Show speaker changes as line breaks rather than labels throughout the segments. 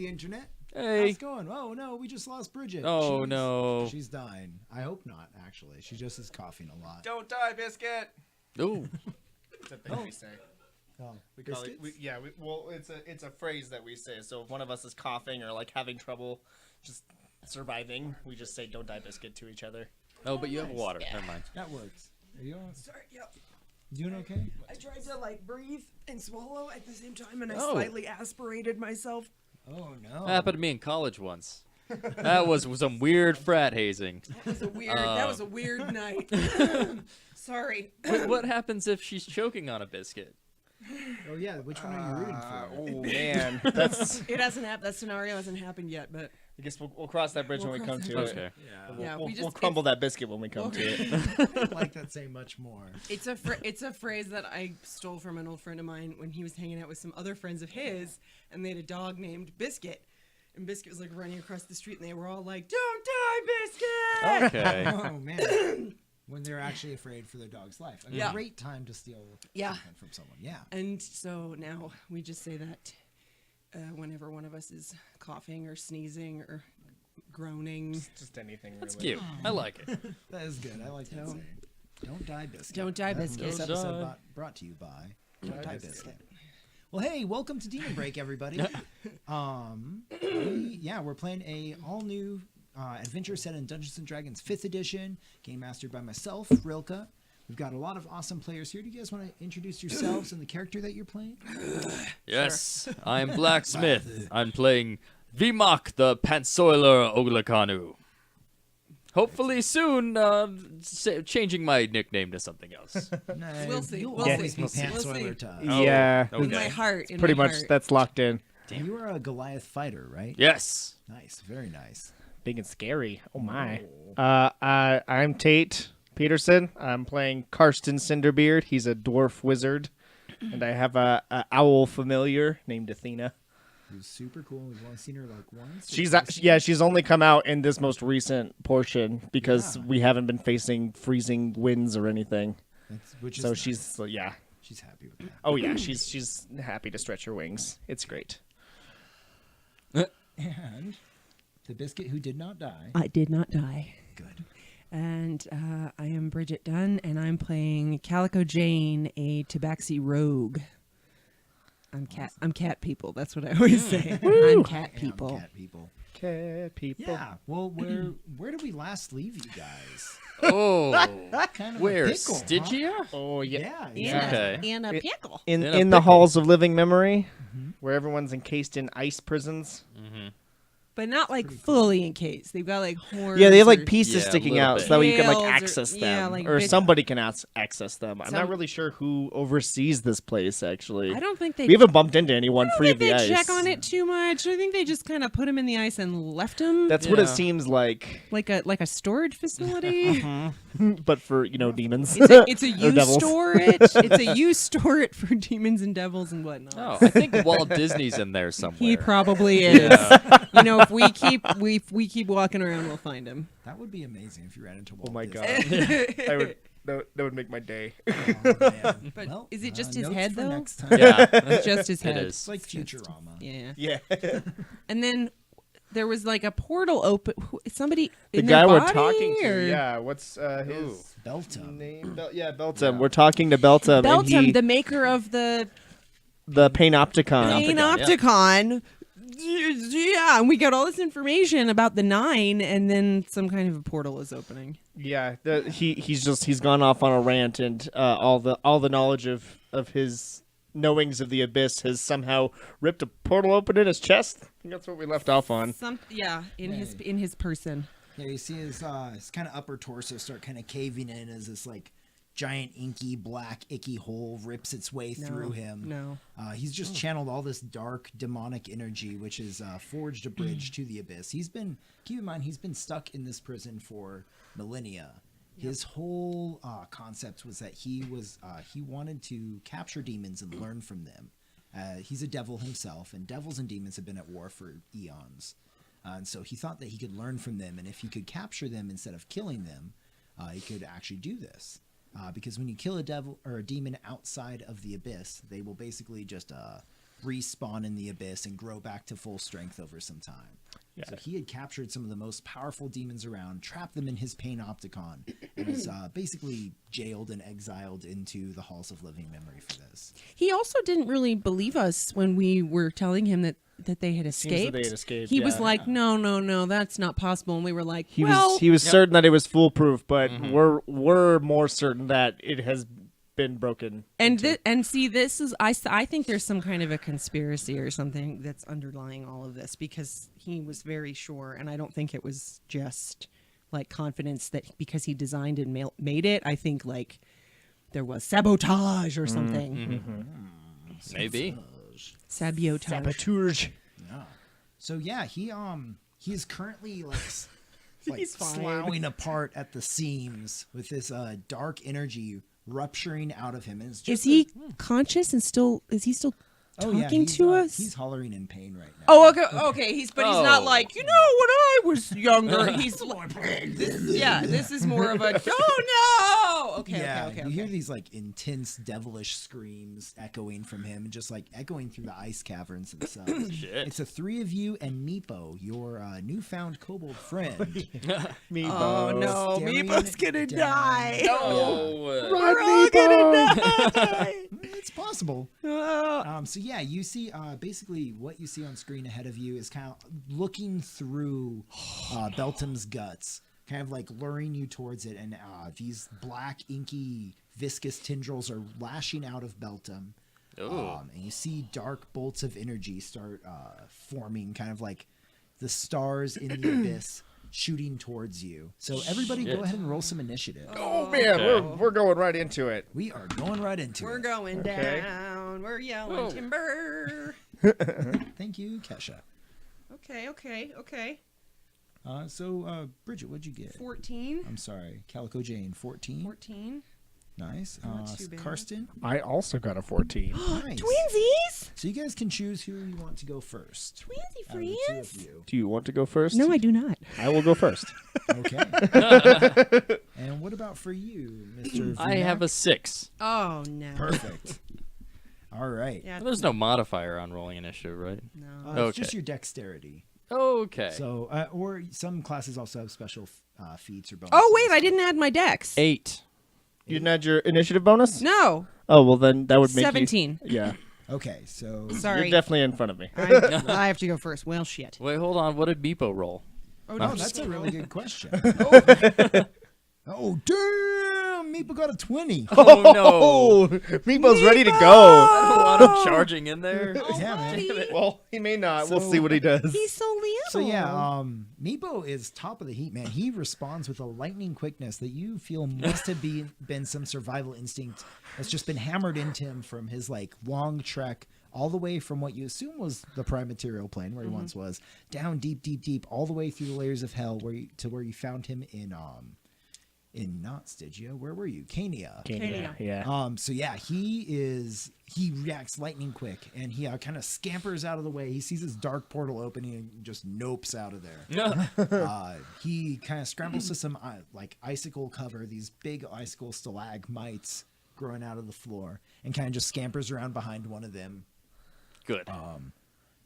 internet.
Hey.
How's it going? Oh, no, we just lost Bridget.
Oh, no.
She's dying. I hope not, actually. She just is coughing a lot.
Don't die, Biscuit.
Ooh.
It's a thing we say.
Oh,
We call it, well, it's a phrase that we say. So if one of us is coughing or like having trouble just surviving, we just say "Don't die, Biscuit" to each other.
Oh, but you have water. Never mind.
That works. Are you all
Sorry, yeah.
doing okay?
I tried to like breathe and swallow at the same time, and I
Oh.
slightly aspirated myself.
Oh, no.
That happened to me in college once. That was some weird frat hazing.
That was a weird night. Sorry.
What happens if she's choking on a biscuit?
Oh, yeah. Which one are you rooting for?
Oh man, that's.
It hasn't happened. That scenario hasn't happened yet, but
I guess we'll cross that bridge
We'll
when we
cross
come
that
to
bridge.
it.
Okay.
Yeah.
yeah,
We'll crumble that biscuit when we come to it.
I like that saying much more.
it's a phrase that I stole from an old friend of mine when he was hanging out with some other friends of his, and they had a dog named Biscuit. And Biscuit was like running across the street, and they were all like, "Don't die, Biscuit!"
Okay.
Oh, man. When they're actually afraid for their dog's life. A
Yeah.
great time to steal
Yeah.
something from someone. Yeah.
And so now we just say that whenever one of us is coughing or sneezing or groaning.
Just anything.
That's
really.
cute. I like it.
That is good. I like that
So-
saying. Don't die, Biscuit.
Don't die, Biscuit.
This
Don't
episode
die.
brought to you by Don't Die Biscuit. Well, hey, welcome to Demon Break, everybody. We're playing a all-new adventure set in Dungeons & Dragons 5th edition, game mastered by myself, Rilka. We've got a lot of awesome players here. Do you guys want to introduce yourselves and the character that you're playing?
Yes, I'm Blacksmith. I'm playing Vimak the Pantsoiler Oglakanu. Hopefully soon, changing my nickname to something else.
No,
We'll see.
You'll
We'll
always
see.
be
We'll
Pants
see.
Oiler to us.
Yeah.
Oh,
In my
okay.
heart. In
Pretty
my
much
heart.
that's locked in.
You are a Goliath fighter, right?
Yes.
Nice. Very nice.
Big and scary. Oh my. I'm Tate Peterson. I'm playing Karsten Cinderbeard. He's a dwarf wizard, and I have a owl familiar named Athena.
Who's super cool. We've only seen her like once.
She's only come out in this most recent portion because
Yeah.
we haven't been facing freezing winds or anything.
Which is
So
nice.
she's
happy with that.
oh yeah, she's happy to stretch her wings. It's great.
And the biscuit who did not die.
I did not die.
Good.
And I am Bridget Dunn, and I'm playing Calico Jane, a Tabaxi rogue. I'm cat people. That's what I always say. I'm cat people.
Cat people.
Cat people.
Yeah. Well, where did we last leave you guys?
Oh,
Kind of a
where?
pickle, huh?
Stygia?
Oh yeah.
Yeah.
Okay.
And a pickle.
In
In a
in the
pickle.
halls of living memory, where everyone's encased in ice prisons.
But not like fully encased. They've got like horns.
Yeah, they have
or
like pieces
Yeah, a
sticking
little
out,
bit.
so that way you can
Tails
like
or-
access
yeah,
them,
like
or
bit-
somebody can access them. I'm not
Some-
really sure who oversees this place. Actually,
I don't think they.
we haven't bumped into anyone
I don't
free
think
of the
they
ice.
check on it too much. I think they just kind of put him in the ice and left him.
That's what it
Yeah.
seems like,
like a storage facility.
but for demons.
It's a
Or
you
devils.
store it. It's a you store it for demons and devils and whatnot.
Oh, I think Walt Disney's in there somewhere.
He probably is. You know, if we keep walking around, we'll find him.
That would be amazing if you ran into Walt
Oh my
Disney.
god, that would make my day.
Oh, man.
But
Well,
is it just his
notes
head
for
though?
Next time.
Yeah,
It's just his
it
head.
is.
It's like Futurama.
Yeah.
Yeah,
And then there was like a portal open. Somebody.
the
in
guy
their
we're
body,
talking
or?
to. Yeah, what's his
Beltum.
name? Beltum. We're talking to Beltum, and
Beltum, the maker of the
the Panopticon.
Panopticon. Yeah, and we got all this information about the 9, and then some kind of a portal is opening.
Yeah, he's gone off on a rant, and all the knowledge of his knowings of the abyss has somehow ripped a portal open in his chest. I think that's what we left off on.
In his person.
Yeah, you see his kind of upper torso start kind of caving in as this like giant inky black icky hole rips its way through him.
No.
He's just channeled all this dark demonic energy, which has forged a bridge to the abyss. Keep in mind, he's been stuck in this prison for millennia. His whole concept was that he wanted to capture demons and learn from them. He's a devil himself, and devils and demons have been at war for eons. And so he thought that he could learn from them, and if he could capture them instead of killing them, he could actually do this. Because when you kill a devil or a demon outside of the abyss, they will basically just respawn in the abyss and grow back to full strength over some time.
Yeah.
So he had captured some of the most powerful demons around, trapped them in his Panopticon, and was basically jailed and exiled into the Halls of Living Memory for this.
He also didn't really believe us when we were telling him that they had
Seems that
escaped.
they had escaped,
He was
yeah.
like, no, that's not possible. And we were like,
He
well,
was certain that it was foolproof, but we're more certain that it has been broken.
and see, this is I think there's some kind of a conspiracy or something that's underlying all of this, because he was very sure, and I don't think it was just like confidence that because he designed and made it. I think like there was sabotage or something.
Maybe.
Sabotage.
Sabotage.
Yeah. So yeah, he is currently like
He's fine.
sloughing apart at the seams with this dark energy rupturing out of him. And it's just
Is he conscious and still? Is he still talking
he's,
to us?
He's hollering in pain right now.
Oh, okay. He's not
Oh.
like, when I was younger. He's like, this is more of a oh no. Okay.
You hear these like intense devilish screams echoing from him, and just like echoing through the ice caverns themselves.
Shit.
It's the three of you and Meepo, your newfound kobold friend.
Oh no,
Staring
Meepo's gonna
down.
die.
No.
We're all gonna die.
It's possible. So yeah, you see basically what you see on screen ahead of you is kind of looking through Beltum's guts, kind of like luring you towards it, and these black, inky, viscous tendrils are lashing out of Beltum.
Ooh.
And you see dark bolts of energy start forming, kind of like the stars in the abyss shooting towards you. So everybody go
Shit.
ahead and roll some initiative.
Oh man, we're going right into it.
We are going right into
We're
it.
going
Okay.
down. We're yelling
Whoa.
timber.
Thank you, Kesha.
Okay.
So Bridget, what'd you get?
14.
I'm sorry, Calico Jane, 14.
14.
Nice.
Not too bad.
Karsten,
I also got a 14.
nice.
Twinsies?
So you guys can choose who you want to go first.
Twinsy
Out of the two
friends?
of you.
Do you want to go first?
No, I do not.
I will go first.
Okay. And what about for you, Mr.
I have a 6.
Oh, no.
Perfect. All right.
Yeah,
There's no modifier on rolling initiative, right?
no.
It's
Okay.
just your dexterity.
Okay.
So, or some classes also have special feats or bonuses.
Oh, wait, I didn't add my dex.
8.
You didn't add your initiative bonus?
No.
Oh, well then that would make
17.
you... Yeah.
Okay, so
Sorry.
You're definitely in front of me.
I have to go first. Well, shit.
Wait, hold on. What did Beepo roll?
oh,
No,
that's
just
a really good question. Oh, damn! Meeple got a 20.
Oh, no.
Oh, Meepo's ready to go.
A lot of charging in there.
Yeah, man.
Well, he may not. we'll
So-
see what he does.
He's so little.
So yeah, Meepo is top of the heap, man. He responds with a lightning quickness that you feel must have been some survival instinct that's just been hammered into him from his like long trek all the way from what you assume was the prime material plane where he once was, down deep, all the way through the layers of hell where you found him in not Stygia. Where were you? Cania.
Yeah.
So yeah, he reacts lightning quick, and he kind of scampers out of the way. He sees his dark portal opening and just nopes out of there. He kind of scrambles to some like icicle cover, these big icicle stalagmites growing out of the floor, and kind of just scampers around behind one of them.
Good.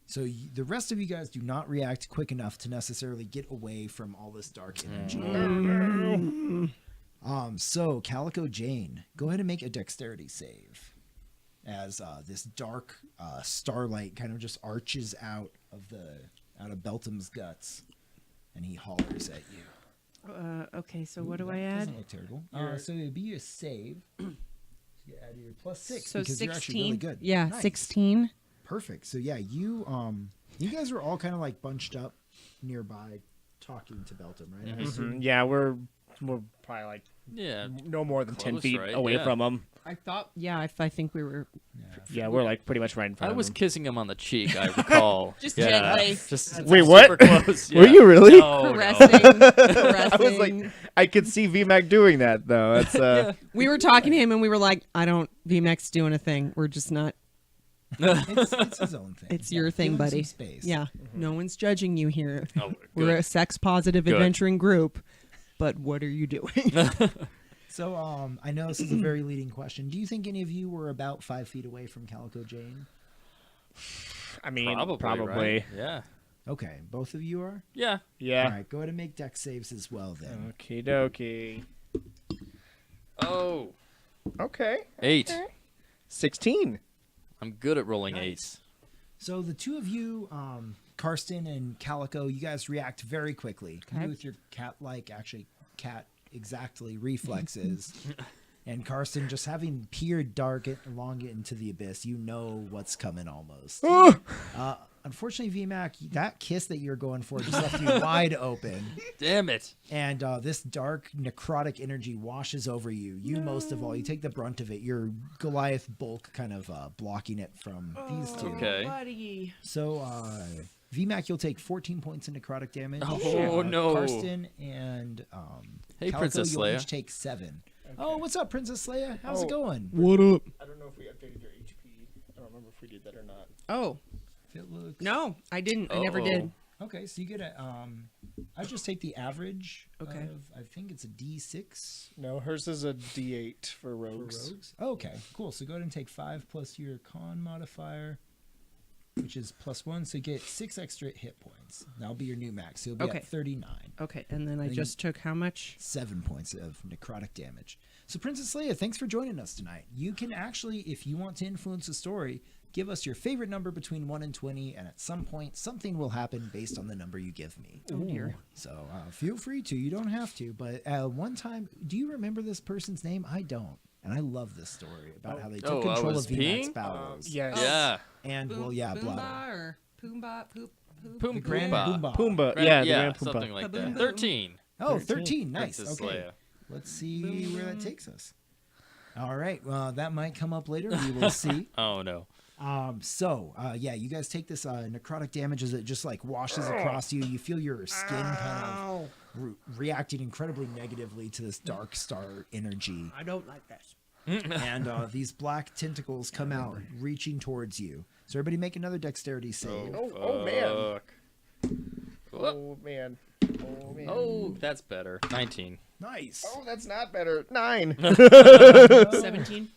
So the rest of you guys do not react quick enough to necessarily get away from all this dark energy. So Calico Jane, go ahead and make a dexterity save as this dark starlight kind of just arches out of Beltum's guts, and he hollers at you.
Okay, so what do I
That
add?
Doesn't look terrible. So it'd be a save. You add your +6
So
because
16.
you're actually really good.
Yeah,
Nice.
16.
Perfect. So yeah, you guys were all kind of like bunched up nearby, talking to Beltum, right?
Mhm. Yeah, we're probably like
Yeah.
no more than 10
Close,
feet
right?
away
Yeah.
from him.
I thought, I think we were.
Yeah, we're like pretty much right in front
I
of
was
him.
kissing him on the cheek, I recall.
Just
Yeah.
gently.
Just
Wait,
super
what?
Close.
Were
yeah.
you really?
No, no.
Caressing.
I was like, I could see VMAC doing that though. That's
We were talking to him and we were like, VMAX doing a thing. We're just not.
It's his own thing.
It's your thing,
Give him some
buddy.
space.
Yeah. No one's judging you here.
Oh,
We're
good.
a sex positive
Good.
adventuring group. But what are you doing?
So I know this is a very leading question. Do you think any of you were about 5 feet away from Calico Jane?
I mean,
Probably.
probably.
Right? Yeah.
Okay, both of you are.
Yeah.
Yeah.
All right, go ahead and make deck saves as well then.
Okie dokie.
Oh.
Okay.
8.
16.
I'm good at rolling
Nice.
eights.
So the two of you, Karsten and Calico, you guys react very quickly. You with your cat exactly reflexes. And Karsten, just having peered dark along into the abyss, you know what's coming almost. Unfortunately, VMAC, that kiss that you're going for just left you wide open.
Damn it.
And this dark necrotic energy washes over you. You most of all, you take the brunt of it. Your Goliath bulk kind of blocking it from these two.
Okay.
Buddy.
So VMAC, you'll take 14 points of necrotic damage.
Oh, no.
Karsten and
Hey,
Calico,
Princess
you'll
Leia.
each take 7. Oh, what's up, Princess Leia? How's it
Oh.
going?
What up? I don't know if we updated your HP. I don't remember if we did that or not.
Oh,
It looks...
no, I didn't. I never
Uh-oh.
did.
Okay, so you get a I just take the average
Okay.
of, I think it's a D6
No, hers is a D8 for
for
rogues.
rogues. Oh, okay, cool. So go ahead and take 5 plus your con modifier, which is +1, so you get 6 extra hit points. That'll be your new max. So you'll be
Okay.
at 39.
Okay, and then I
Then-
just took how much?
7 points of necrotic damage. So Princess Leia, thanks for joining us tonight. You can actually, if you want to influence the story, give us your favorite number between 1 and 20, and at some point, something will happen based on the number you give me.
Oh dear.
So feel free to. You don't have to. But one time, do you remember this person's name? I don't. And I love this story about how they took
Oh, I
control
was
of VMAX
peeing?
bowels.
Yes.
Yeah.
And,
Boom,
well, yeah,
Boomba
bladder.
or Poomba, Poop, Poop.
Poom
The Grand
Poomba.
Boomba.
Pumbaa.
Right,
Yeah, the
yeah,
Grand Pumbaa.
something like
Kaboom,
that.
boom.
13.
Oh,
13.
13. Nice.
Princess
Okay.
Leia.
Let's see where that takes us. All right. Well, that might come up later. We will see.
Oh, no.
Yeah, you guys take this necrotic damage as it just like washes across you. You feel your skin kind of reacting incredibly negatively to this dark star energy.
I don't like this.
And these black tentacles come out, reaching towards you. So everybody make another dexterity save.
Oh, man.
Fuck.
Oh, man. Oh, man.
Oh, that's better. 19.
Nice.
Oh, that's not better. 9.
17.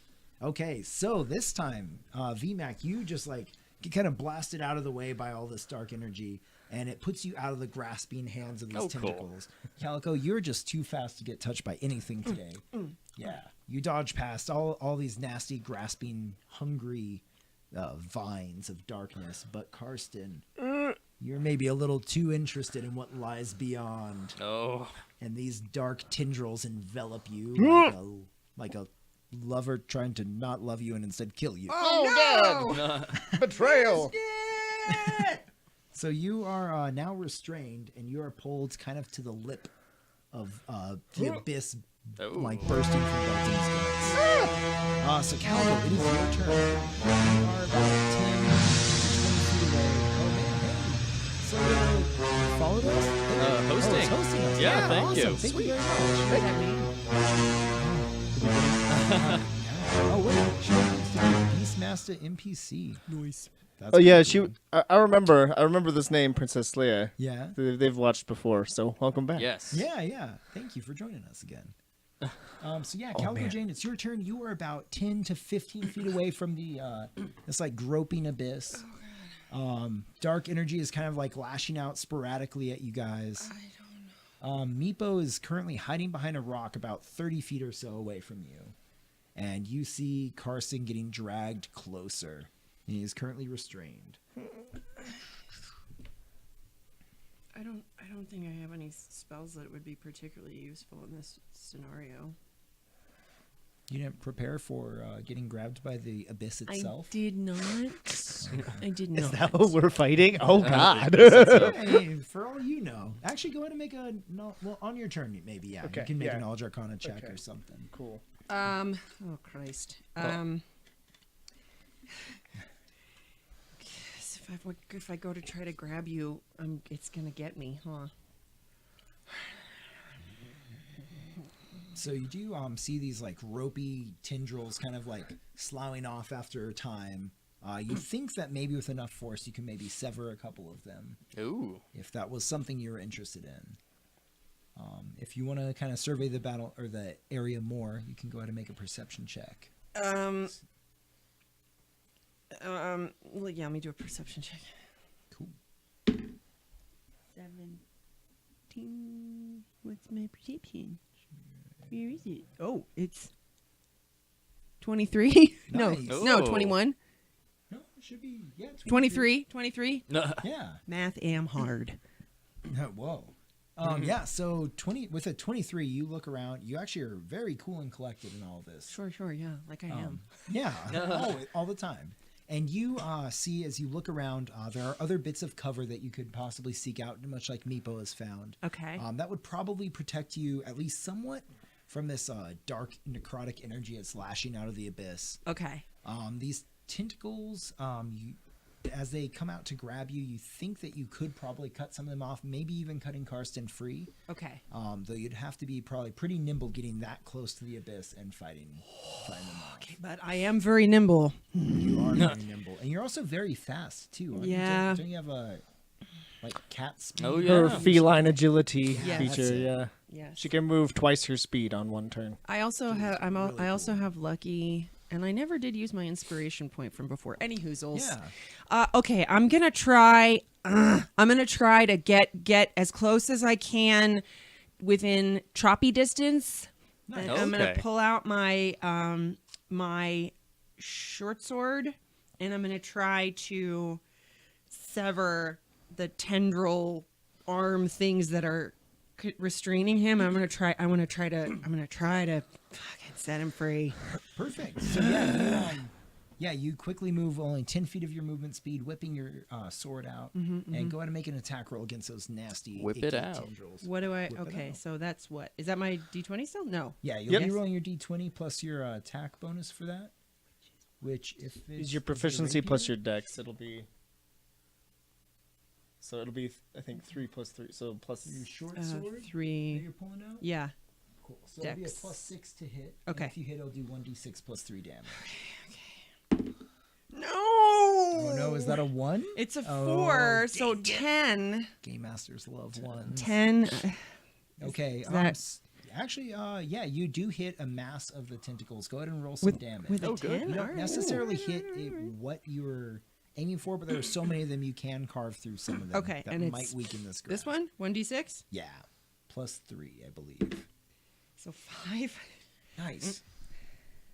Okay, so this time, VMAC, you just like get kind of blasted out of the way by all this dark energy, and it puts you out of the grasping hands of these
Oh, cool.
tentacles. Calico, you're just too fast to get touched by anything today. Yeah, you dodge past all these nasty, grasping, hungry vines of darkness. But Karsten, you're maybe a little too interested in what lies beyond,
Oh.
and these dark tendrils envelop you like a lover trying to not love you and instead kill you.
Oh, God. Betrayal.
So you are now restrained, and you are pulled kind of to the lip of the abyss,
Oh.
like bursting from Belton's guts. So Calico, it is your turn. You are about 10 to 20 feet away. Oh man, hey! So you followed us?
Hosting.
Oh, it's hosting us.
Yeah, thank
awesome.
you.
Thank
Sweet.
you very much.
What does that mean?
Oh wait, she needs to be Beastmaster NPC.
Noise.
That's
Oh, yeah,
pretty cool.
I remember this name, Princess Leia.
Yeah.
They've watched before, so welcome back.
Yes.
Yeah. Thank you for joining us again. So yeah, Calico
man.
Jane, it's your turn. You are about 10 to 15 feet away from the this like groping abyss. Dark energy is kind of like lashing out sporadically at you guys.
I don't know.
Meepo is currently hiding behind a rock about 30 feet or so away from you. And you see Karsten getting dragged closer. He is currently restrained.
I don't think I have any spells that would be particularly useful in this scenario.
You didn't prepare for getting grabbed by the abyss itself?
I did not. I did not.
Is that what we're fighting? Oh, God.
Hey, for all you know. Actually, go ahead and make on your turn, maybe, yeah.
Okay,
You can make
yeah.
a Knowledge Arcana check
Okay.
or something.
Cool.
Oh Christ. Guess if I go to try to grab you, it's gonna get me, huh?
So you do see these like ropey tendrils kind of like sloughing off after a time. You think that maybe with enough force you can maybe sever a couple of them
Ooh.
if that was something you were interested in. If you want to kind of survey the battle or the area more, you can go ahead and make a perception check.
Let me do a perception check.
Cool.
17. What's my perception? Where is it? Oh, it's 23.
Nice.
No,
Oh.
21.
No, it should be
23.
Yeah.
Math am hard.
Whoa. Yeah. So 20 with a 23, you look around. You actually are very cool and collected in all this.
Sure, yeah, like I am.
Yeah, all the time. And you see, as you look around, there are other bits of cover that you could possibly seek out, much like Meepo has found.
Okay.
That would probably protect you at least somewhat from this dark necrotic energy that's lashing out of the abyss.
Okay.
These tentacles, as they come out to grab you, you think that you could probably cut some of them off, maybe even cutting Karsten free.
Okay.
Though you'd have to be probably pretty nimble getting that close to the abyss and fighting them off.
Okay, but I am very nimble.
You are very nimble, and you're also very fast too. aren't you?
Yeah.
Don't you have a cat speed?
Oh,
Her
yeah.
feline agility
Yeah,
that's
feature,
it.
yeah.
Yes.
She can move twice her speed on one turn.
I also have.
really
I also
cool.
have lucky, and I never did use my inspiration point from before. Any hoozles.
Yeah.
Okay, I'm gonna try. I'm gonna try to get as close as I can within choppy distance.
Nice.
And I'm gonna
Okay.
pull out my my short sword, and I'm gonna try to sever the tendril arm things that are restraining him. I'm gonna try. I'm gonna try to fucking set him free.
Perfect. So you quickly move only 10 feet of your movement speed, whipping your sword out, and go ahead and make an attack roll against those nasty
Whip it
icky
out.
tendrils.
What do I?
Whip it
Okay,
out.
so that's what is that my D20 still? No.
Yeah, you'll
Yep.
be rolling your d20 plus your attack bonus for that, which if it's
Is your proficiency plus your dex. It'll be. So it'll be, I think, 3 plus 3. So plus.
your short sword that
3.
you're pulling out.
Yeah.
Cool. So it'll be a
Dex.
+6 to hit. and
Okay.
if you hit, it'll do 1d6 plus 3 damage.
No.
Oh no, is that a 1?
It's a
Oh,
4, so
dang it.
10.
Game Masters love 1s.
10.
Okay.
that-
Actually, yeah, you do hit a mass of the tentacles. Go ahead and roll some damage.
With a
Oh, good.
10?
you don't
Alright.
necessarily hit what you were aiming for, but there are so many of them you can carve through some of them.
Okay,
that
and
might
it's
weaken this.
This
grasp.
one? 1d6?
Yeah, +3, I believe.
So 5.
Nice.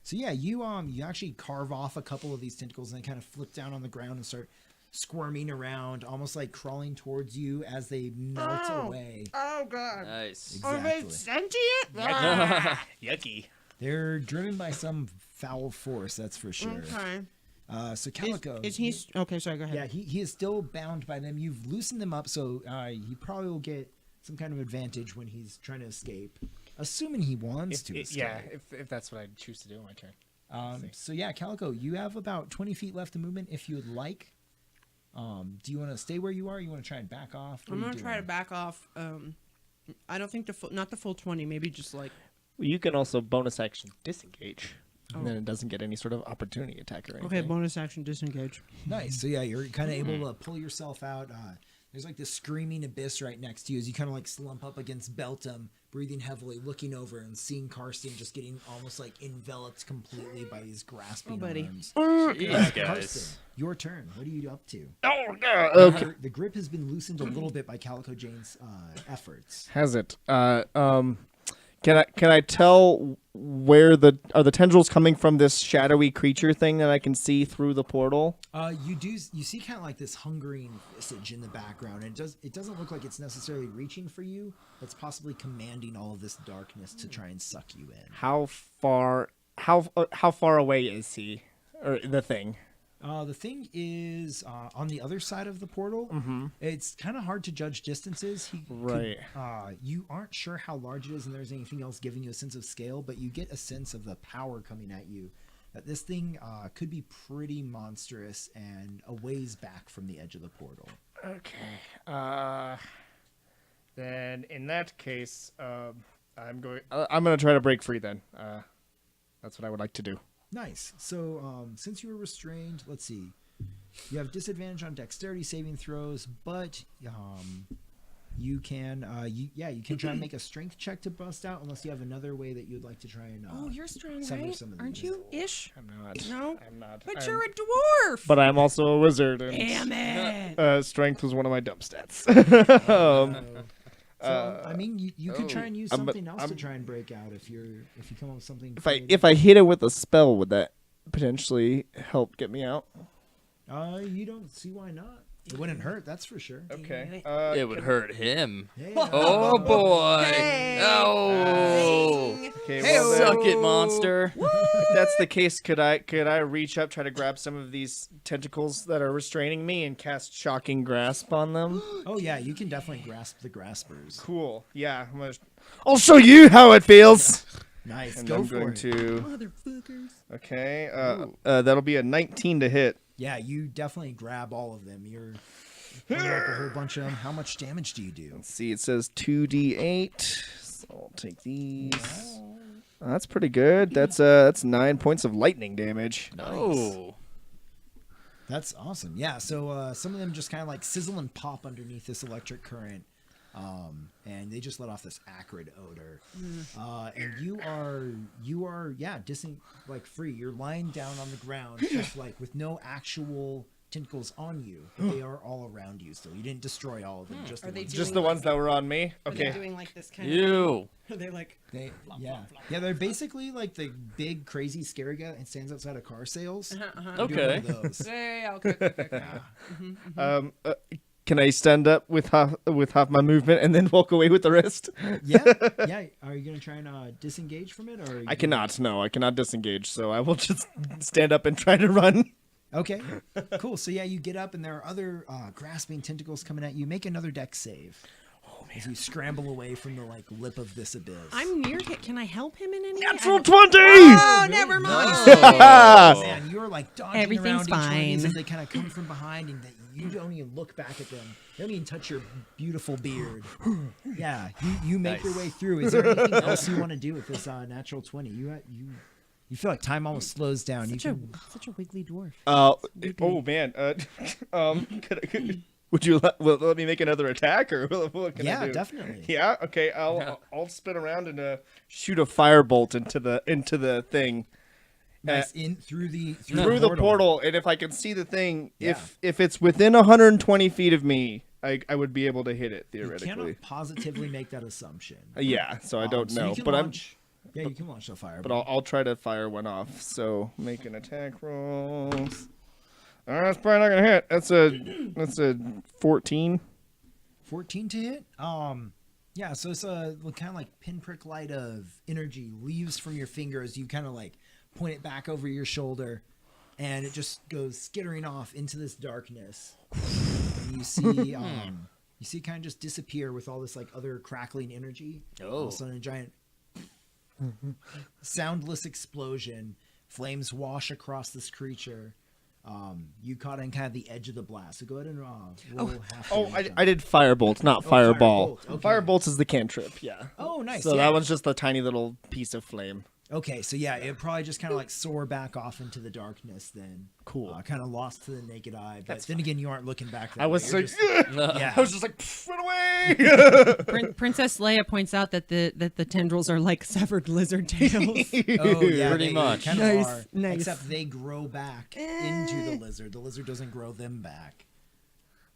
So yeah, you actually carve off a couple of these tentacles and they kind of flip down on the ground and start squirming around, almost like crawling towards you as they melt away.
Oh, God.
Nice.
Exactly.
Sentient?
Yucky.
They're driven by some foul force, that's for sure.
Okay.
So Calico,
Is he... Okay, sorry, go ahead.
yeah, he is still bound by them. You've loosened them up, so he probably will get some kind of advantage when he's trying to escape, assuming he wants to escape.
Yeah, if that's what I choose to do on my turn.
So yeah, Calico, you have about 20 feet left of movement if you would like. Do you want to stay where you are? Or you want to try and back off? What
I'm
are you
going to try to
doing?
back off. I don't think not the full 20, maybe just like...
You can also bonus action disengage. And then it doesn't get any sort of opportunity attack or anything.
Okay, bonus action disengage.
Nice. So yeah, you're kind of able to pull yourself out. There's like this screaming abyss right next to you as you kind of like slump up against Beltum, breathing heavily, looking over and seeing Karsten just getting almost like enveloped completely by these grasping
buddy.
arms.
Jeez, guys.
Karsten, your turn. What are you up to?
Oh, God. Okay.
The grip has been loosened a little bit by Calico Jane's efforts.
Has it? Can I tell where the tendrils coming from this shadowy creature thing that I can see through the portal?
You see kind of like this hungering visage in the background. And it doesn't look like it's necessarily reaching for you. It's possibly commanding all of this darkness to try and suck you in.
How far away is he, or the thing?
The thing is on the other side of the portal.
Mm-hmm.
It's kind of hard to judge distances.
Right.
You aren't sure how large it is and there's anything else giving you a sense of scale, but you get a sense of the power coming at you. That this thing could be pretty monstrous and a ways back from the edge of the portal.
Okay. Then in that case, I'm gonna try to break free. Then. That's what I would like to do.
Nice. So, since you were restrained, let's see. You have disadvantage on dexterity saving throws, but You can, you can try and make a strength check to bust out, unless you have another way that you'd like to try and.
Oh, you're strong,
sever
right?
some of
Aren't
these.
you? Ish.
I'm not.
No?
I'm not.
But
I'm-
you're a dwarf.
But I'm also a wizard. And,
Damn it.
strength was one of my dumb stats.
So, I mean, you could try and use
I'm-
something else to
I'm-
try and break out if you come up with something.
if I hit it with a spell, would that potentially help get me out?
You don't see why not. It wouldn't hurt, that's for sure.
Okay.
It would hurt him.
Hey,
Oh boy!
Hey.
Oh!
Okay.
Hey-o.
Well, then,
Suck it, monster!
if that's the case, could I reach up, try to grab some of these tentacles that are restraining me, and cast Shocking Grasp on them?
Oh yeah, you can definitely grasp the graspers.
Cool. Yeah. I'll show you how it feels.
Nice,
And
go
I'm
for
going
it.
to.
Motherfuckers.
Okay. That'll be a 19 to hit.
Yeah, you definitely grab all of them. You're pulling up a whole bunch of them. How much damage do you do?
Let's see. It says 2d8. So I'll take these. That's pretty good. That's 9 points of lightning damage.
Oh!
That's awesome. Yeah, so some of them just kind of like sizzle and pop underneath this electric current. And they just let off this acrid odor. And you are like free. You're lying down on the ground, just like with no actual tentacles on you, but they are all around you still. You didn't destroy all of them, just
Are
the
they
ones.
Just the ones that were on me.
Are they
Okay.
doing like this kind of?
You!
Are they like?
Yeah, they're basically like the big crazy scary guy that stands outside of car sales.
Okay.
Doing one of those.
Yeah, okay.
Can I stand up with half my movement and then walk away with the rest?
Yeah. Are you gonna try and disengage from it, or are you
I cannot. No, I cannot disengage. So I will just stand up and try to run.
Okay, cool. So yeah, you get up, and there are other grasping tentacles coming at you. Make another dex save. Oh man! As you scramble away from the like lip of this abyss.
I'm near him. Can I help him in any way?
Natural
I-
20.
Oh, never mind.
Oh, man, you're like dodging
Everything's
around each one of these
fine.
as they kind of come from behind, and you don't even look back at them. They don't even touch your beautiful beard. Yeah, you make your way through. Is there anything else you want to do with this natural 20? You feel like time almost slows down.
Such a wiggly dwarf.
Oh man. Would you let me make another attack, or what can I
Yeah,
do?
definitely.
Yeah. Okay. I'll spin around and shoot a firebolt into the thing.
Nice in through the
portal, and if I can see the thing,
Yeah.
if it's within 120 feet of me, I would be able to hit it
You
theoretically.
cannot positively make that assumption.
Yeah, so I don't
So
know,
you can
but
launch, you can launch a fireball.
But I'll try to fire one off. So make an attack roll. That's probably not gonna hit. That's a 14.
14 to hit. Yeah. So it's a kind of like pinprick light of energy leaves from your finger as you kind of like point it back over your shoulder, and it just goes skittering off into this darkness. And you see, it kind of just disappear with all this like other crackling energy. All of
Oh.
a sudden, a giant soundless explosion. Flames wash across this creature. You caught on kind of the edge of the blast. So go ahead and roll half.
Oh,
damage on
I
it.
did firebolt, not fireball.
firebolt, okay.
Firebolt is the cantrip. Yeah.
Oh, nice.
So
yeah.
that one's just a tiny little piece of flame.
Okay, so yeah, it probably just kind of like soar back off into the darkness then.
Cool.
Kind of lost to the naked eye. But then again, you aren't looking back that
I
way.
was
You're
like,
just-
I was just like, "Pff, run away.
Princess Leia points out that the tendrils are like severed lizard tails.
oh, yeah,
Pretty
they
much.
kind
Nice,
of are.
nice.
Except they grow back into the lizard. The lizard doesn't grow them back.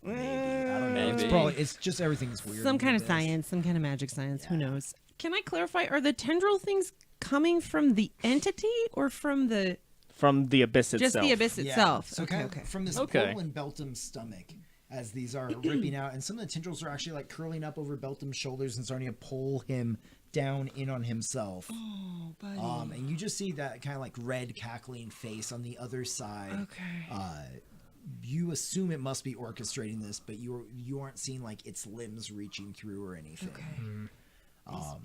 Maybe. I don't know.
Maybe.
It's just everything's weird.
Some
with
kind of
this.
science, some kind of magic science. Who knows? Can I clarify? Are the tendril things coming from the entity or from the
From the abyss itself.
just the abyss
Yeah.
itself?
So kind of from this
Okay.
portal in Beltum's stomach, as these are ripping out, and some of the tendrils are actually like curling up over Beltum's shoulders and starting to pull him down in on himself.
Oh, buddy.
And you just see that kind of like red cackling face on the other side.
Okay.
You assume it must be orchestrating this, but you aren't seeing like its limbs reaching through or anything.
Okay.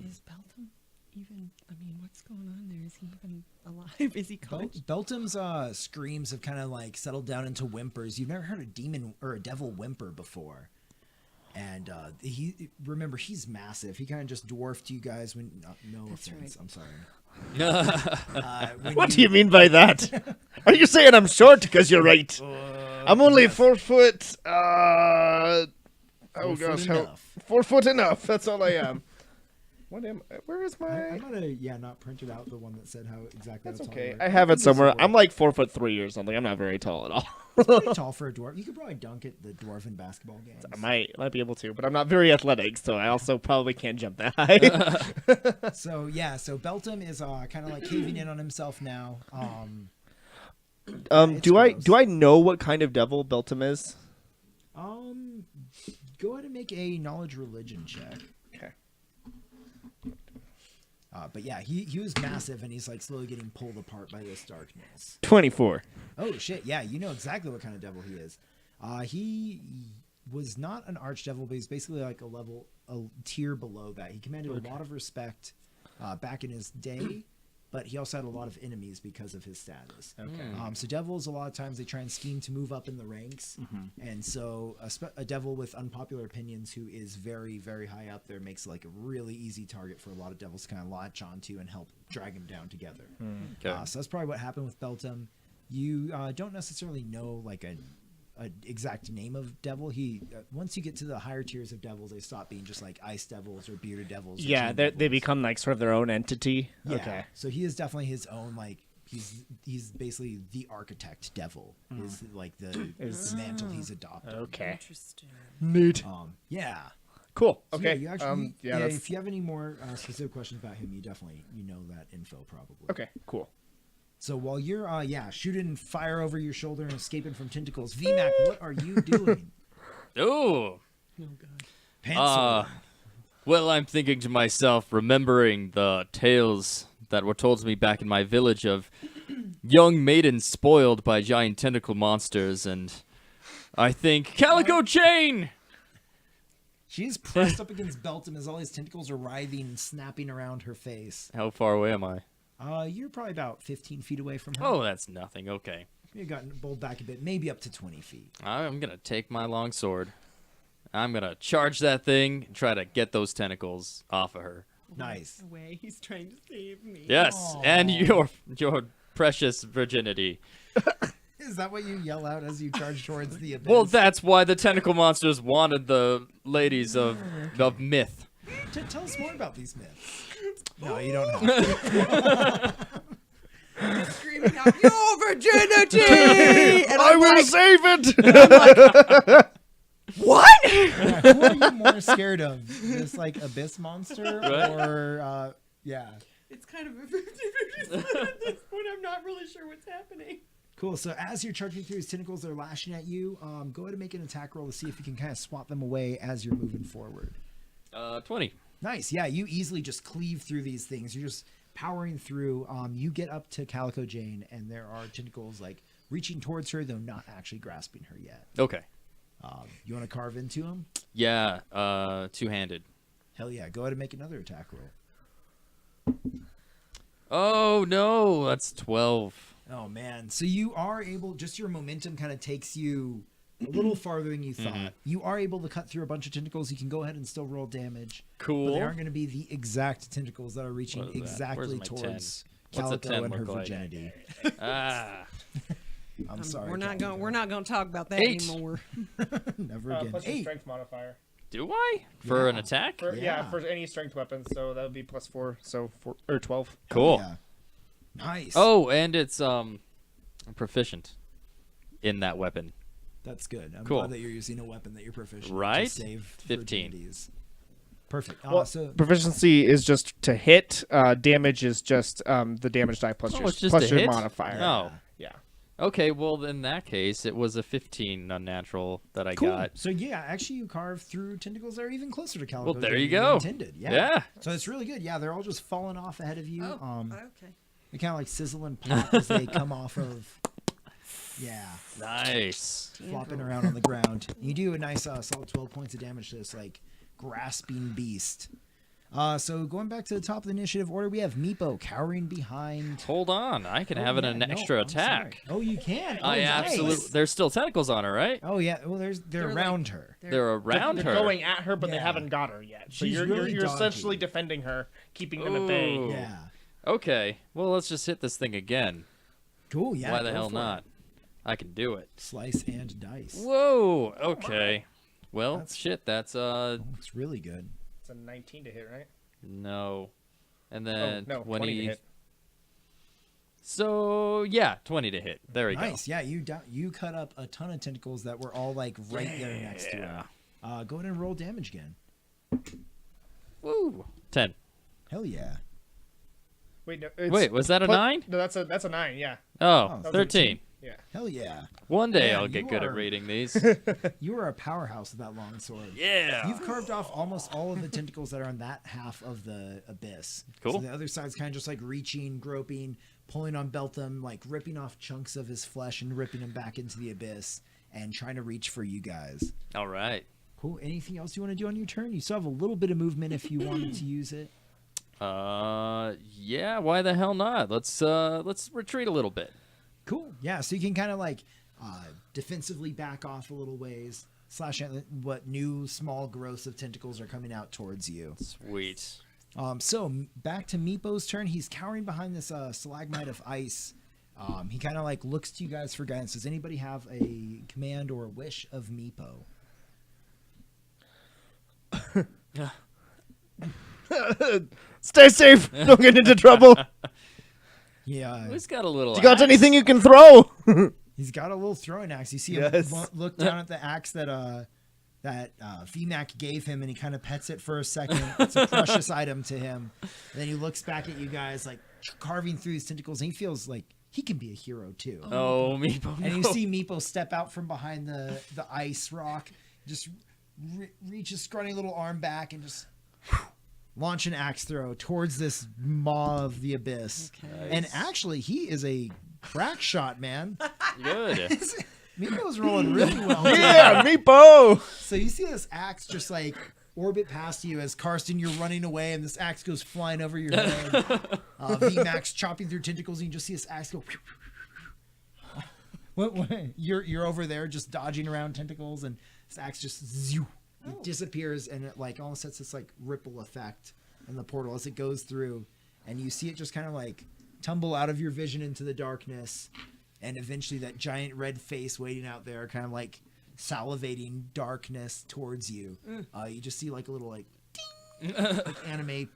Is Beltum even? I mean, what's going on there? Is he even alive? Is he conscious?
Beltum's screams have kind of like settled down into whimpers. You've never heard a demon or a devil whimper before. And he's massive. He kind of just dwarfed you guys when. No offense,
right.
I'm sorry.
What do you mean by that? Are you saying I'm short? Because you're right. I'm only 4 foot Oh
4 foot
gosh, how,
enough.
4 foot enough. That's all I am. What am? Where is
I
my?
might have not printed out the one that said how exactly.
That's
how tall
okay.
you are.
I have
think
it
this
somewhere.
will work.
I'm like 4'3" or something. I'm not very tall at all.
pretty tall for a dwarf. You could probably dunk at the dwarven basketball games.
I might be able to, but I'm not very athletic, so I also probably can't jump that high.
So yeah, so Beltum is kind of like caving in on himself now. It's
Do I
gross.
know what kind of devil Beltum is?
Go ahead and make a knowledge religion check.
Okay.
But yeah, he was massive, and he's like slowly getting pulled apart by this darkness.
24.
Oh shit! Yeah, you know exactly what kind of devil he is. He was not an archdevil, but he's basically like a tier below that. He commanded a lot of respect back in his day, but he also had a lot of enemies because of his status.
Okay.
So devils, a lot of times they try and scheme to move up in the ranks, and so a devil with unpopular opinions who is very, very high up there makes like a really easy target for a lot of devils to kind of latch onto and help drag him down together.
Okay.
So that's probably what happened with Beltum. You don't necessarily know like a exact name of devil. He once you get to the higher tiers of devils, they stop being just like ice devils or bearded devils. Or
Yeah,
chain
they
devils.
become like sort of their own entity.
Yeah.
Okay.
So he is definitely his own like he's basically the architect devil is like the mantle he's adopted.
Okay.
Interesting.
Neat.
Yeah.
Cool.
So,
Okay.
Yeah, you actually,
yeah. That's,
if you have any more specific questions about him, you definitely know that info probably.
okay. Cool.
So while you're shooting fire over your shoulder and escaping from tentacles, VMAC, what are you doing?
Ooh.
Oh god.
Pencil.
Well, I'm thinking to myself, remembering the tales that were told to me back in my village of young maidens spoiled by giant tentacle monsters, and I think Calico Jane.
She's pressed up against Beltum as all his tentacles are writhing and snapping around her face.
How far away am I?
You're probably about 15 feet away from her.
Oh, that's nothing. Okay.
You've gotten bowled back a bit, maybe up to 20 feet.
I'm gonna take my long sword. I'm gonna charge that thing and try to get those tentacles off of her.
Nice.
Away. He's trying to save me.
Yes,
Aw.
and your precious virginity.
Is that what you yell out as you charge towards the abyss?
Well, that's why the tentacle monsters wanted the ladies of myth.
Tell us more about these myths. No, you don't have to.
Screaming out, your virginity! And
I
I'm
will
like,
save it.
what?
Yeah, who are you more scared of? This like abyss monster
Right.
or yeah.
It's kind of a 50-50 at this point. I'm not really sure what's happening.
Cool. So as you're charging through his tentacles, they're lashing at you. Go ahead and make an attack roll to see if you can kind of swat them away as you're moving forward.
20.
Nice. Yeah, you easily just cleave through these things. You're just powering through. You get up to Calico Jane, and there are tentacles like reaching towards her, though not actually grasping her yet.
Okay.
You want to carve into him?
Yeah, two-handed.
Hell yeah. Go ahead and make another attack roll.
Oh, no, that's 12.
Oh man. So you are able, just your momentum kind of takes you a little farther than you thought. You are able to cut through a bunch of tentacles. You can go ahead and still roll damage. But
Cool.
they aren't going to be the exact tentacles that are reaching
What is that?
exactly
Where's my 10?
towards
What's a
Calico
10
and her
look like?
virginity.
Ah.
I'm sorry.
We're not
Calico.
going to talk about that
8.
anymore.
Never again.
Plus your
8.
strength modifier.
Do I? For an
Yeah.
attack?
For,
Yeah.
yeah, for any strength weapon, so that would be +4, so 4 or 12.
Cool.
Yeah. Nice.
Oh, and it's proficient in that weapon.
That's good. I'm
Cool.
glad that you're using a weapon that you're proficient.
Right?
To save
15.
virginities. Perfect.
Well,
So
proficiency is just to hit. Damage is just the damage die plus
Oh,
your,
it's just
plus
a
your
hit?
modifier.
Oh.
Yeah.
Okay, well, in that case, it was a 15 unnatural that I
cool.
got.
So yeah, actually you carve through tentacles that are even closer to Calico.
Well, there
than
you go.
Intended. Yeah.
Yeah.
So it's really good. Yeah, they're all just falling off ahead of you.
Oh, okay.
They kind of like sizzle and pop as they come off of. Yeah,
Nice.
flopping around on the ground. You do a nice solid 12 points of damage to this like grasping beast. So going back to the top of the initiative order, we have Meepo cowering behind.
Hold on. I can have
Oh,
an
yeah,
extra
I'm
attack.
sorry. Oh, you can. Oh,
I
nice.
absolutely. There's still tentacles on her, right?
Oh yeah. Well, they're
They're
around her.
They're around
They're
her.
going at her, but they
Yeah.
haven't got her yet. So
She's
you're
really
essentially
dodgy.
defending her, keeping them at bay.
Ooh.
Yeah.
Okay. Well, let's just hit this thing again.
Cool. Yeah.
Why the
go
hell
for
not?
it.
I can do it.
Slice and dice.
Whoa. Okay. Well,
That's-
shit. That's
Looks really good.
It's a 19 to hit, right?
no, and
Oh,
then
no, 20 to hit.
So yeah, 20 to hit. There we
Nice. Yeah, you cut up a ton of tentacles that were all like right there next to him. Go ahead and roll damage again.
go. Woo. 10.
Hell yeah.
Wait, no, it's
Wait, was that a
plus-
9?
No, that's a 9. Yeah.
Oh,
Oh,
13.
Yeah.
Hell yeah.
One day
Yeah,
I'll get
you
good
are-
at reading these.
You are a powerhouse with that long sword.
Yeah.
You've carved off almost all of the tentacles that are on that half of the abyss.
Cool.
So the other side's kind of just like reaching, groping, pulling on Beltham, like ripping off chunks of his flesh and ripping him back into the abyss and trying to reach for you guys.
All right.
Cool. Anything else you want to do on your turn? You still have a little bit of movement if you wanted to use it.
Yeah. Why the hell not? Let's retreat a little bit.
Cool. Yeah. So you can kind of like defensively back off a little ways. Slash at what new small growths of tentacles are coming out towards you.
Sweet.
So back to Meepo's turn. He's cowering behind this stalagmite of ice. He kind of like looks to you guys for guidance. Does anybody have a command or a wish of Meepo?
Stay safe. Don't get into trouble.
Yeah.
Who's got a little?
You got
axe?
anything you can throw?
He's got a little throwing axe. You see him
Yes.
look down at the axe that VMAC gave him, and he kind of pets it for a second. It's a precious item to him. And then he looks back at you guys, like carving through his tentacles, and he feels like he can be a hero too.
Oh, Meepo.
And you
no.
see Meepo step out from behind the ice rock, just reach his scrawny little arm back and just launch an axe throw towards this maw of the abyss.
Okay.
And actually, he is a crack shot, man.
Good.
Meepo's rolling really well.
Yeah, Meepo.
So you see this axe just like orbit past you as Karsten, you're running away, and this axe goes flying over your head. VMAX chopping through tentacles, and you just see this axe go. What? You're over there just dodging around tentacles, and this axe just it disappears, and it like almost sets this like ripple effect in the portal as it goes through, and you see it just kind of like tumble out of your vision into the darkness, and eventually that giant red face waiting out there, kind of like salivating darkness towards you. You just see like a little like, ding, like anime,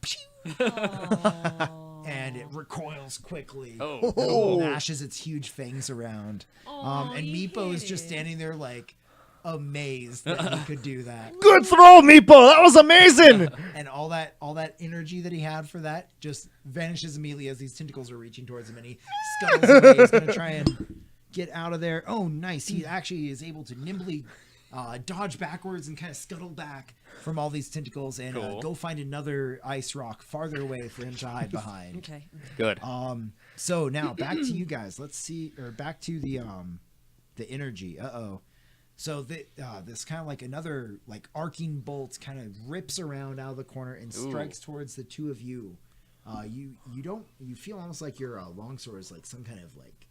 and it recoils quickly.
Oh.
And it gnashes its huge fangs around.
Aw,
And
you
Meepo is
hit
just
it.
standing there like amazed that he could do that.
Good throw, Meepo. That was amazing.
And all that energy that he had for that just vanishes immediately as these tentacles are reaching towards him, and he scuttles away. He's gonna try and get out of there. Oh, nice! He actually is able to nimbly dodge backwards and kind of scuttle back from all these tentacles and
Cool.
go find another ice rock farther away for him to hide behind.
Okay.
Good.
So now back to you guys. Let's see, or back to the energy. So this kind of like another like arcing bolt kind of rips around out of the corner and strikes towards the two of you. You feel almost like your longsword is like some kind of like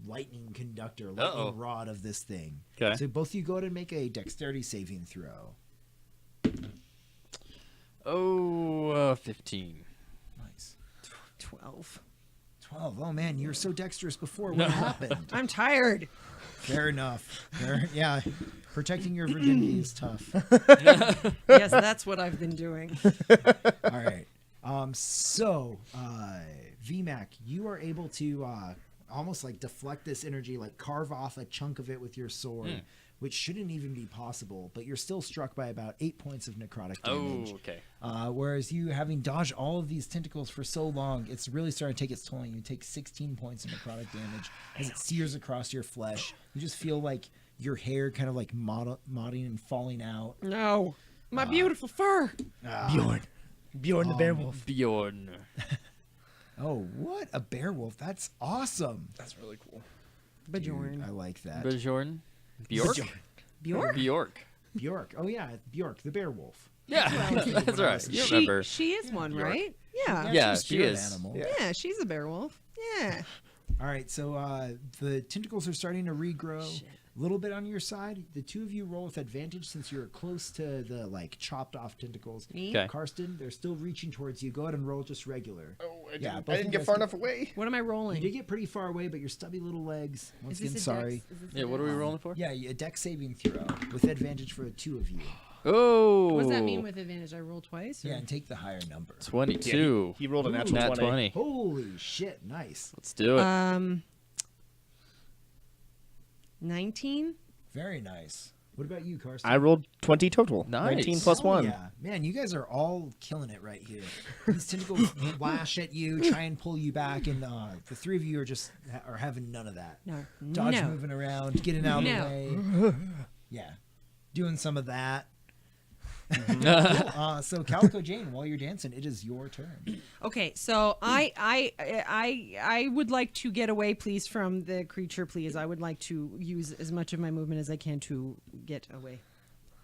lightning conductor, lightning rod of this thing.
Okay.
So both of you go ahead and make a dexterity saving throw.
15.
Nice.
12.
12. Oh man, you were so dexterous before. What happened?
I'm tired.
Fair enough. Yeah, protecting your virginity is tough.
Yes, that's what I've been doing.
All right. So, VMAC, you are able to almost like deflect this energy, like carve off a chunk of it with your sword, which shouldn't even be possible, but you're still struck by about 8 points of necrotic damage.
Oh, okay.
Whereas you, having dodged all of these tentacles for so long, it's really starting to take its toll on you. You take 16 points of necrotic damage as it sears across your flesh. You just feel like your hair kind of like modding and falling out.
No. My beautiful fur.
Bjorn the Beowulf.
Bjorn.
Oh, what a bear wolf! That's awesome.
That's really cool.
Bjorn.
I like that.
Bjorn. Bjork.
Bjork?
Bjork.
Bjork. Oh yeah, Bjork, the bear wolf.
Yeah, that's right. You remember?
She is one, right? Yeah.
Yeah,
she's a
she
spirit
is.
Animal.
Yeah, she's a bear wolf. Yeah.
All right, so the tentacles are starting to regrow. A little bit on your side. The two of you roll with advantage since you're close to the like chopped off tentacles.
Me?
Okay.
Karsten, they're still reaching towards you. Go ahead and roll just regular.
Oh,
Yeah,
I
both
didn't
you
get
guys
far
get-
enough away.
What am I
You
rolling?
did get pretty far away, but your stubby little legs. Once again,
a
sorry.
dex? Is this
Yeah,
a
what are we
dex?
rolling for?
Yeah, a deck saving throw with advantage for the two of you.
Oh.
What does that mean with advantage? I roll twice? Or?
Yeah, and take the higher number.
22?
He rolled a natural
Nat
20.
20.
Holy shit! Nice.
Let's do it.
19?
Very nice. What about you, Karsten?
I rolled 20 total.
Nice.
19 plus
Hell
1.
Yeah, man, you guys are all killing it right here. These tentacles lash at you, try and pull you back, and the three of you are just are having none of that.
No.
Dodge
no.
moving around, getting out of
No.
the way. Yeah, doing some of that. Cool. So Calico Jane, while you're dancing, it is your turn.
Okay, so I would like to get away, please, from the creature, please. I would like to use as much of my movement as I can to get away.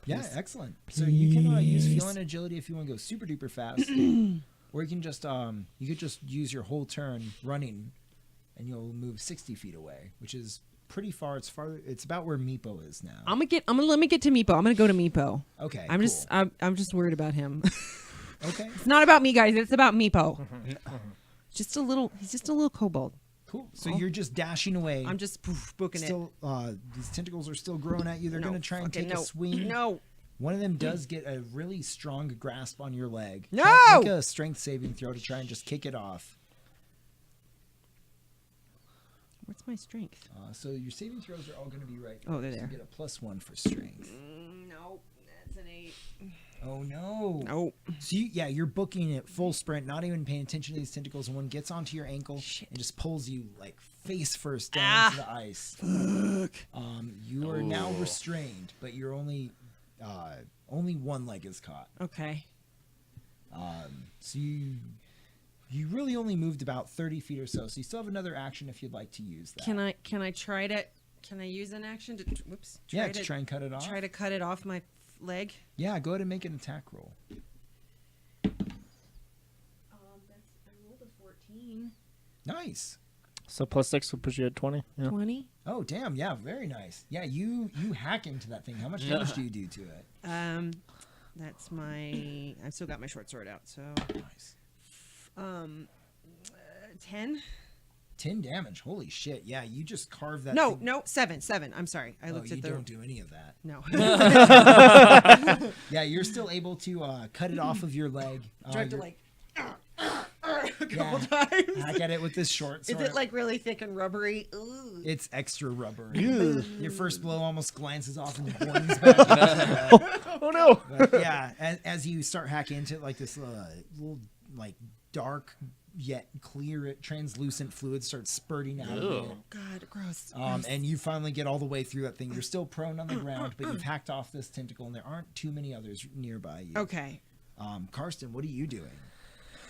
Yeah, excellent. So you can use feel and agility if you want to go super duper fast, or you can just you could just use your whole turn running, and you'll move 60 feet away, which is pretty far. It's farther. It's about where Meepo is now.
I'm gonna let me get to Meepo. I'm gonna go to Meepo.
Okay.
I'm
cool.
just worried about him.
Okay.
It's not about me, guys. It's about Meepo. He's just a little kobold.
Cool. So you're just dashing away.
I'm just booking
still. These tentacles are still growing at you. They're
No,
gonna try and
fucking
take a
no.
swing.
No.
One of them does get a really strong grasp on your leg.
No!
Make a strength saving throw to try and just kick it off.
What's my strength?
So your saving throws are all going to be right.
Oh, they're
So
there.
you get a +1 for strength.
No, that's an 8.
Oh no.
No.
So you're booking it full sprint, not even paying attention to these tentacles, and one gets onto your ankle and just pulls you like face first down to the ice. You are now restrained, but you're only one leg is caught.
Okay.
So you really only moved about 30 feet or so. So you still have another action if you'd like to use that.
Can I try to? Can I use an action to? Whoops.
Yeah, to try and cut it off.
Try to cut it off my leg.
Yeah, go ahead and make an attack roll.
I rolled a 14.
Nice.
So +6 will put you at 20. Yeah.
20.
Oh, damn. Yeah, very nice. Yeah, you hack into that thing. How much damage do you do to it?
That's my. I've still got my short sword out. So
Nice.
10.
10 damage. Holy shit. Yeah, you just carve that
No,
thing.
no, 7. 7. I'm sorry. I
Oh,
looked
you
at the.
don't do any of that.
No.
Yeah, you're still able to cut it off of your leg.
Tried to
You're-
like. A couple
Yeah.
times.
hack at it with this short
Is
sword.
it like really thick and rubbery? Ooh.
It's extra rubbery. Your first blow almost glances off and boings back.
Oh no!
But yeah, as you start hacking into it, like this little like dark yet clear, translucent fluid starts spurting out of it.
God, gross.
And you finally get all the way through that thing. You're still prone on the ground, but you've hacked off this tentacle, and there aren't too many others nearby you.
Okay.
Karsten, what are you doing?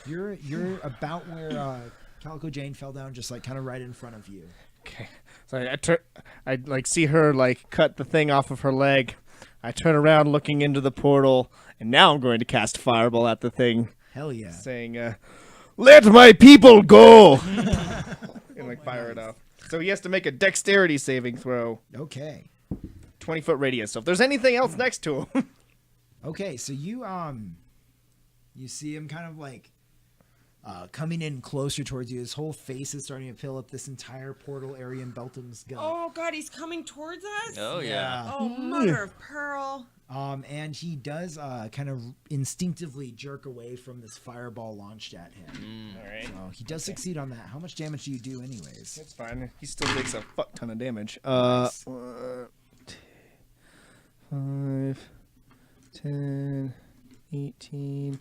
You're about where Calico Jane fell down, just like kind of right in front of you.
Okay. So I like see her like cut the thing off of her leg. I turn around looking into the portal, and now I'm going to cast Fireball at the thing,
Hell yeah!
saying, "Let my people go!" and like fire it off. So he has to make a dexterity saving throw,
Okay.
20-foot radius. So if there's anything else next to him,
Okay, so you see him kind of like coming in closer towards you. His whole face is starting to fill up this entire portal area in Belton's gut.
Oh God, he's coming towards us.
Oh, yeah.
Oh, mother of pearl.
And he does kind of instinctively jerk away from this fireball launched at him.
all right,
So he does succeed on that. How much damage do you do anyways?
that's fine. He still takes a fuck ton of damage.
Nice.
5, 10, 18,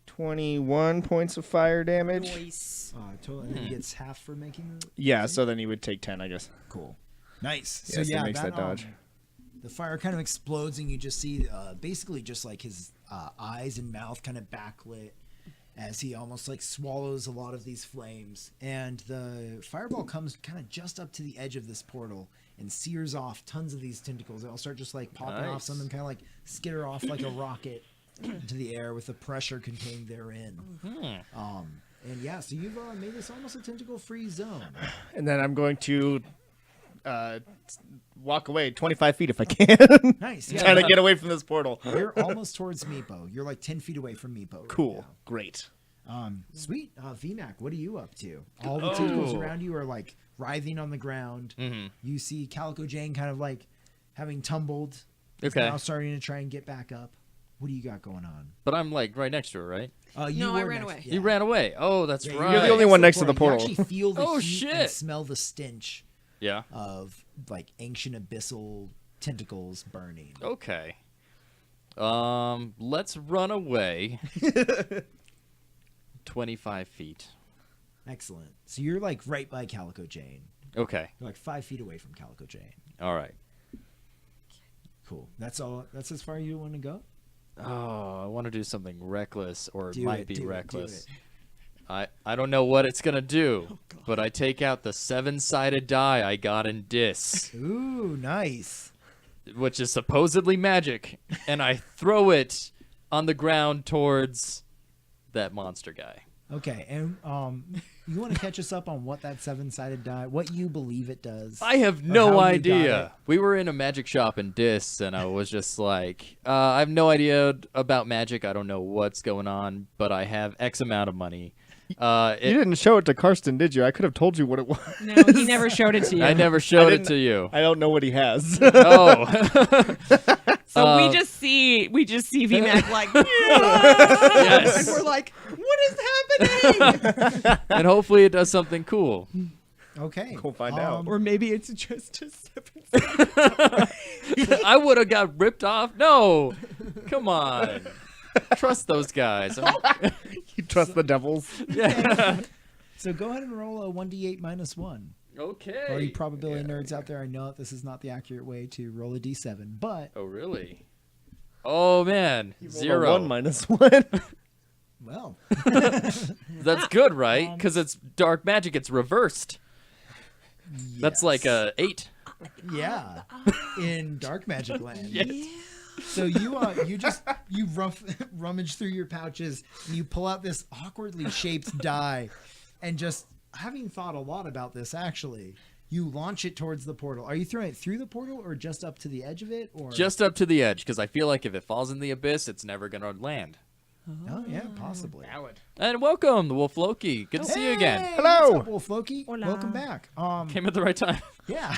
21 points of fire damage.
Voice.
Total, and then he gets half for making the...
Yeah, so then he would take 10, I guess.
Cool. Nice.
Yeah, so he makes that dodge.
The fire kind of explodes, and you just see basically just like his eyes and mouth kind of backlit as he almost like swallows a lot of these flames. And the fireball comes kind of just up to the edge of this portal and sears off tons of these tentacles. They all start just like popping off.
Nice.
Some of them kind of like skitter off like a rocket into the air with the pressure contained therein. And yeah, so you've made this almost a tentacle-free zone.
And then I'm going to walk away 25 feet if I can.
Nice.
Trying to get away from this portal.
You're almost towards Meepo. You're like 10 feet away from Meepo. Right
Cool.
now.
Great.
Sweet. VMAC, what are you up to? All the tentacles
Oh.
around you are like writhing on the ground.
Mhm.
You see Calico Jane kind of like having tumbled. Is
Okay.
now starting to try and get back up. What do you got going on?
But I'm like right next to her, right?
You
No, I
were
ran
next-
away.
yeah.
You ran away. Oh, that's
Yeah,
right.
You're the only one next to the
You
portal.
actually feel the
Oh,
heat and
shit.
smell the stench
Yeah.
of like ancient abyssal tentacles burning.
Okay. Let's run away. 25 feet.
Excellent. So you're like right by Calico Jane.
Okay.
You're like 5 feet away from Calico Jane.
All right.
Cool. That's all. That's as far you want to go.
Oh, I want to do something reckless, or it
Do
might
it,
be
do it, do
reckless.
it.
I don't know what it's gonna do, but I take out the 7-sided die I got in Dis,
Ooh, nice.
which is supposedly magic, and I throw it on the ground towards that monster guy.
Okay, and you want to catch us up on what that 7-sided die, what you believe it does?
I have
Or
no
how you got it.
idea. We were in a magic shop in Dis, and I was just like, I have no idea about magic. I don't know what's going on, but I have X amount of money.
You didn't show it to Karsten, did you? I could have told you what it was.
No, he never showed it to you.
I never showed it
didn't-
to you.
I don't know what he has.
Oh.
So we just see VMAC like,
Yes.
and we're like, what is happening?
And hopefully it does something cool.
Okay,
We'll find out.
Or maybe it's just a 7.
I would have got ripped off. No. Come on. Trust those guys.
You trust the devils?
Yeah.
So go ahead and roll a 1d8 minus 1.
Okay.
All you probability nerds out there, I know that this is not the accurate way to roll a d7, but
Oh, really? Oh, man.
Roll a
0.
1 minus 1.
well,
That's good, right? Because it's dark magic. It's reversed. That's like
yes.
a 8.
Yeah, in Dark Magic Land. So you rummage through your pouches and you pull out this awkwardly shaped die, and just having thought a lot about this, actually, you launch it towards the portal. Are you throwing it through the portal or just up to the edge of it? Or
Just up to the edge, because I feel like if it falls in the abyss, it's never going to land.
oh yeah, possibly.
And welcome, the Wolf Loki. Good to see you again.
Hey,
Hello.
what's up, Wolf Loki.
Hola.
Welcome back.
Came at the right time.
Yeah.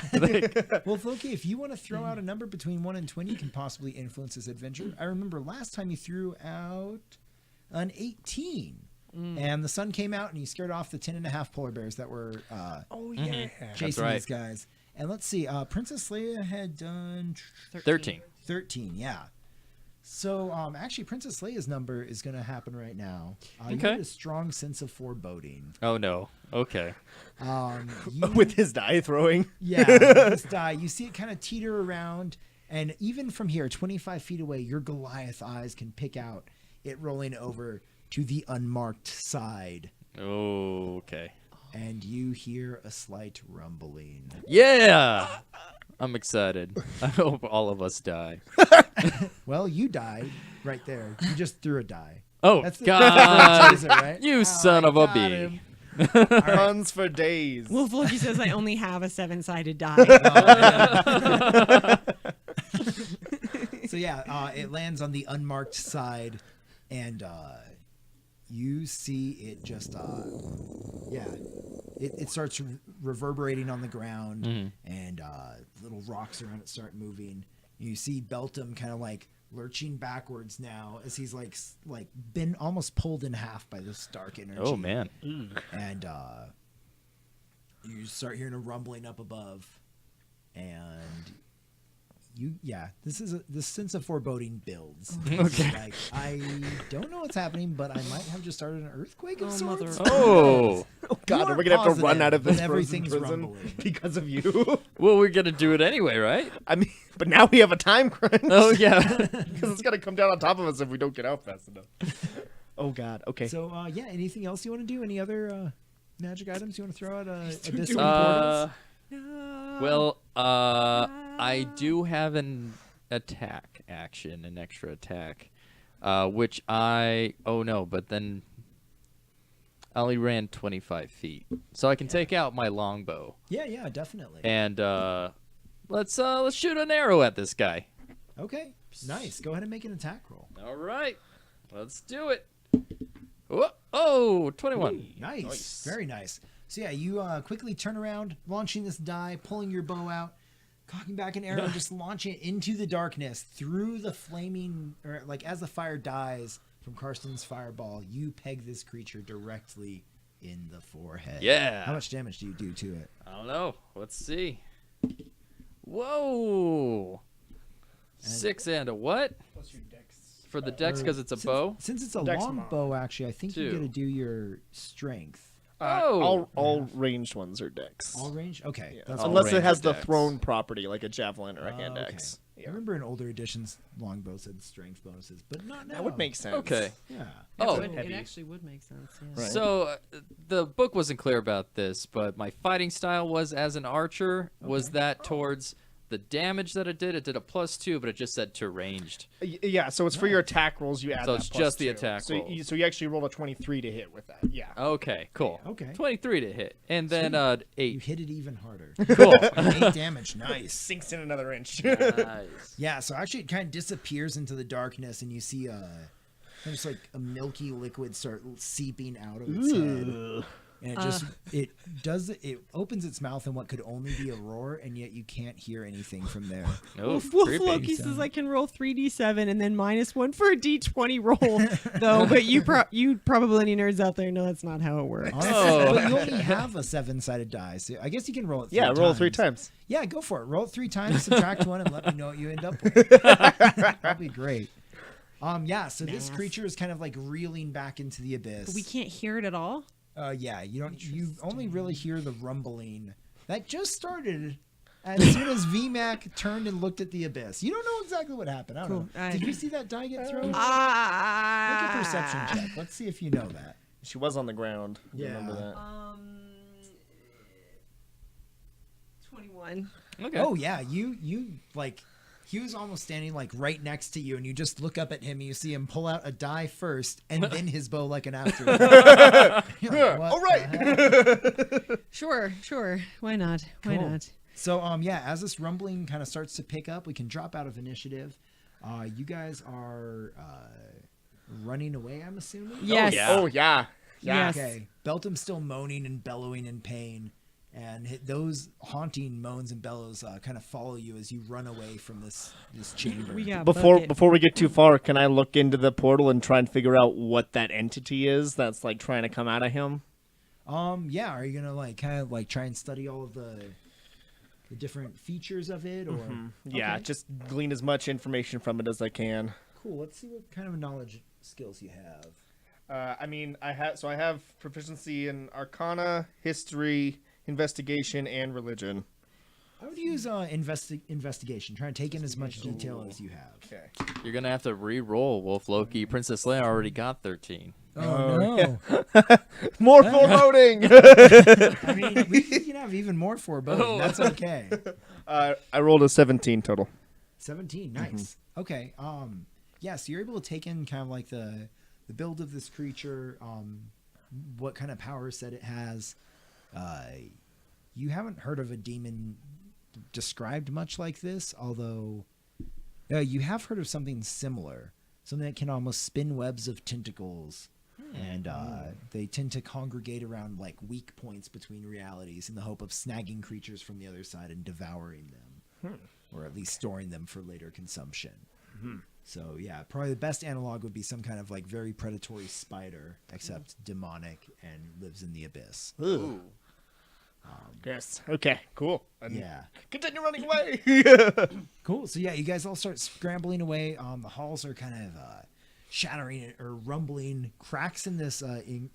Wolf Loki, if you want to throw out a number between 1 and 20, you can possibly influence this adventure. I remember last time you threw out an 18. And the sun came out and you scared off the 10.5 polar bears that were
Oh, yeah.
chasing
right.
these guys. And let's see, Princess Leia had done
13.
13, yeah. So actually, Princess Leia's number is going to happen right now. You
Okay.
had a strong sense of foreboding.
Oh, no. Okay.
With his die throwing.
Yeah, this die, you see it kind of teeter around, and even from here, 25 feet away, your Goliath eyes can pick out it rolling over to the unmarked side,
Oh, okay.
and you hear a slight rumbling.
Yeah! I'm excited. I hope all of us die.
Well, you died right there. You just threw a die.
Oh,
That's the
God.
teaser, right?
You
Oh,
son
I
of a
got
bee.
him.
Runs for days.
Wolf Loki says I only have a 7-sided die.
So yeah, it lands on the unmarked side, and you see it just it starts reverberating on the ground, and little rocks around it start moving. You see Beltum kind of like lurching backwards now as he's like been almost pulled in half by this dark energy.
Oh, man.
And you start hearing a rumbling up above, and this sense of foreboding builds.
Okay.
Like, I don't know what's happening, but I might have just started an earthquake of
Oh,
sorts.
mother-
Oh.
God,
You
are
are
we going to have to run
positive,
out of this
but everything's
prison
rumbling.
because of you?
Well, we're going to do it anyway, right?
I mean, but now we have a time crunch.
Oh, yeah.
Because it's going to come down on top of us if we don't get out fast enough. Oh, God. Okay.
So anything else you want to do? Any other magic items you want to throw out? Abyssal portals?
Well, I do have an attack action, an extra attack, which oh no, but then I only ran 25 feet, so I can take out my longbow
Yeah, definitely.
and let's shoot an arrow at this guy.
Okay, nice. Go ahead and make an attack roll.
All right, let's do it. Oh, 21.
Nice. Very nice. So yeah, you quickly turn around, launching this die, pulling your bow out, cocking back an arrow, and just launching it into the darkness through the flaming, or like as the fire dies from Karsten's fireball, you peg this creature directly in the forehead.
Yeah.
How much damage do you do to it?
I don't know. Let's see. Whoa. 6 and a what?
Plus your dex.
For the dex because it's a bow?
Since it's a
Dex
long
mod.
bow, actually, I think you
2.
got to do your strength.
All ranged ones are dex.
All range? Okay.
Yeah.
That's
All
Unless it
range
has
are
the
dex.
thrown property, like a javelin or a hand
okay.
axe.
I remember in older editions, longbow said strength bonuses, but not now.
That would make sense.
Okay.
Yeah.
Oh,
It
heavy.
actually would make sense. Yeah.
Right.
so the book wasn't clear about this, but my fighting style was as an archer. Was that towards the damage that it did? It did a +2, but it just said to ranged.
Yeah, so it's for your attack rolls. You add.
So
that
it's
plus
just the
2.
attack
So
rolls.
so you actually rolled a 23 to hit with that. Yeah.
Okay, cool.
Okay.
23 to hit. And then
You
8.
hit it even harder.
Cool.
8 damage. Nice.
Sinks in another inch.
Nice.
Yeah, so actually it kind of disappears into the darkness, and you see just like a milky liquid start seeping out of its head. And it opens its mouth in what could only be a roar, and yet you can't hear anything from there.
Oh,
Wolf Loki
creepy.
says I can roll 3d7 and then -1 for a d20 roll, though. But you probably any nerds out there know that's not how it works.
Honestly,
Oh.
but you only have a 7-sided die, so I guess you can roll it 3
yeah,
times.
roll 3 times.
Yeah, go for it. Roll it 3 times, subtract 1, and let me know what you end up with. That'll be great. Yeah, so this
Math.
creature is kind of like reeling back into the abyss.
We can't hear it at all.
Yeah, you only really hear the rumbling that just started as soon as VMAC turned and looked at the abyss. You don't know exactly what happened. I don't know. Did you see that die get thrown? Make a perception check. Let's see if you know that.
She was on the ground.
Yeah.
Remember that.
21.
Okay.
Oh yeah, you like he was almost standing like right next to you, and you just look up at him and you see him pull out a die first and then his bow like an afterthought. You're like, what
All right.
the heck?
Sure. Why not? Why
Cool.
not?
So yeah, as this rumbling kind of starts to pick up, we can drop out of initiative. You guys are running away, I'm assuming.
Yes.
yeah.
Oh yeah. Yeah.
Yes.
Okay. Beltum's still moaning and bellowing in pain, and those haunting moans and bellows kind of follow you as you run away from this chamber.
We got
Before
bucket.
we get too far, can I look into the portal and try and figure out what that entity is that's like trying to come out of him?
Yeah. Are you gonna like kind of like try and study all of the different features of it, or
Yeah,
Okay.
just glean as much information from it as I can.
Cool. Let's see what kind of knowledge skills you have.
I mean, I have proficiency in Arcana, History, Investigation, and Religion.
I would use investigation. Try and take in as much detail as you have.
Okay.
You're going to have to re-roll, Wolf Loki. Princess Leia already got 13.
Oh no!
More foreboding.
I mean, we can have even more foreboding. That's okay.
I rolled a 17 total.
17, nice. Okay. Yeah, so you're able to take in kind of like the build of this creature, what kind of power set it has. You haven't heard of a demon described much like this, although you have heard of something similar, something that can almost spin webs of tentacles. And they tend to congregate around like weak points between realities in the hope of snagging creatures from the other side and devouring them, or at least storing them for later consumption. So yeah, probably the best analog would be some kind of like very predatory spider, except demonic and lives in the abyss.
Ooh. Yes. Okay. Cool. And
Yeah.
Continue running away.
Cool. So yeah, you guys all start scrambling away. The halls are kind of shattering or rumbling. Cracks in this,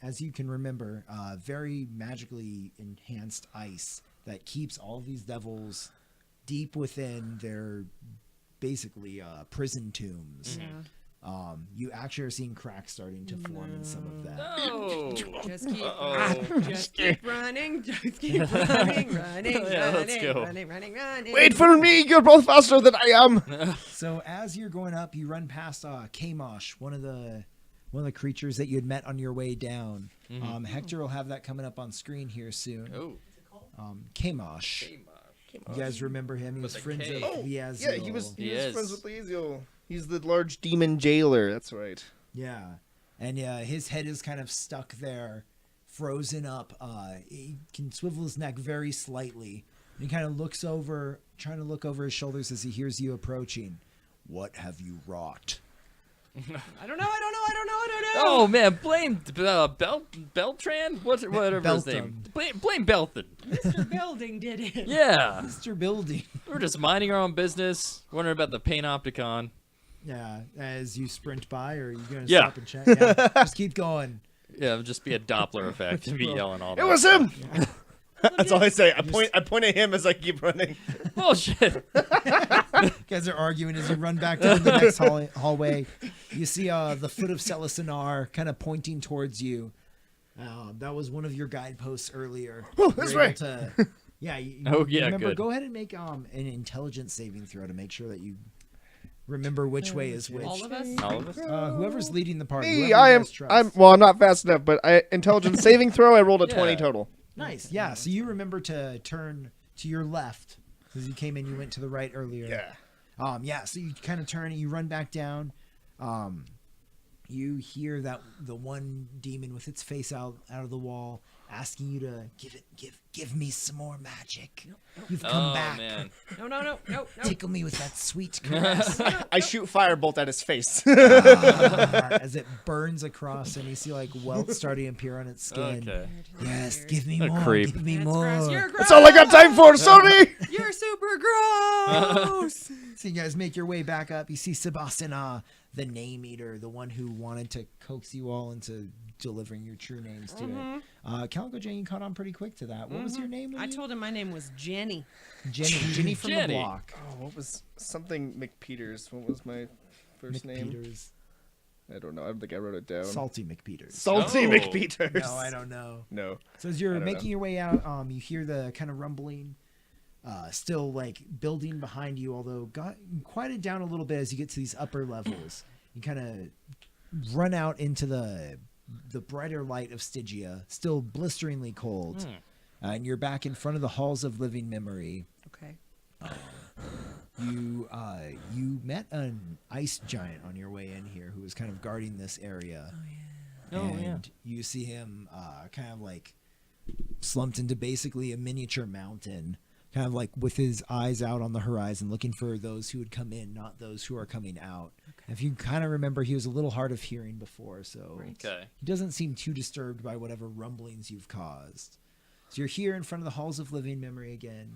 as you can remember, very magically enhanced ice that keeps all of these devils deep within their basically prison tombs. You actually are seeing cracks starting to form in some of that.
Oh!
Just keep running. Just keep running.
Yeah, let's go.
Running.
Wait for me. You're both faster than I am.
So as you're going up, you run past Kamosh, one of the creatures that you had met on your way down. Hector will have that coming up on screen here soon.
Oh.
Kamosh. You guys remember him? He was
With a
friends
K.
of
Oh,
Liaziel.
yeah, he was
He is.
friends with Liaziel. He's the large demon jailer. That's right.
Yeah. and his head is kind of stuck there, frozen up. He can swivel his neck very slightly. He kind of looks over, trying to look over his shoulders as he hears you approaching. What have you wrought?
I don't know.
Oh man, blame Beltran. Whatever his name. Blame Belthan.
Mr. Building did it.
Yeah,
Mr. Building.
we're just minding our own business, wondering about the Panopticon.
Yeah, as you sprint by, or are you going to
Yeah.
stop and check? Yeah, just keep going.
Yeah, it'll just be a Doppler effect and be yelling all
It
that.
was him. That's all I say. I point at him as I keep running.
Bullshit.
You guys are arguing as you run back down the next hallway. You see the foot of Celestinar kind of pointing towards you. That was one of your guideposts earlier.
Oh, this
You're able
way.
to- yeah.
Oh, yeah,
Remember,
good.
go ahead and make an intelligence saving throw to make sure that you remember which way is which.
All of us.
All of us.
Whoever's leading the party.
Me,
whoever
I
you
am.
guys trust.
I'm not fast enough, but intelligence saving throw. I rolled a 20
Yeah.
total.
Nice. Yeah. So you remember to turn to your left because you came in. You went to the right earlier.
Yeah.
Yeah. So you kind of turn and you run back down. You hear that the one demon with its face out of the wall asking you to give me some more magic. You've come
Oh
back.
man.
No.
Tickle me with that sweet caress.
I shoot firebolt at his face.
As it burns across and you see like welts starting to appear on its skin.
Okay.
Yes, give me
A
more.
creep.
Give me
That's
more.
gross. You're gross.
That's all I got time for. Sorry.
You're super gross.
So you guys make your way back up. You see Sebastian, the name eater, the one who wanted to coax you all into delivering your true names to it. Calico Jane, you caught on pretty quick to that. What was your name?
I told him my name was Jenny.
Jenny from
Jenny.
the block.
Oh, what was something McPeters? What was my first name?
McPeters.
I don't know. I don't think I wrote it down.
Salty McPeters.
Salty
Oh.
McPeters.
No, I don't know.
No.
So as you're
I don't
making
know.
your way out, you hear the kind of rumbling, still like building behind you, although got quieted down a little bit as you get to these upper levels. You kind of run out into the brighter light of Stygia, still blisteringly cold, and you're back in front of the halls of living memory.
Okay.
You met an ice giant on your way in here who was kind of guarding this area.
Oh,
and
yeah.
you see him kind of like slumped into basically a miniature mountain, kind of like with his eyes out on the horizon, looking for those who would come in, not those who are coming out. If you kind of remember, he was a little hard of hearing before, so
Okay.
he doesn't seem too disturbed by whatever rumblings you've caused. So you're here in front of the halls of living memory again.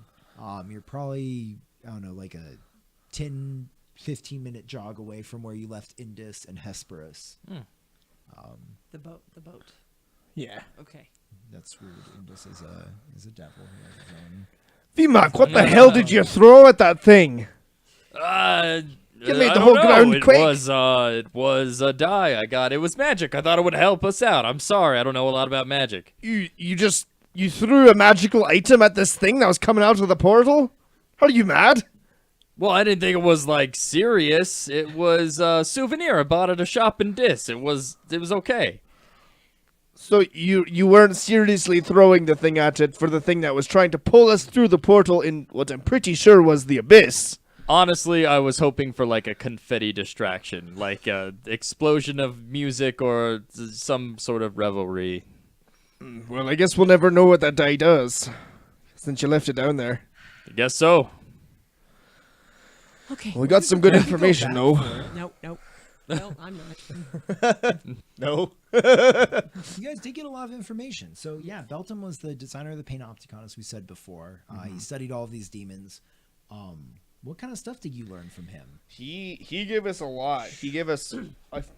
You're probably, I don't know, like a 10, 15-minute jog away from where you left Indus and Hesperus.
The boat.
Yeah.
Okay.
That's weird. Indus is a devil. He has his own.
VMAC, what the hell did you throw at that thing?
You
made the whole ground
it
quake.
It was a die I got. It was magic. I thought it would help us out. I'm sorry. I don't know a lot about magic.
You threw a magical item at this thing that was coming out of the portal? Are you mad?
Well, I didn't think it was like serious. It was a souvenir I bought at a shop in Dis. It was okay.
So you weren't seriously throwing the thing at it for the thing that was trying to pull us through the portal in what I'm pretty sure was the abyss.
Honestly, I was hoping for like a confetti distraction, like a explosion of music or some sort of revelry.
Well, I guess we'll never know what that die does, since you left it down there.
I guess so.
Okay.
Well, we got some good information, though.
Nope. Well, I'm not.
No.
You guys did get a lot of information. So yeah, Belton was the designer of the Panopticon, as we said before. He studied all of these demons. What kind of stuff did you learn from him?
He gave us a lot. He gave us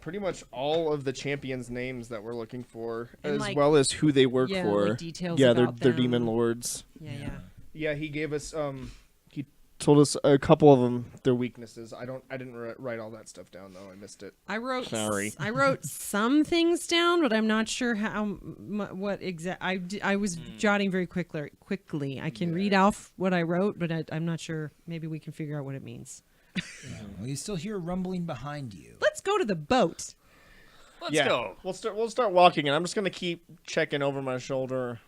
pretty much all of the champions' names that we're looking for,
And,
as
like-
well as who they work
yeah,
for.
like details
yeah,
about
they're
them.
demon lords.
Yeah.
Yeah, he gave us he told us a couple of them, their weaknesses. I didn't write all that stuff down though. I missed it.
I wrote.
Sorry.
I wrote some things down, but I'm not sure how what exact. I was jotting very quickly. I can read off what I wrote, but I'm not sure. Maybe we can figure out what it means.
Well, you still hear rumbling behind you.
Let's go to the boat.
Let's
yeah,
go.
We'll start walking, and I'm just gonna keep checking over my shoulder,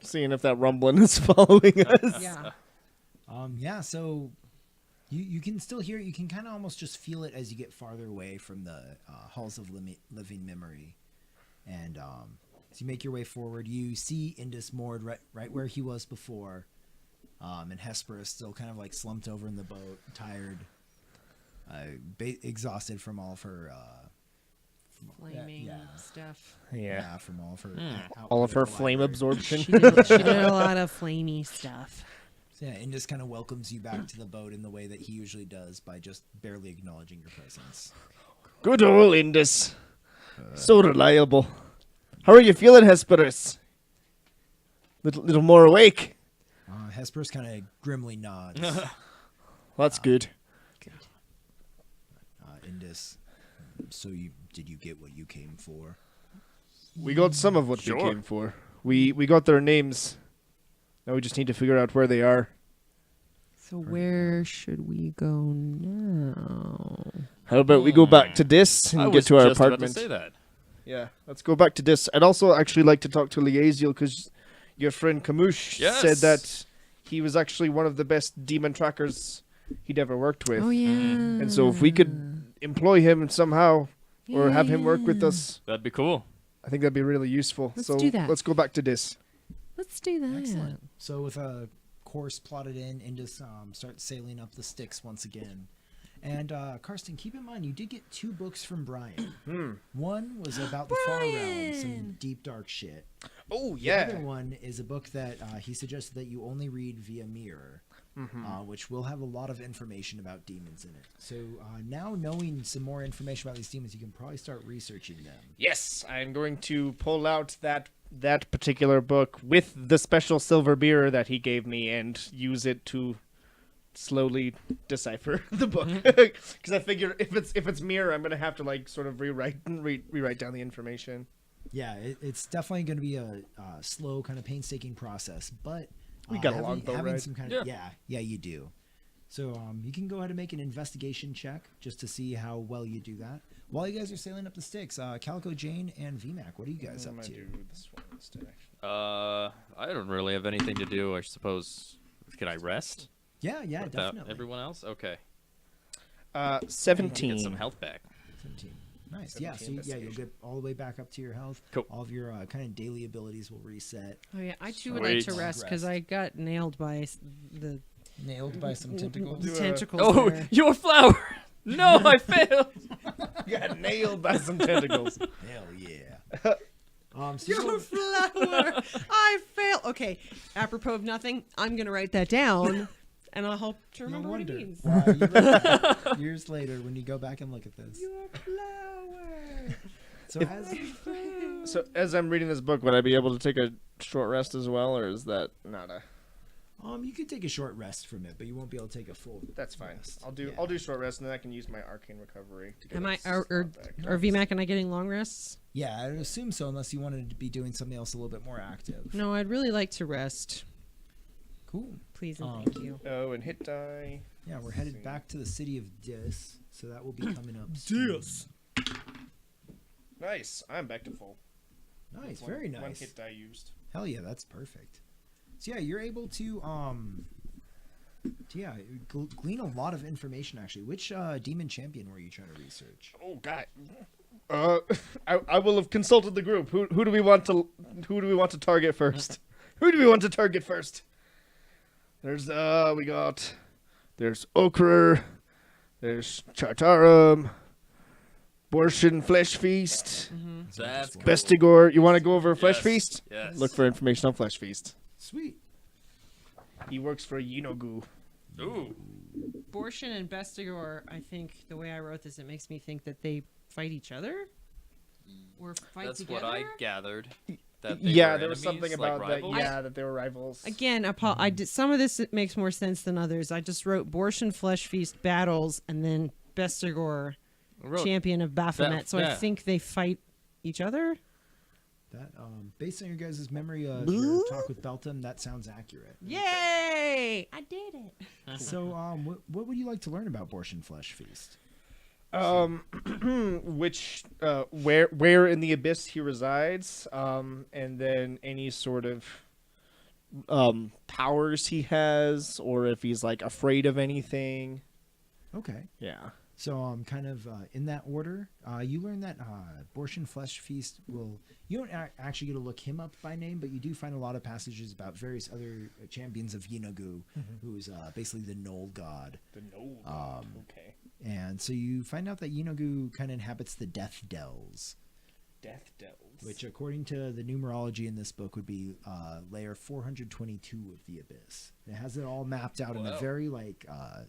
seeing if that rumbling is following us.
Yeah.
Yeah, so You can still hear it. You can kind of almost just feel it as you get farther away from the halls of living memory. And as you make your way forward, you see Indus moored right where he was before. And Hesperus still kind of like slumped over in the boat, tired, exhausted from all of her
Flaming
yeah.
stuff.
Yeah.
from all of her
All of her
output at the
flame
library.
absorption.
She did a lot of flamey stuff.
So yeah, Indus kind of welcomes you back to the boat in the way that he usually does by just barely acknowledging your presence.
Good old Indus. So reliable. How are you feeling, Hesperus? Little more awake.
Hesperus kind of grimly nods.
That's good.
Indus, so did you get what you came for?
We got some of what we
Sure.
came for. We got their names. Now we just need to figure out where they are.
So where should we go now?
How about we go back to Dis and
I
get
was
to our
just about to
apartment?
say that.
Yeah, let's go back to Dis. I'd also actually like to talk to Liaziel because your friend Kamoosh
Yes.
said that he was actually one of the best demon trackers he'd ever worked with.
Oh yeah.
And so if we could employ him somehow or have him work with us,
That'd be cool.
I think that'd be really useful.
Let's
so
do that.
let's go back to Dis.
Let's do that.
Excellent. So with a course plotted in, Indus starts sailing up the Styx once again. And Karsten, keep in mind you did get 2 books from Brian. One was about the Far Realm, some deep dark shit.
Oh
The other one is a book that he suggested that you only read via mirror, which will have a lot of information about demons in it. So now knowing some more information about these demons, you can probably start researching them.
Yes, I'm going to pull out that particular book with the special silver mirror that he gave me and use it to slowly decipher the book. Because I figure if it's mirror, I'm gonna have to like sort of rewrite down the information.
Yeah, it's definitely going to be a slow, kind of painstaking process, but
We got a
having,
longbow
having
ride.
some kind of yeah, you do. So you can go ahead and make an investigation check just to see how well you do that. While you guys are sailing up the Styx, Calico Jane and VMAC, what are you guys
I'm
up
gonna
to?
do this one instead.
I don't really have anything to do. I suppose. Can I rest?
Yeah,
Without
definitely.
everyone else? Okay.
17.
Get some health back.
17. Nice. Yeah, so
17
you'll get all the way back up to your health.
Cool.
All of your kind of daily abilities will reset.
Oh yeah, I too would like to
Sweet.
rest because I got nailed by the
Nailed by some tentacles.
tentacles.
Oh,
there.
your flower! No, I failed.
You got nailed by some tentacles.
Hell yeah. So
Your
you'll-
flower. I failed. Okay, apropos of nothing, I'm gonna write that down, and I'll hope to
no
remember what it
wonder.
means.
You look back years later, when you go back and look at this.
Your flower.
So as
So as I'm reading this book, would I be able to take a short rest as well, or is that not a?
you could take a short rest from it, but you won't be able to take a full.
That's fine.
rest.
I'll do
Yeah.
I'll do short rest, and then I can use my arcane recovery. To get
Am
a
I
slot
or
back.
VMAC and I getting long rests?
Yeah, I would assume so, unless you wanted to be doing something else a little bit more active.
No, I'd really like to rest.
Cool.
Please and
Um,
thank you.
Oh, and hit die.
Yeah, we're headed back to the city of Dis, so that will be coming up. soon.
Nice. I'm back to full.
Nice,
One-
very
One
nice.
hit die used.
Hell yeah, that's perfect. So yeah, you're able to glean a lot of information actually. Which demon champion were you trying to research?
Oh God. I will have consulted the group. Who do we want to target first? Who do we want to target first? There's there's Okra, there's Chartarum, Borshin Flesh Feast,
That's cool.
Bestigor. You want to go over Flesh
Yes,
Feast?
yes.
Look for information on Flesh Feast.
Sweet.
He works for Yinogu.
Ooh.
Borshin and Bestigor, I think the way I wrote this, it makes me think that they fight each other? Or fight
That's
together?
what I gathered. That they
Yeah,
were
there was
enemies,
something
like
about
rivals?
that. Yeah, that they were rivals.
Again, I did some of this. It makes more sense than others. I just wrote Borshin Flesh Feast battles and then Bestigor,
I wrote-
champion of Baphomet. So I
yeah.
think they fight each other.
That based on your guys' memory of your talk with Belton, that sounds accurate.
Yay! I did it.
So what would you like to learn about Borshin Flesh Feast?
Which where in the abyss he resides, and then any sort of powers he has, or if he's like afraid of anything.
Okay.
Yeah.
So kind of in that order, you learn that Borscht Flesh Feast will. You don't actually get to look him up by name, but you do find a lot of passages about various other champions of Yeenoghu, who's basically the Knoll god.
The no. Okay.
And so you find out that Yeenoghu kind of inhabits the Death Dells,
Death Dells.
which, according to the numerology in this book, would be layer 422 of the Abyss. It has it all mapped out in a
Wow.
very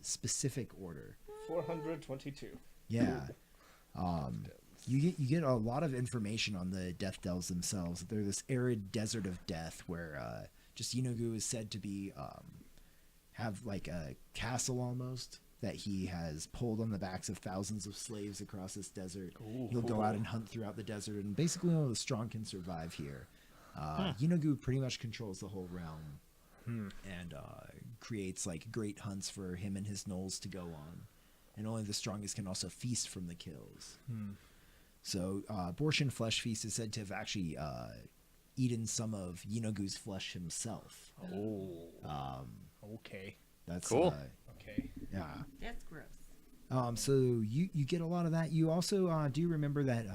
specific order.
422.
Yeah. You get a lot of information on the Death Dells themselves. They're this arid desert of death where just Yeenoghu is said to be have like a castle almost that he has pulled on the backs of thousands of slaves across this desert. He'll go out and hunt throughout the desert, and basically only the strong can survive here. Yeenoghu pretty much controls the whole realm and creates like great hunts for him and his gnolls to go on. And only the strongest can also feast from the kills. So Borscht Flesh Feast is said to have actually eaten some of Yeenoghu's flesh himself.
Oh. Okay.
That's
Cool.
Okay.
Yeah.
That's gross.
So you get a lot of that. You also do remember that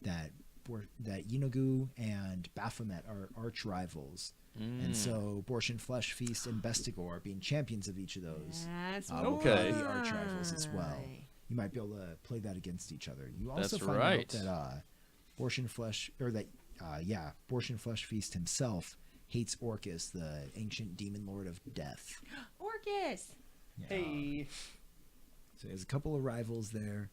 that Yeenoghu and Baphomet are arch rivals. And so Borscht Flesh Feast and Bestigor are being champions of each of those.
That's
will
Okay.
be arch rivals as well. You might be able to play that against each other. You also
That's
find
right.
out that Borscht Flesh Feast himself hates Orcus, the ancient demon lord of death.
Orcus.
Hey.
So there's a couple of rivals there.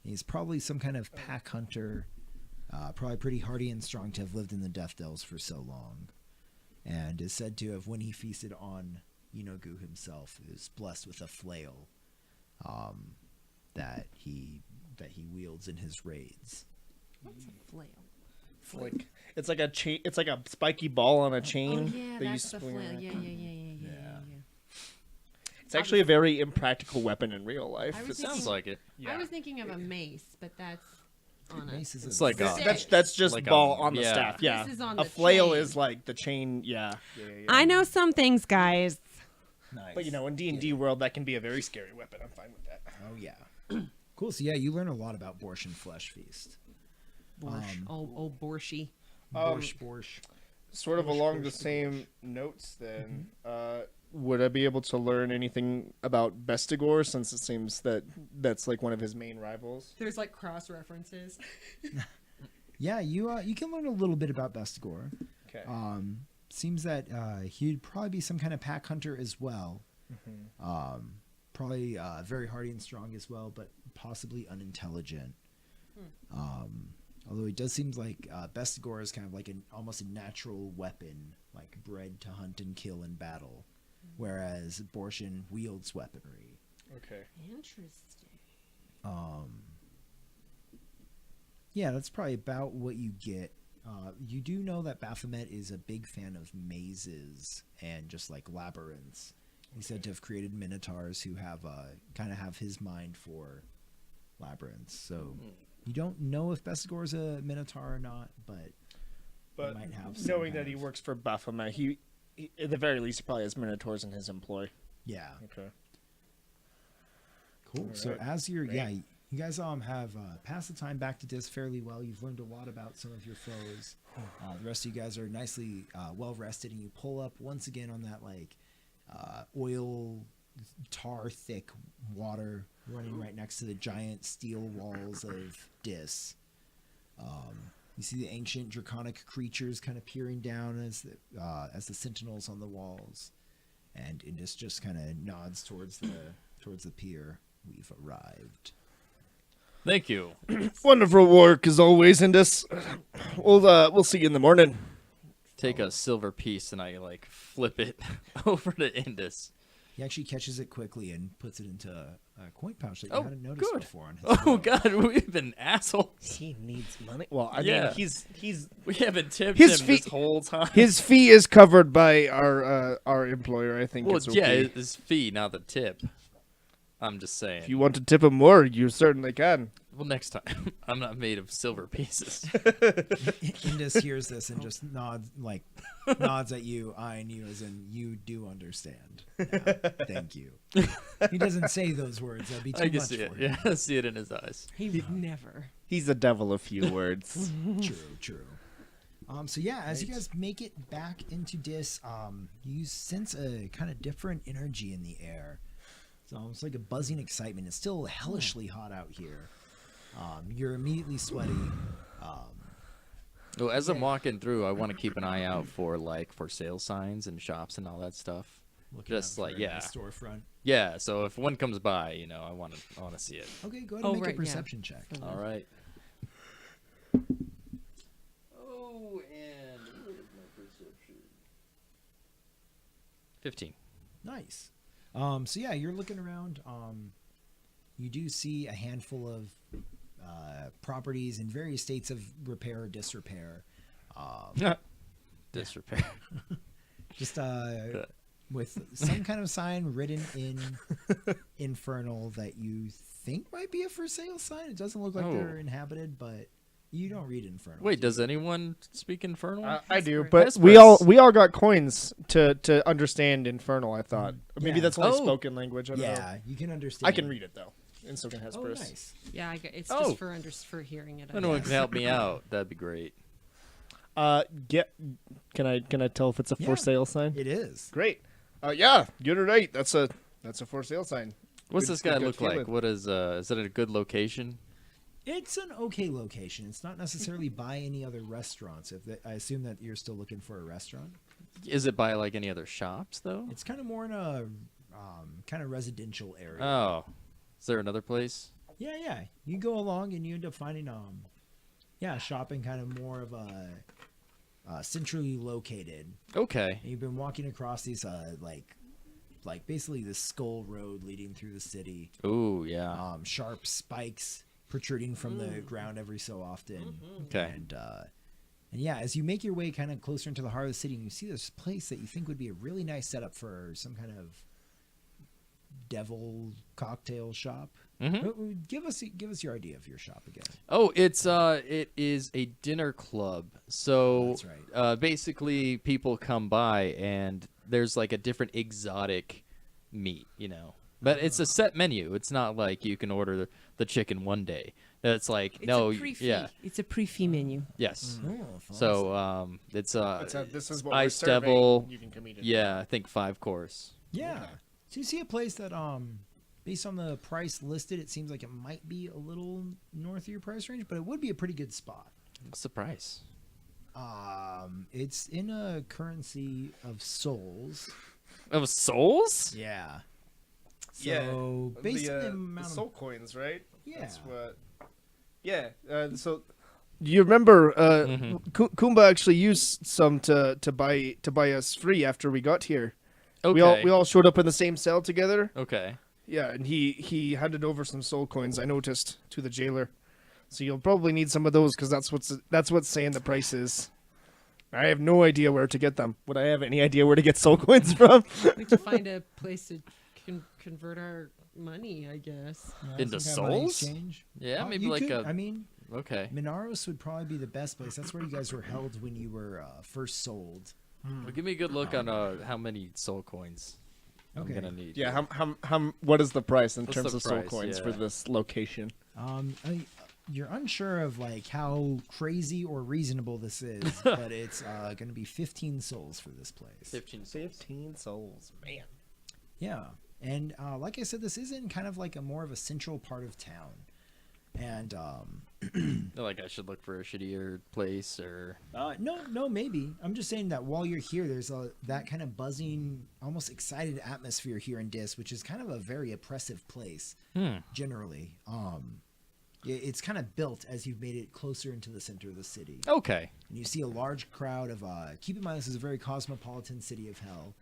He's probably some kind of pack hunter, probably pretty hardy and strong to have lived in the Death Dells for so long, and is said to have, when he feasted on Yeenoghu himself, is blessed with a flail that he wields in his raids.
What's a flail?
It's like a chain. It's like a spiky ball on a
Oh
chain
yeah,
that you
that's the
swing
flail.
around.
Yeah.
It's actually a very impractical weapon in real life.
I was
It's-
Sounds
thinking-
like it.
I was thinking of a mace, but that's on a.
Mace is
It's like a-
that's just
Like a-
ball on the
yeah.
staff. Yeah.
This is on
a
the
flail
chain.
is like the chain. Yeah.
I know some things, guys.
Nice.
But in D&D world, that can be a very scary weapon. I'm fine with that.
Oh yeah. Cool. So yeah, you learn a lot about Borscht Flesh Feast.
Borscht. Oh, Borschi.
Borscht.
Sort of along the same notes, then, would I be able to learn anything about Bestigor, since it seems that that's like one of his main rivals?
There's like cross references.
Yeah, you can learn a little bit about Bestigor.
Okay.
Seems that he'd probably be some kind of pack hunter as well. Probably very hardy and strong as well, but possibly unintelligent. Although it does seem like Bestigor is kind of like almost a natural weapon, like bred to hunt and kill in battle, whereas Borscht wields weaponry.
Okay.
Interesting.
Yeah, that's probably about what you get. You do know that Baphomet is a big fan of mazes and just like labyrinths. He's said to have created minotaurs who have kind of have his mind for labyrinths. So you don't know if Bestigor is a minotaur or not, but might have some
knowing
kind
that he
of-
works for Baphomet, he at the very least, he probably has minotaurs in his employ.
yeah,
Okay.
cool. So
Alright,
as you're
great.
you guys have passed the time back to Dis fairly well. You've learned a lot about some of your foes. The rest of you guys are nicely well rested, and you pull up once again on that like oil tar thick water running right next to the giant steel walls of Dis. You see the ancient draconic creatures kind of peering down as the sentinels on the walls, and Indus just kind of nods towards the pier. We've arrived.
Thank you.
Wonderful work as always, Indus. We'll see you in the morning.
Take a silver piece and I like flip it over to Indus.
He actually catches it quickly and puts it into a coin pouch that you
Oh,
hadn't noticed
good.
before. On his
Oh
robe.
God, we've been assholes.
He needs money. Well, I
Yeah.
mean, he's
We haven't tipped
His
him this
feet-
whole time.
his fee is covered by our employer. I think
well,
it's
yeah,
okay.
his fee, not the tip. I'm just saying.
If you want to tip him more, you certainly can.
Well, next time. I'm not made of silver pieces.
Indus hears this and just nods at you, eyeing you as in you do understand. Yeah, thank you. He doesn't say those words. That'd be too
I can
much
see
for
it.
him.
Yeah, I see it in his eyes.
He would never.
He's a devil of few words.
True. So yeah, as you guys make it back into Dis, you sense a kind of different energy in the air. It's almost like a buzzing excitement. It's still hellishly hot out here. You're immediately sweaty.
Well, as I'm walking through, I want to keep an eye out for for sale signs and shops and all that stuff.
Looking
Just
out
like
for a
yeah,
storefront.
yeah. So if one comes by, I want to see it.
Okay, go ahead
Oh,
and make
right,
a
yeah.
perception check.
All right. Oh, and what is my perception? 15.
Nice. So yeah, you're looking around. You do see a handful of properties in various states of repair or disrepair.
Disrepair.
Just with some kind of sign written in Infernal that you think might be a for sale sign. It doesn't look like
Oh.
they're inhabited, but you don't read Infernal.
Wait, does anyone speak Infernal?
I do,
Hesper.
but
Hesper's-
we all got coins to understand Infernal. I thought maybe
Yeah.
that's only
Oh.
spoken language. I don't know.
Yeah, you can understand.
I can read it though. In so can
Oh,
Hesperus.
nice.
Yeah, it's
Oh.
just for hearing it.
If anyone can help me out, that'd be great.
Can I tell if it's a
Yeah.
for sale sign?
It is.
Great. Yeah, you're right. That's a for sale sign.
What's
Good-
this guy
good
look like?
feeling.
What is it a good location?
It's an okay location. It's not necessarily by any other restaurants. I assume that you're still looking for a restaurant.
Is it by any other shops though?
It's kind of more in a kind of residential area.
Oh. Is there another place?
Yeah. You go along and you end up finding shopping kind of more of a centrally located.
Okay.
And you've been walking across these like basically the skull road leading through the city.
Ooh, yeah.
Sharp spikes protruding from the ground every so often.
Okay.
And yeah, as you make your way kind of closer into the heart of the city, and you see this place that you think would be a really nice setup for some kind of devil cocktail shop.
Mhm.
Give us your idea of your shop again.
Oh, it is a dinner club. So
That's right.
basically people come by and there's like a different exotic meat, But it's a set menu. It's not like you can order the chicken one day. It's like
It's
no,
a pre-fee.
yeah,
It's a pre-fee menu.
yes.
Oh,
So it's
This is what
Ice
we're serving.
Devil.
You can come eat it.
Yeah, I think 5 course.
yeah. So you see a place that based on the price listed, it seems like it might be a little north of your price range, but it would be a pretty good spot.
What's the price?
It's in a currency of souls.
Of souls?
Yeah.
Yeah.
So based on the
the
amount
soul
of
coins, right?
Yeah.
That's what. Yeah. So. You remember, Kumba actually used some to buy us free after we got here.
Okay.
We all showed up in the same cell together.
Okay.
Yeah, and he handed over some soul coins. I noticed to the jailer. So you'll probably need some of those because that's what's saying the price is. I have no idea where to get them. Would I have any idea where to get soul coins from?
We have to find a place to convert our money, I guess.
Into
some kind of money
souls?
exchange.
Yeah, maybe
you
like
could,
a.
I mean,
Okay.
Minaros would probably be the best place. That's where you guys were held when you were first sold.
Well, give me a good look on how many soul coins
Okay.
I'm gonna need.
Yeah, what is the price in
What's
terms
the
of soul
price?
coins
Yeah.
for this location?
You're unsure of like how crazy or reasonable this is, but it's going to be 15 souls for this place.
15
15 souls, man.
Yeah, and like I said, this is in kind of like a more of a central part of town, and
Like I should look for a shittier place or.
no, maybe I'm just saying that while you're here, there's that kind of buzzing, almost excited atmosphere here in Dis, which is kind of a very oppressive place generally. It's kind of built as you've made it closer into the center of the city.
Okay.
And you see a large crowd of keep in mind this is a very cosmopolitan city of hell.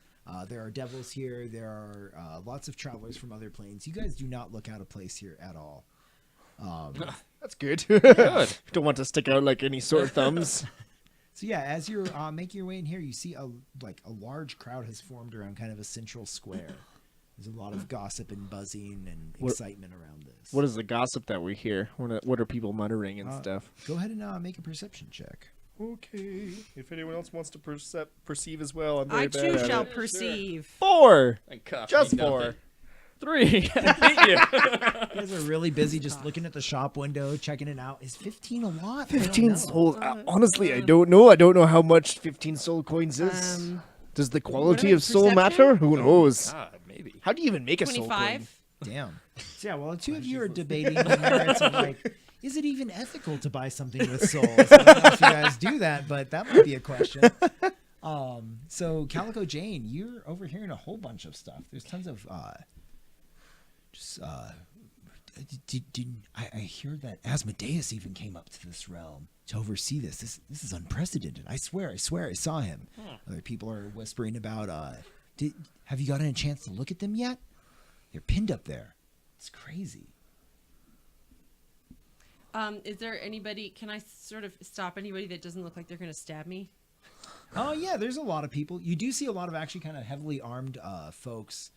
There are devils here. There are lots of travelers from other planes. You guys do not look out of place here at all.
That's good.
Good.
Don't want to stick out like any sore thumbs.
So yeah, as you're making your way in here, you see a large crowd has formed around kind of a central square. There's a lot of gossip and buzzing and
What-
excitement around this.
What is the gossip that we hear? What are people muttering and stuff?
Go ahead and make a perception check.
Okay. If anyone else wants to perceive as well, I'm
I too shall perceive.
4.
And cost
Just
me
4.
nothing. 3. I beat you.
You guys are really busy just looking at the shop window, checking it out. Is 15 a lot? I don't
15
know.
soul. Honestly, I don't know. I don't know how much 15 soul coins is. Does the quality
about
of soul
perception?
matter? Who knows?
God, maybe.
How do you even make a soul coin?
25.
Damn. So, yeah, well, the two of you are debating the merits of like, is it even ethical to buy something with souls? I don't know if you guys do that, but that might be a question. So Calico Jane, you're overhearing a whole bunch of stuff. There's tons of I hear that Asmodeus even came up to this realm to oversee this. This is unprecedented. I swear I saw him. Other people are whispering about have you gotten a chance to look at them yet? They're pinned up there. It's crazy.
Is there anybody? Can I sort of stop anybody that doesn't look like they're going to stab me?
Oh yeah, there's a lot of people. You do see a lot of actually kind of heavily armed folks.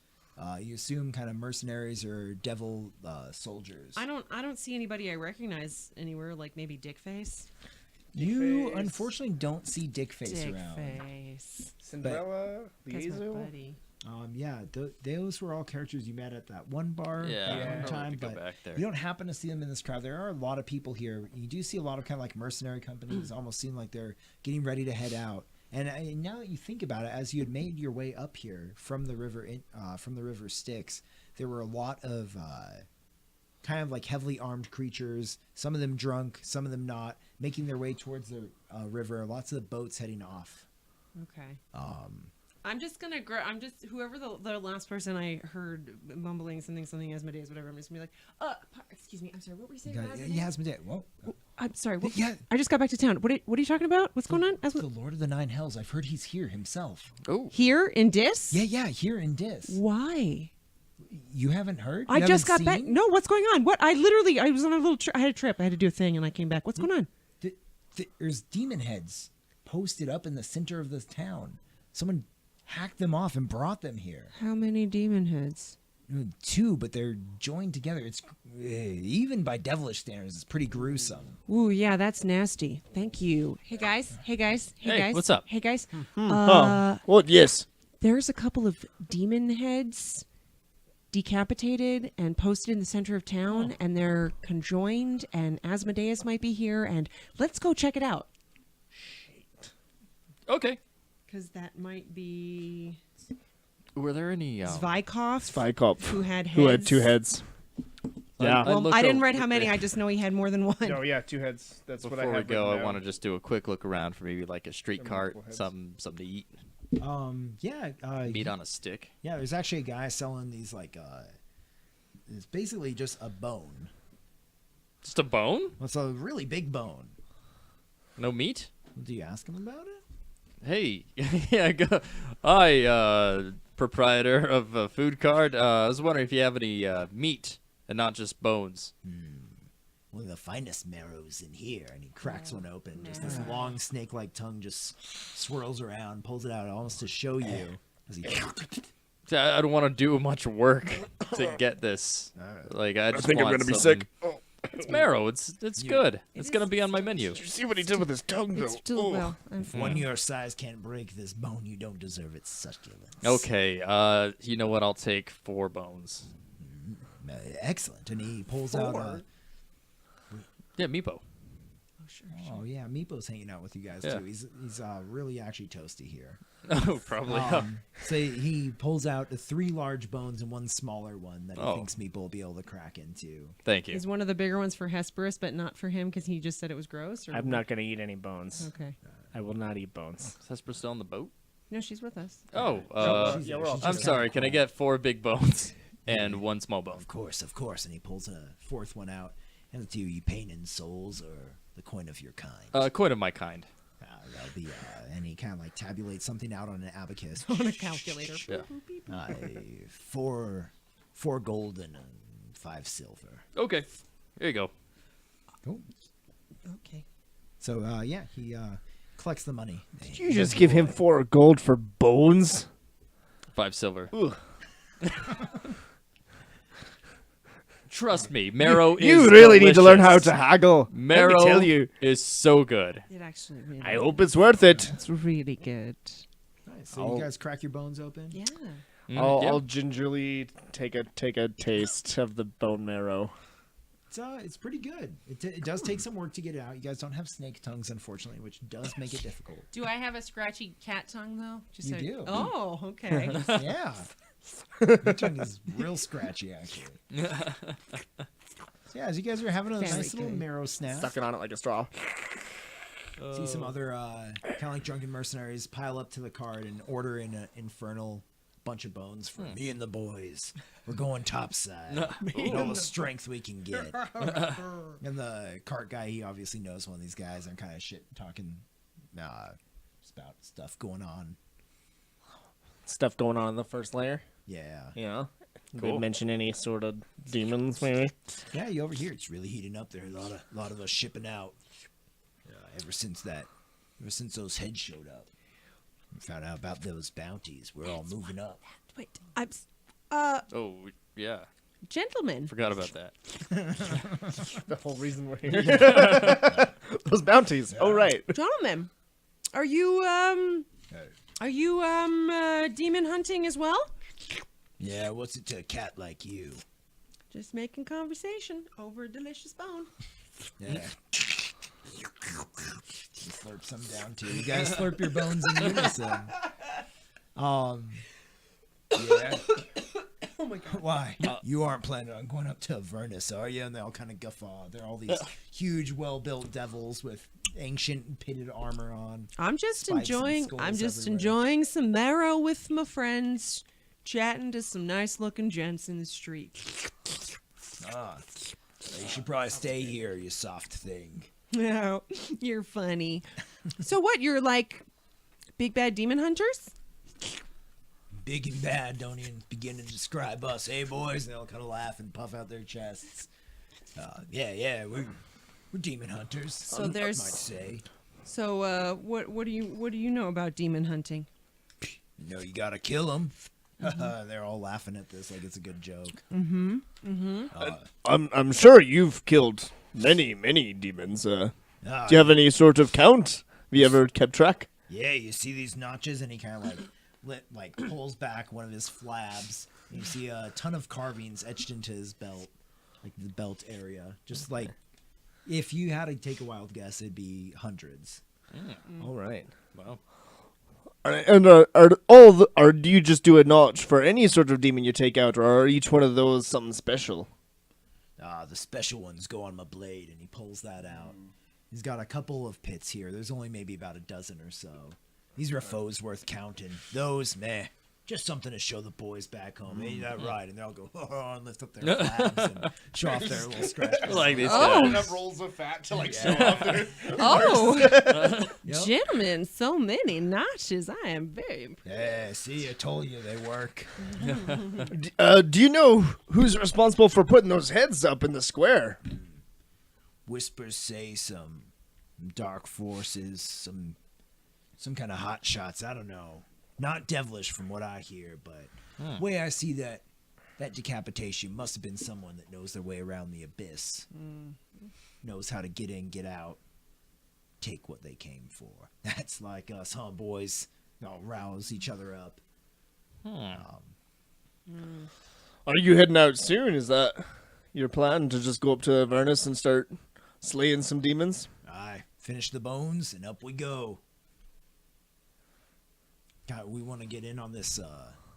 You assume kind of mercenaries or devil soldiers.
I don't see anybody I recognize anywhere. Like maybe Dickface.
You
Dickface.
unfortunately don't see Dickface around.
Dickface.
Cinderella,
That's my
Liezel.
buddy.
Yeah, those were all characters you met at that one bar
Yeah,
that
I
one
would
time,
like to go
but
back there.
you don't happen to see them in this crowd. There are a lot of people here. You do see a lot of kind of like mercenary companies almost seem like they're getting ready to head out. And now that you think about it, as you had made your way up here from the river Styx, there were a lot of kind of like heavily armed creatures. Some of them drunk, some of them not, making their way towards the river. Lots of boats heading off.
Okay. I'm just gonna. Whoever the last person I heard mumbling something Asmodeus, whatever. I'm just gonna be like, excuse me. I'm sorry. What were you saying? about Asmodeus?
Yeah, Asmodeus. Whoa.
I'm sorry. What,
Yeah.
I just got back to town. What are you talking about? What's going on?
The Lord of the Nine Hells. I've heard he's here himself.
Oh,
Here in Dis?
Yeah, here in Dis.
Why?
You haven't heard?
I
You
just got
haven't
back.
seen?
No, what's going on? What? I was on a little trip. I had a trip. I had to do a thing, and I came back. What's going on?
There's demon heads posted up in the center of this town. Someone hacked them off and brought them here.
How many demon heads?
2, but they're joined together. It's even by devilish standards, it's pretty gruesome.
Ooh, yeah, that's nasty. Thank you. Hey guys.
Hey,
guys.
what's up?
Hey guys.
Well, yes.
There's a couple of demon heads decapitated and posted in the center of town, and they're conjoined, and Asmodeus might be here, and let's go check it out.
okay.
Because that might be
Were there any?
Zvikov,
Vikop,
who had
who had
heads.
2 heads. Yeah.
I looked
I didn't
over
read how many.
there.
I just know he had more than one.
No, yeah, 2 heads. That's what I
Before
have.
we go,
written
I
down.
want to just do a quick look around for maybe like a street
Some
cart,
multiple heads.
something to eat,
Yeah.
meat on a stick.
Yeah, there's actually a guy selling these like it's basically just a bone.
Just a bone?
It's a really big bone.
No meat?
Do you ask him about it?
Hey, yeah, go. Hi, proprietor of a food cart. I was wondering if you have any meat and not just bones.
One of the finest marrows in here, and he cracks one open. Just this long snake-like tongue just swirls around, pulls it out almost to show you. As he
See, I don't want to do much work to get this. Like I just
think I'm
want
gonna be
something-
sick. Oh,
It's marrow. It's good. It's gonna be on my menu.
did you see what he did with his tongue, though?
It's still
Oh.
well.
one your size can't break this bone, you don't deserve its succulence.
Okay. You know what? I'll take 4 bones.
Excellent. And he pulls out.
Yeah, Meepo.
Oh yeah, Meepo's hanging out with you guys
Yeah.
too. He's really actually toasty here.
Oh, probably.
So he pulls out 3 large bones and 1 smaller one that he
Oh.
thinks Meepo will be able to crack into.
Thank you.
Is one of the bigger ones for Hesperus, but not for him because he just said it was gross? Or
I'm not going to eat any bones.
Okay.
I will not eat bones.
Is Hesper still on the boat?
No, she's with us.
Oh,
She's there.
we're all-
She's
I'm
just
sorry.
kinda
Can I
quiet.
get 4 big bones and 1 small bone?
Of course. And he pulls a 4th one out. And it's you pain in souls or the coin of your kind.
Coin of my kind.
That'll be, and he kind of like tabulates something out on an abacus.
On a calculator.
Yeah.
4 gold and 5 silver.
Okay. Here you go.
Cool.
Okay.
So yeah, he collects the money.
Did you just give him 4 gold for bones?
5 silver.
Ugh.
Trust me, marrow is
You really need to learn how
delicious.
to haggle.
Marrow
Let me tell you.
is so good.
It actually really
I hope it's worth it.
it's really good.
Nice. So you guys crack your bones open.
Yeah.
Yeah.
I'll gingerly take a taste of the bone marrow.
It's pretty good. It does take some work to get it out. You guys don't have snake tongues, unfortunately, which does make it difficult.
Do I have a scratchy cat tongue though? Just
You
so-
do.
Oh, okay.
Yeah. Your tongue is real scratchy, actually. So yeah, as you guys are having a
Very
nice little
good.
marrow snap,
Sucking on it like a straw.
see some other kind of like drunken mercenaries pile up to the cart and order in an infernal bunch of bones for me and the boys. We're going topside. All the strength we can get. And the cart guy, he obviously knows one of these guys. They're kind of shit talking just about stuff going on.
Stuff going on in the first layer.
Yeah.
Yeah. Did
Cool.
they mention any sort of demons, maybe?
Yeah, you over here, it's really heating up there. A lot of us shipping out. Ever since those heads showed up. We found out about those bounties. We're all moving up.
Wait, I'm
Oh, yeah.
gentlemen.
Forgot about that.
The whole reason we're here. Those bounties. Oh, right.
Gentlemen, are you demon hunting as well?
Yeah, what's it to a cat like you?
Just making conversation over a delicious bone.
Yeah. You slurp some down too. You guys slurp your bones in unison. Yeah.
Oh my god.
Why? You aren't planning on going up to Avernus, are you? And they all kind of guffaw. They're all these huge, well-built devils with ancient pitted armor on.
I'm just
Spikes and
enjoying
skulls everywhere.
enjoying some marrow with my friends, chatting to some nice looking gents in the street.
You should probably stay here, you soft thing.
Oh, you're funny. So what, you're like big bad demon hunters?
Big and bad, don't even begin to describe us, hey boys? And they'll kind of laugh and puff out their chests. Yeah, we're demon hunters.
So
I
there's-
might say.
So what do you know about demon hunting?
You know, you gotta kill them. They're all laughing at this like it's a good joke.
I'm sure you've killed many demons. Do you have any sort of count? Have you ever kept track?
Yeah, you see these notches, and he kind of pulls back one of his flabs. And you see a ton of carvings etched into his belt, like the belt area. Just like if you had to take a wild guess, it'd be hundreds.
All right.
Wow.
And do you just do a notch for any sort of demon you take out, or are each one of those something special?
The special ones go on my blade, and he pulls that out. He's got a couple of pits here. There's only maybe about a dozen or so. These are foes worth counting. Those, meh. Just something to show the boys back home. Ain't that right? And they'll go, oh, and lift up their flaps and show off their little scratches.
Like this
Oh.
guy.
rolls of fat to show off their...
Oh, gentlemen, so many notches. I am very impressed.
Yeah, see, I told you they work.
Do you know who's responsible for putting those heads up in the square?
Whispers say some dark forces, some kind of hot shots. I don't know. Not devilish from what I hear, but way I see that decapitation must have been someone that knows their way around the abyss. Knows how to get in, get out, take what they came for. That's like us, huh, boys? All rouse each other up.
Are you heading out soon? Is that your plan, to just go up to Avernus and start slaying some demons?
Aye, finish the bones and up we go. God, we want to get in on this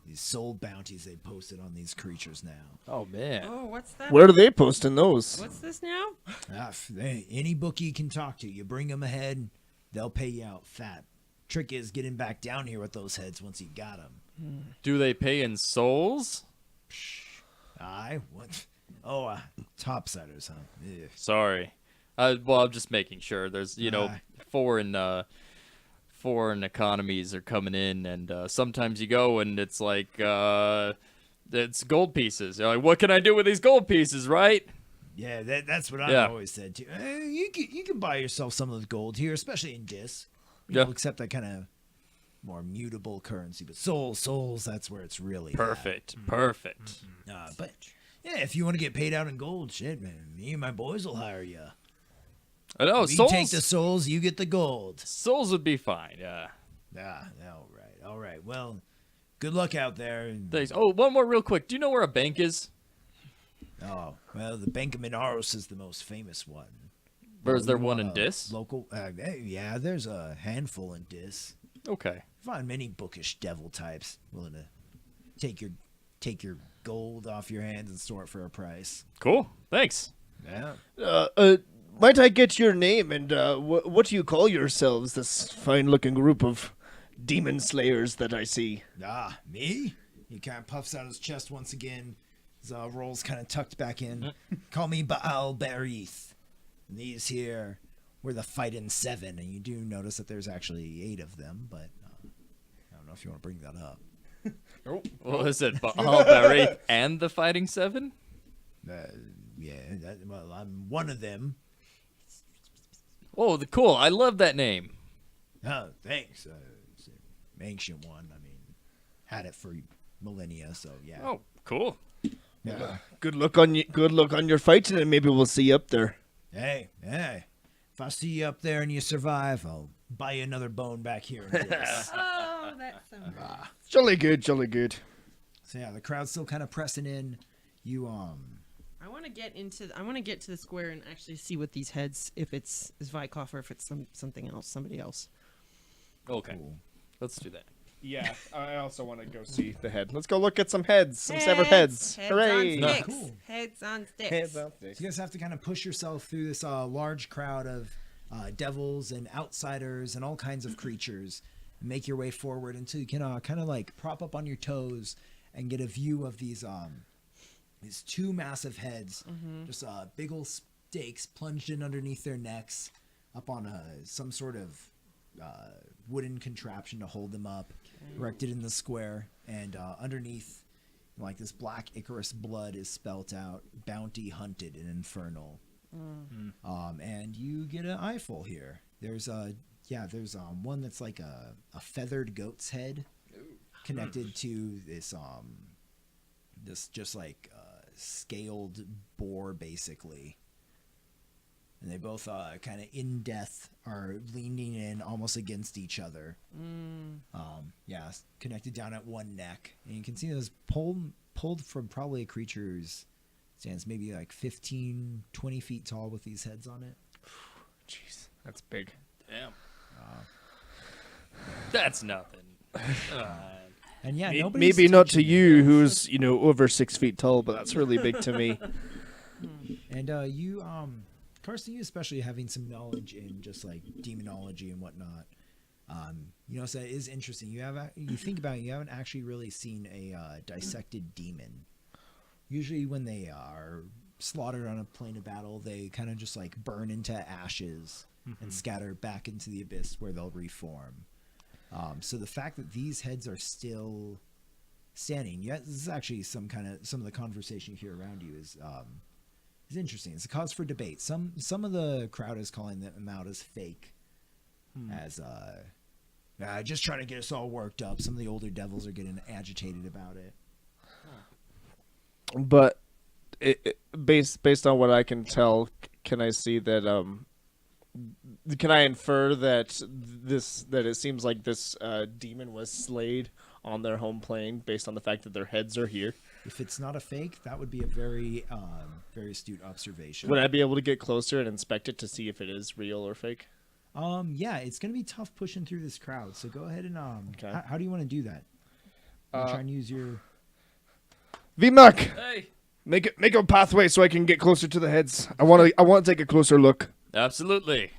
these soul bounties they posted on these creatures now.
Oh, man.
Oh, what's that?
Where are they posting those?
What's this now?
Any bookie you can talk to, you bring them ahead, they'll pay you out fat. Trick is getting back down here with those heads once you got them.
Do they pay in souls?
Aye, what? Oh, topsiders, huh? Yeah.
Sorry. Well, I'm just making sure. There's,
Aye.
foreign economies are coming in, and sometimes you go and it's like it's gold pieces. You're like, what can I do with these gold pieces, right?
Yeah, that's what I've
Yeah.
always said too. You can buy yourself some of the gold here, especially in Dis.
Yeah.
Except that kind of more mutable currency. But souls, that's where it's really at.
Perfect. Perfect.
But yeah, if you want to get paid out in gold, shit, man, me and my boys will hire you.
I know.
We
Souls.
take the souls, you get the gold.
Souls would be fine. Yeah.
All right. Well, good luck out there.
Thanks. Oh, one more real quick. Do you know where a bank is?
Oh, well, the Bank of Minaros is the most famous one.
Or is there
You
one
want
in
a
Dis?
Local, yeah, there's a handful in Dis.
Okay.
Find many bookish devil types willing to take your gold off your hands and store it for a price.
Cool. Thanks.
Yeah.
Might I get your name and what do you call yourselves? This fine-looking group of demon slayers that I see.
Ah, me? He kind of puffs out his chest once again. His rolls kind of tucked back in. Call me Baal Berith. And these here were the Fighting Seven, and you do notice that there's actually 8 of them, but I don't know if you want to bring that up.
What is it? Baal Berith and the Fighting Seven?
Yeah, well, I'm one of them.
Oh, cool. I love that name.
Oh, thanks. It's an ancient one. I mean, had it for millennia, so yeah.
Oh, cool.
Yeah.
Good luck on you. Good luck on your fighting, and maybe we'll see you up there.
Hey. If I see you up there and you survive, I'll buy you another bone back here. In this.
Oh, that's so good.
Jolly good, jolly good.
So yeah, the crowd's still kind of pressing in. You
I want to get to the square and actually see what these heads, if it's Vykov or if it's something else, somebody else.
Okay.
Cool.
Let's do that.
Yeah, I also want to go see the head. Let's go look at some heads, some severed heads. Hooray!
On sticks.
Cool.
Heads on sticks.
Heads on sticks.
So you guys have to kind of push yourself through this large crowd of devils and outsiders and all kinds of creatures, and make your way forward until you can kind of like prop up on your toes and get a view of these 2 massive heads, just big old stakes plunged in underneath their necks, up on some sort of wooden contraption to hold them up, erected in the square, and underneath, like this black Icarus blood is spelt out, bounty hunted and infernal. And you get an eyeful here. There's one that's like a feathered goat's head connected to this just like scaled boar basically. And they both kind of in death are leaning in almost against each other. Connected down at one neck. And you can see those pulled from probably a creature's stance, maybe like 15, 20 feet tall with these heads on it.
Jeez, that's big.
Damn. That's nothing.
And yeah,
Maybe
nobody's
not to
touching
you, who's over 6 feet tall, but that's really big to me.
And you, Karsten, you especially having some knowledge in just like demonology and whatnot. So it is interesting. You think about it, you haven't actually really seen a dissected demon. Usually when they are slaughtered on a plane of battle, they kind of just like burn into ashes and scatter back into the abyss where they'll reform. So the fact that these heads are still standing, this is actually some of the conversation you hear around you is interesting. It's a cause for debate. Some of the crowd is calling them out as fake, as just trying to get us all worked up. Some of the older devils are getting agitated about it.
But based on what I can tell, can I see that? Can I infer that it seems like this demon was slayed on their home plane based on the fact that their heads are here?
If it's not a fake, that would be a very very astute observation.
Would I be able to get closer and inspect it to see if it is real or fake?
Yeah, it's gonna be tough pushing through this crowd. So go ahead and
Okay.
how do you want to do that? Try and use your.
VMAC,
Hey.
make a pathway so I can get closer to the heads. I want to take a closer look.
Absolutely.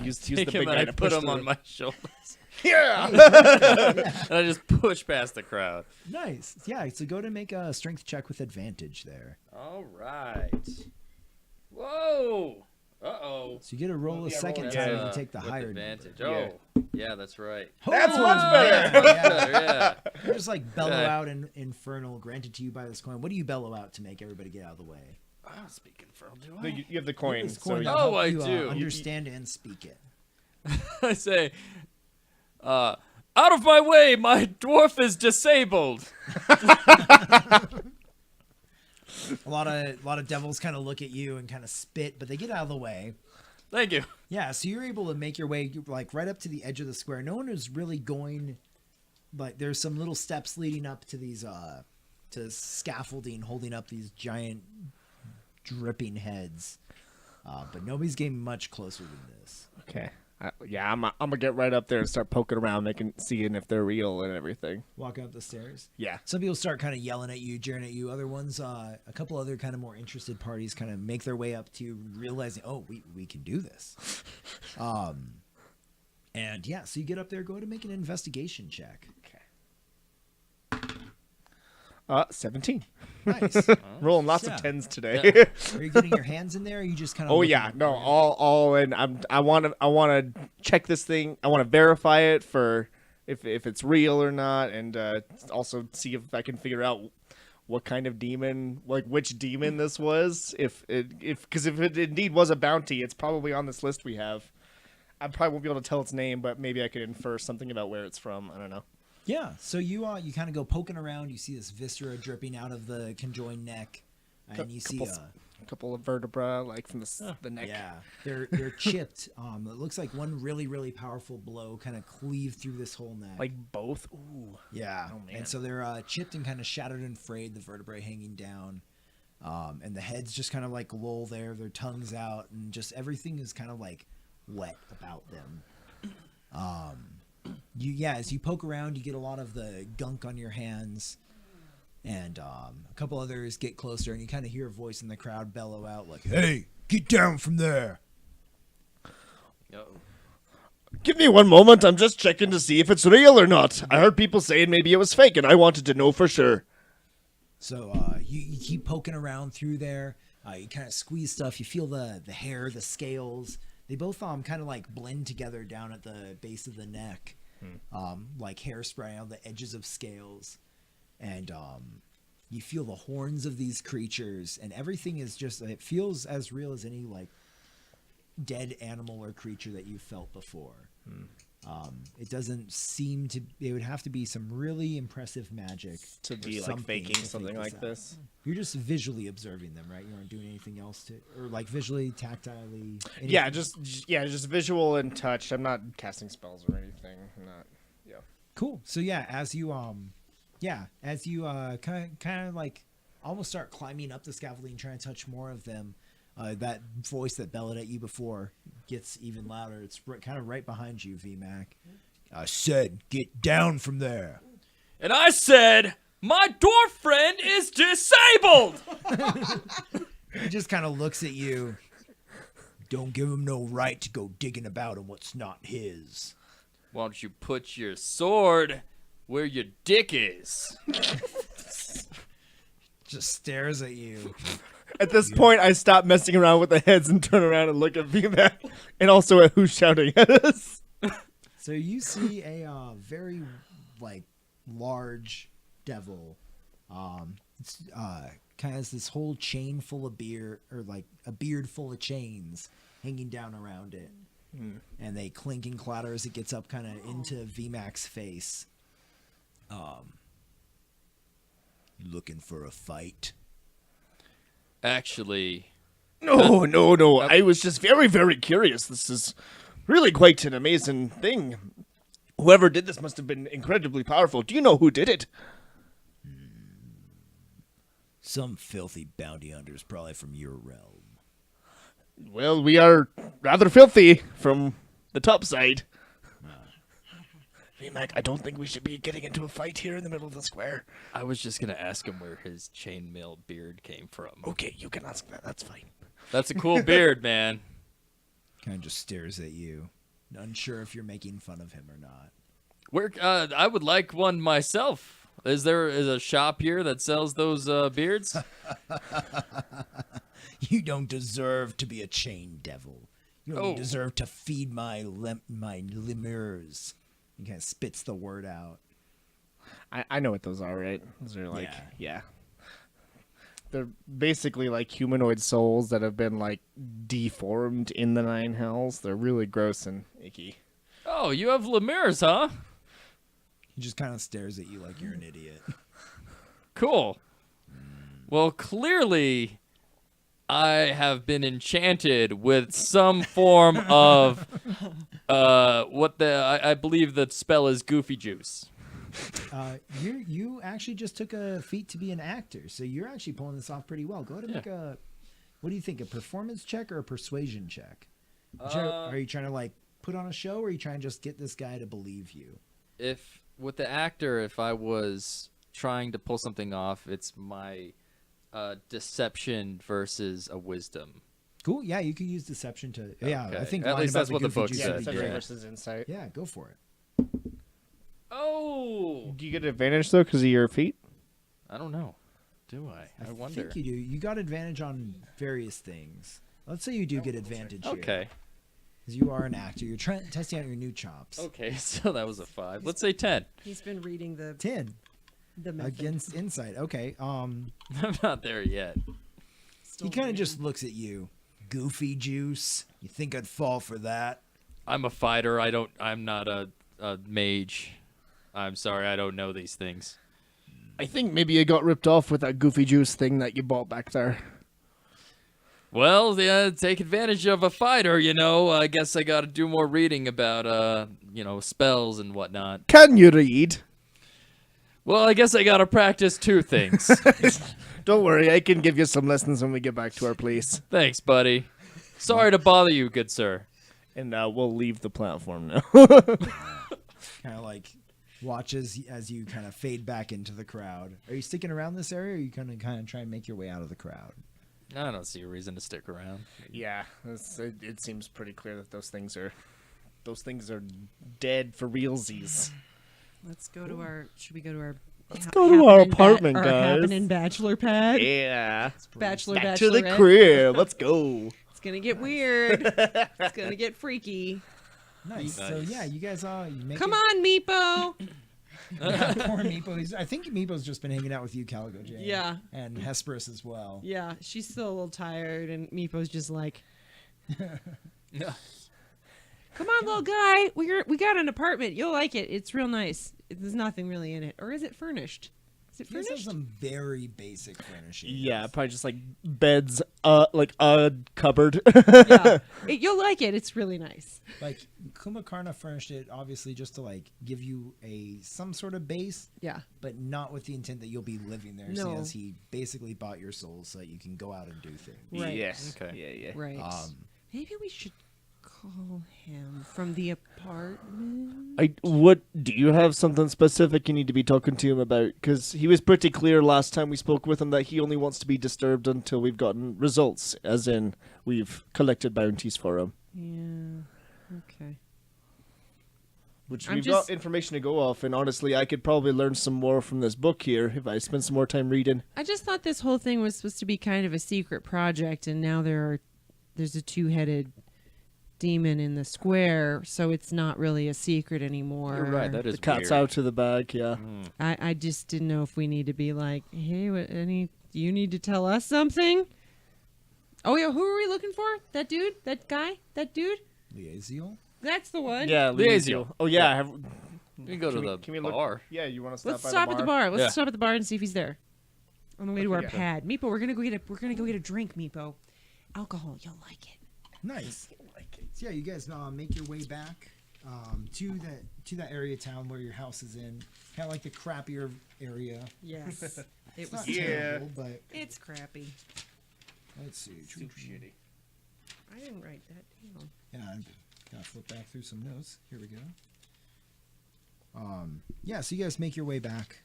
Use the
Take
big
him
guy
and I
to
put
push
him on
through.
my shoulders.
Yeah.
And I just push past the crowd.
Nice. Yeah. So go to make a strength check with advantage there.
All right. Whoa. Uh-oh.
So you get to roll a second
That's,
time and take the
with
higher
advantage.
number.
Oh, yeah, that's right.
That's much better.
Better, yeah.
You just like bellow
Okay.
out an infernal granted to you by this coin. What do you bellow out to make everybody get out of the way?
I don't speak infernal, do I?
You have the coin.
This
So
coin
you-
that'll
Oh,
help
I
you,
do.
understand and speak it.
I say, Out of my way, my dwarf is disabled.
A lot of devils kind of look at you and kind of spit, but they get out of the way.
Thank you.
Yeah, so you're able to make your way like right up to the edge of the square. No one is really going. Like there's some little steps leading up to these to scaffolding, holding up these giant dripping heads. But nobody's getting much closer than this.
Okay. Yeah, I'm gonna get right up there and start poking around, seeing if they're real and everything.
Walking up the stairs.
Yeah.
Some people start kind of yelling at you, jeering at you. Other ones, a couple other kind of more interested parties kind of make their way up to you, realizing, oh, we can do this. And yeah, so you get up there, go ahead and make an investigation check.
Okay. 17.
Nice.
Rolling lots
Yeah.
of 10s today.
Are you getting your hands in there? Or are you just kind of?
Oh yeah, no, all in. I want to check this thing. I want to verify it for if it's real or not, and also see if I can figure out what kind of demon, like which demon this was. If it indeed was a bounty, it's probably on this list we have. I probably won't be able to tell its name, but maybe I could infer something about where it's from. I don't know.
Yeah. So you kind of go poking around. You see this viscera dripping out of the conjoined neck, and you see
A couple of vertebra, like from the neck.
yeah, they're chipped. It looks like one really really powerful blow kind of cleaved through this whole neck.
Like both. Ooh.
yeah,
Oh, man.
and so they're chipped and kind of shattered and frayed. The vertebrae hanging down, and the heads just kind of like loll there. Their tongues out, and just everything is kind of like wet about them. As you poke around, you get a lot of the gunk on your hands, and a couple others get closer, and you kind of hear a voice in the crowd bellow out like, "Hey, get down from there!"
Give me one moment. I'm just checking to see if it's real or not. I heard people saying maybe it was fake, and I wanted to know for sure.
So you keep poking around through there. You kind of squeeze stuff. You feel the hair, the scales. They both kind of like blend together down at the base of the neck, like hairspray on the edges of scales, and you feel the horns of these creatures, and everything is just. It feels as real as any like dead animal or creature that you've felt before. It doesn't seem to. It would have to be some really impressive magic
To
or
be like
something
faking
to
something
fake
like
out.
this.
You're just visually observing them, right? You aren't doing anything else to, or like visually, tactilely.
Yeah,
anything?
just visual and touch. I'm not casting spells or anything. I'm not. Yeah.
Cool. So yeah, as you kind of like almost start climbing up the scaffolding, trying to touch more of them, that voice that bellowed at you before gets even louder. It's kind of right behind you, VMAC. I said, get down from there.
And I said, my dwarf friend is disabled.
He just kind of looks at you. Don't give him no right to go digging about in what's not his.
Why don't you put your sword where your dick is?
Just stares at you.
At this point, I stop messing around with the heads and turn around and look at VMAC, and also at who's shouting at us.
So you see a very like large devil. It's kind of has this whole chain full of beard, or like a beard full of chains hanging down around it, and they clink and clatter as it gets up kind of into VMAC's face. Looking for a fight?
Actually,
No. I was just very, very curious. This is really quite an amazing thing. Whoever did this must have been incredibly powerful. Do you know who did it?
Some filthy bounty hunters, probably from your realm.
Well, we are rather filthy from the top side. VMAC, I don't think we should be getting into a fight here in the middle of the square.
I was just gonna ask him where his chainmail beard came from.
Okay, you can ask that. That's fine.
That's a cool beard, man.
Kind of just stares at you, unsure if you're making fun of him or not.
Where I would like one myself. Is there a shop here that sells those beards?
You don't deserve to be a chain devil. You only
Oh.
deserve to feed my lemurs. He kind of spits the word out.
I know what those are, right? Those are like,
Yeah.
yeah. They're basically like humanoid souls that have been like deformed in the Nine Hells. They're really gross and icky.
Oh, you have lemurs, huh?
He just kind of stares at you like you're an idiot.
Cool. Well, clearly, I have been enchanted with some form of I believe the spell is Goofy Juice.
You actually just took a feat to be an actor, so you're actually pulling this off pretty well. Go ahead and make a, what do you think, a performance check or a persuasion check? Are you trying to like put on a show, or are you trying to just get this guy to believe you?
If with the actor, if I was trying to pull something off, it's my deception versus a wisdom.
Cool. Yeah, you could use deception to. Yeah,
Okay.
I think
At
lying
least
about
that's what the
goofy
book
juice
Yeah,
would be
said.
deception
great.
versus insight.
Yeah, go for it.
Oh,
Do you get advantage though because of your feet?
I don't know. Do I? I wonder.
think you do. You got advantage on various things. Let's say you do get advantage here.
Okay.
Because you are an actor. You're testing out your new chops.
Okay, so that was a 5. Let's say 10.
He's been reading the
10
method.
against insight. Okay.
I'm not there yet.
He kind of just looks at you. Goofy juice. You think I'd fall for that?
I'm a fighter. I'm not a mage. I'm sorry, I don't know these things.
I think maybe you got ripped off with that Goofy Juice thing that you bought back there.
Well, yeah, take advantage of a fighter, you know. I guess I got to do more reading about, spells and whatnot.
Can you read?
Well, I guess I got to practice 2 things.
Don't worry, I can give you some lessons when we get back to our place.
Thanks, buddy. Sorry to bother you, good sir.
And we'll leave the platform now.
Kind of like watches as you kind of fade back into the crowd. Are you sticking around this area, or are you kind of try and make your way out of the crowd?
I don't see a reason to stick around.
Yeah, it seems pretty clear that those things are dead for realsies.
Let's go to our. Should we go to our?
Let's go to our
happening
apartment,
our
guys.
happening bachelor pad.
Yeah,
Bachelor,
back to the
bachelorette.
crib. Let's go.
It's gonna get weird. It's gonna get freaky.
Nice. So
Nice.
yeah, you guys you make
Come
it.
on, Meepo.
Yeah, poor Meepo. I think Meepo's just been hanging out with you, Calico Jane.
Yeah.
And Hesperus as well.
Yeah, she's still a little tired, and Meepo's just like, "Come on, little guy. We got an apartment. You'll like it. It's real nice. There's nothing really in it, or is it furnished? Is it
You guys have
furnished?
some very basic furnishings.
Yeah, probably just like beds, like a cupboard.
Yeah, you'll like it. It's really nice.
Like Kumakarna furnished it obviously just to like give you some sort of base,
Yeah.
but not with the intent that you'll be living there.
No.
As he basically bought your soul so that you can go out and do things.
Right.
Yes.
Okay.
Yeah.
Right. Maybe we should call him from the apartment.
What do you have something specific you need to be talking to him about? Because he was pretty clear last time we spoke with him that he only wants to be disturbed until we've gotten results, as in we've collected bounties for him.
Yeah. Okay.
Which
I'm
we've
just-
got information to go off, and honestly, I could probably learn some more from this book here if I spend some more time reading.
I just thought this whole thing was supposed to be kind of a secret project, and now there's a 2-headed demon in the square, so it's not really a secret anymore.
You're right. That is
The cat's
weird.
out of the bag, yeah.
I just didn't know if we need to be like, hey, you need to tell us something. Oh yeah, who are we looking for? That dude? That guy? That dude?
Liaziel?
That's the one.
Yeah,
Liaziel.
Oh yeah, I have.
We can go to the
Can we look?
bar.
Yeah, you want to stop
Let's
by
stop at the bar. Let's
Yeah.
stop at the bar and see if he's there. On the way to our
Yeah.
pad. Meepo, we're gonna go get a drink, Meepo. Alcohol, you'll like it.
Nice. So yeah, you guys make your way back to that area of town where your house is in. Kind of like the crappier area.
Yes. It
It's
was
not terrible, but
It's crappy.
let's see.
shitty.
I didn't write that down.
Yeah, I'm gonna flip back through some notes. Here we go. Yeah, so you guys make your way back.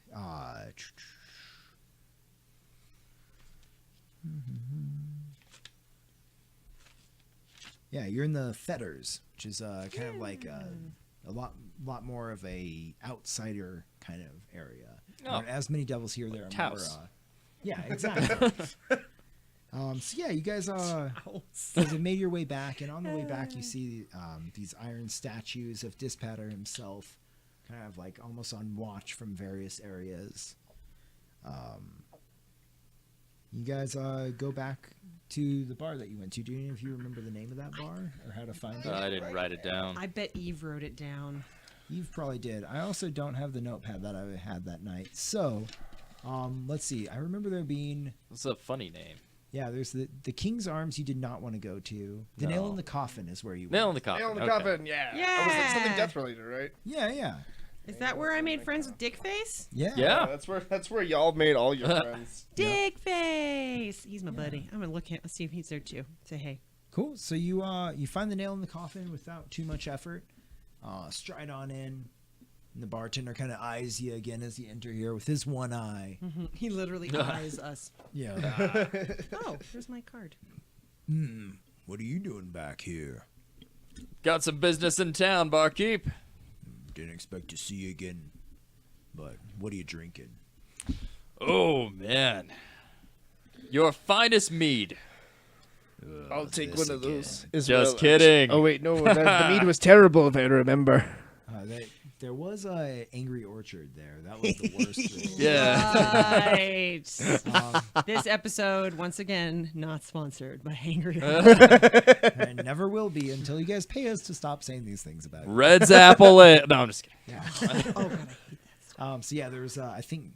Yeah, you're in the Fetters, which is kind of like a lot more of a outsider kind of area. There
Oh.
aren't as many devils here. There are more.
Taos.
Yeah, exactly. So yeah, you guys have made your way back, and on the way back, you see these iron statues of Dispatter himself, kind of like almost on watch from various areas. You guys go back to the bar that you went to. Do any of you remember the name of that bar or how to find it?
I didn't write it down.
I bet Eve wrote it down.
You probably did. I also don't have the notepad that I had that night. So, let's see. I remember there being,
That's a funny name.
yeah, there's the King's Arms you did not want to go to. The Nail
No.
in the Coffin is where you
Nail in
went.
the coffin.
Nail in the
okay.
coffin, yeah.
Yeah.
Was it something death related, right?
Yeah, yeah.
Is that where I made friends with Dickface?
Yeah.
Yeah.
That's where y'all made all your friends.
Dickface! He's my buddy. I'm gonna look at see if he's there too. Say hey.
Cool. So you find the nail in the coffin without too much effort. Stride on in. And the bartender kind of eyes you again as you enter here with his one eye.
He literally eyes us.
Yeah.
Oh, here's my card.
What are you doing back here?
Got some business in town, barkeep.
Didn't expect to see you again. But what are you drinking?
Oh man, your finest mead.
I'll take
this
one of
again.
those.
Just kidding.
Oh wait, no, the mead was terrible if I remember.
There was a Angry Orchard there. That was the worst. thing.
Yeah.
Right. This episode, once again, not sponsored by Angry.
And never will be until you guys pay us to stop saying these things about it.
Red's apple ale. No, I'm just kidding.
Oh god, I hate that.
So yeah, there's I think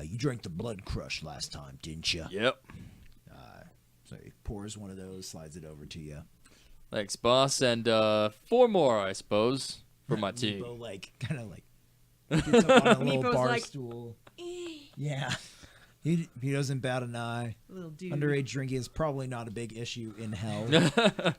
you drank the Blood Crush last time, didn't you?
Yep.
So he pours one of those, slides it over to you.
Thanks, boss. And 4 more, I suppose, for my team.
Meepo, like, kind of like gets up on a little
Meepo's
bar
like,
stool. Yeah. He doesn't bat an eye.
Little dude.
Underage drinking is probably not a big issue in hell.
Is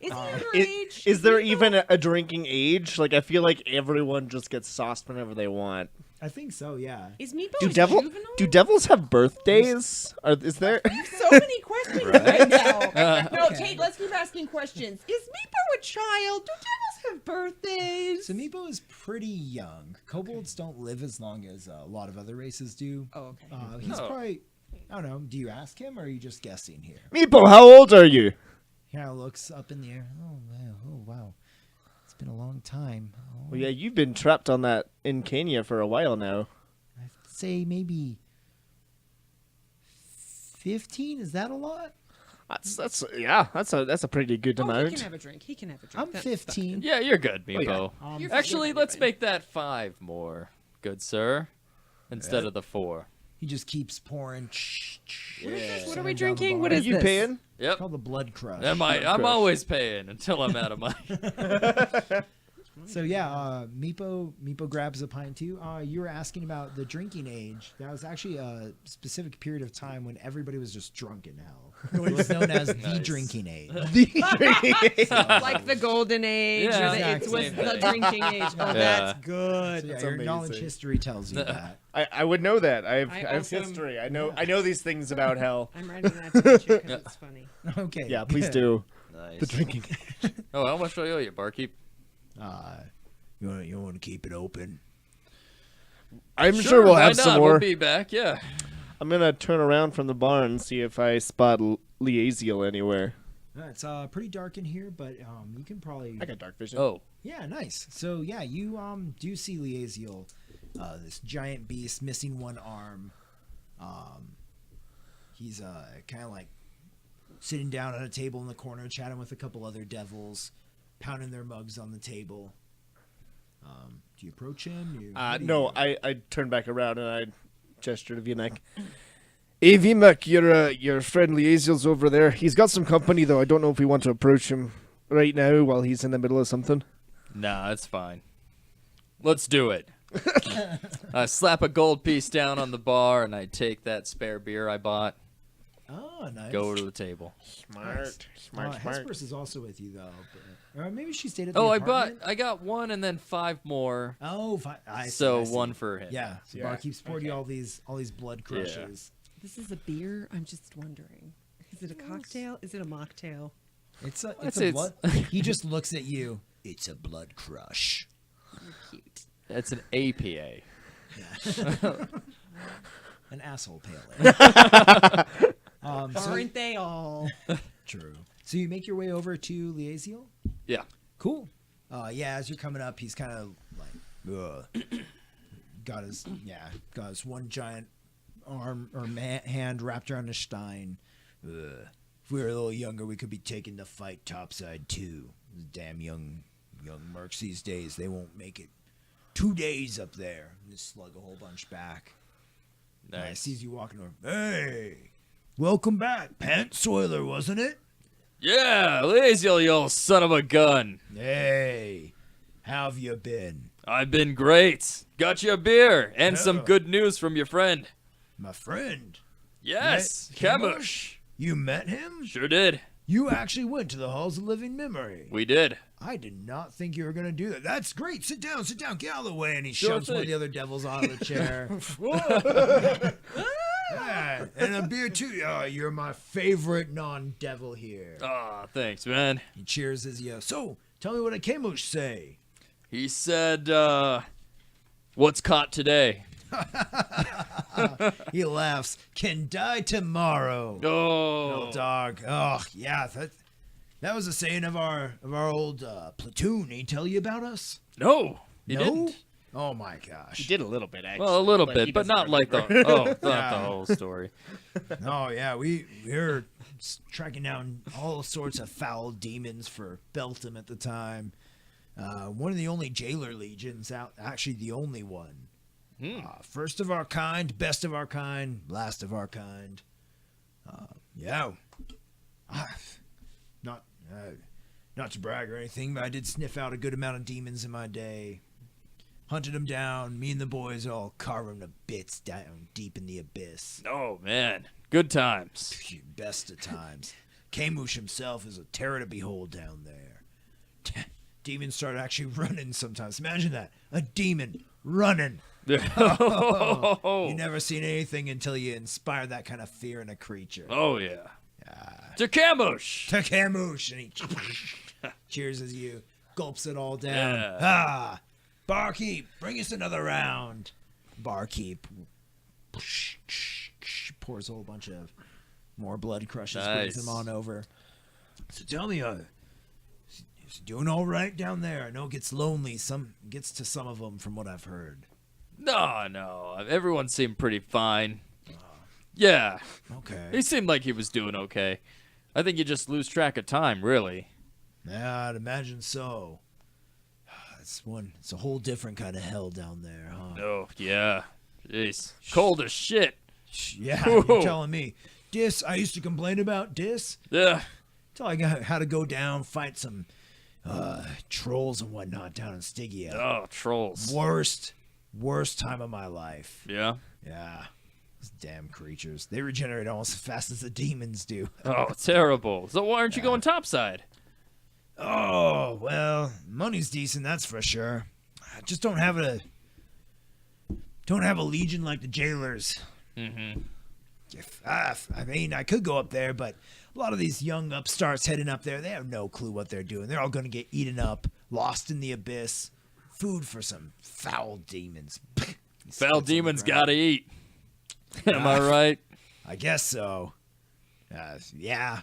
he underage?
Is there even a drinking age? Like, I feel like everyone just gets sauced whenever they want.
I think so, yeah.
Is Meepo
Do
a
devils
juvenile?
have birthdays? Is there?
So many questions right now. No, Tate, let's keep asking questions. Is Meepo a child? Do devils have birthdays?
So Meepo is pretty young. Kobolds don't live as long as a lot of other races do.
Oh, okay.
He's
Oh.
probably, I don't know, do you ask him or are you just guessing here?
Meepo, how old are you?
He kind of looks up in the air. Oh, wow. It's been a long time. Oh,
Well, yeah, you've been trapped on that in Kenya for a while now.
I'd say maybe 15? Is that a lot?
That's a pretty good
Oh, he
amount.
can have a drink. He can have a drink.
I'm
That's
15.
Yeah, you're good, Meepo.
yeah.
You're
Actually,
fine.
let's make that 5 more, good sir, instead of the 4.
He just keeps pouring.
What is this? What
Send
are we
him down the
drinking?
bar.
What
Are
is
you
this?
paying?
Yep.
Called the Blood Crush.
I'm
Crush.
always paying until I'm out of money.
So yeah, Meepo grabs a pint too. You were asking about the drinking age. That was actually a specific period of time when everybody was just drunk in hell. It was known as the
Nice.
drinking age.
Like the golden age,
Yeah,
or the, it
exactly.
was
Same
the
thing.
drinking age. Oh,
Yeah.
that's good.
So yeah,
That's
your knowledge
amazing.
history tells you that.
I would know that. I have
also-
history. I know these things about hell.
I'm writing that down too because it's funny.
Okay.
Yeah, please
good.
do.
Nice.
The drinking.
Oh, how much do I owe you, barkeep?
You want to keep it open?
I'm sure we'll
why
have
not?
some more.
We'll be back, yeah.
I'm gonna turn around from the bar and see if I spot Liaziel anywhere.
It's pretty dark in here, but you can probably.
I got dark vision.
Oh,
Yeah, nice. So yeah, you do see Liaziel, this giant beast missing one arm. He's kind of like sitting down at a table in the corner, chatting with a couple other devils, pounding their mugs on the table. Do you approach him? What do you
No,
do?
I turned back around and I gestured to Vimek. Hey, Vimek, your friend Liaziel's over there. He's got some company, though. I don't know if we want to approach him right now while he's in the middle of something.
nah, it's fine. Let's do it. I slap a gold piece down on the bar, and I take that spare beer I bought,
Oh, nice.
go to the table.
Smart.
Hesperus is also with you though. Or maybe she stayed at the
Oh,
apartment.
I got 1 and then 5 more,
Oh, I see,
so
I see.
1 for him.
Yeah, so
Yeah,
barkeep's poured you all these blood crushes.
This is a beer. I'm just wondering. Is it a cocktail? Is it a mocktail?
It's a
say it's-
blood. He just looks at you. It's a blood crush.
You're cute.
It's an APA.
An asshole pale ale.
Aren't they all?
True. So you make your way over to Liaziel?
Yeah.
Cool. Yeah, as you're coming up, he's kind of like, got his one giant arm or hand wrapped around a stein. If we were a little younger, we could be taking the fight topside too. Damn young mercs these days, they won't make it 2 days up there. And just slug a whole bunch back.
Nice.
Sees you walking over. Hey, welcome back. Pant Soiler, wasn't it?
Yeah, Laziel, you old son of a gun.
Hey, how have you been?
I've been great. Got you a beer and some
Yeah.
good news from your friend.
My friend.
Yes,
Met
Camush.
You met him?
Sure did.
You actually went to the Halls of Living Memory.
We did.
I did not think you were going to do that. That's great. Sit down, get out of the way. And he
Sure
shoves one of
thing.
the other devils out of the chair. Yeah, and a beer too. Oh, you're my favorite non-devil here.
Aw, thanks, man.
He cheers as you. So, tell me what did Kamush say?
He said, what's caught today?
He laughs. Can die tomorrow.
Oh,
Little dog. Oh, yeah. That was a saying of our old platoon. He tell you about us?
no, he
No?
didn't.
Oh my gosh.
He did a little bit, actually.
Well, a little
he
bit, but
doesn't
not like the
remember.
not the whole story.
Oh yeah, we're tracking down all sorts of foul demons for Beltham at the time. One of the only jailer legions out, actually the only one. First of our kind, best of our kind, last of our kind. Yeah, not to brag or anything, but I did sniff out a good amount of demons in my day. Hunted them down. Me and the boys all carved them to bits down deep in the abyss.
Oh man, good times.
Best of times. Kamush himself is a terror to behold down there. Demons start actually running sometimes. Imagine that. A demon running. You never seen anything until you inspire that kind of fear in a creature.
Oh yeah. To Camush.
To Kamush. And he cheers as you gulps it all down.
Yeah.
Ah, barkeep, bring us another round. Barkeep pours a whole bunch of more blood crushes, brings
Nice.
him on over. So tell me, is he doing all right down there? I know it gets lonely. Gets to some of them from what I've heard.
No. Everyone seemed pretty fine. Yeah,
Okay.
he seemed like he was doing okay. I think you just lose track of time, really.
Yeah, I'd imagine so. It's a whole different kind of hell down there, huh?
Oh yeah. Jeez. Cold as shit.
Yeah,
Whoa.
you're telling me. Dis, I used to complain about Dis.
Yeah.
Till I got how to go down, fight some trolls and whatnot down in Stygia.
Oh, trolls.
Worst time of my life.
Yeah.
Yeah. Those damn creatures. They regenerate almost as fast as the demons do.
Oh, terrible. So why aren't you going topside?
Oh, well, money's decent, that's for sure. I just don't have a legion like the jailers.
Mm-hmm.
I mean, I could go up there, but a lot of these young upstarts heading up there, they have no clue what they're doing. They're all going to get eaten up, lost in the abyss, food for some foul demons. He spits on
Foul
the
demons
ground.
gotta eat. Am I right?
I guess so. Yeah.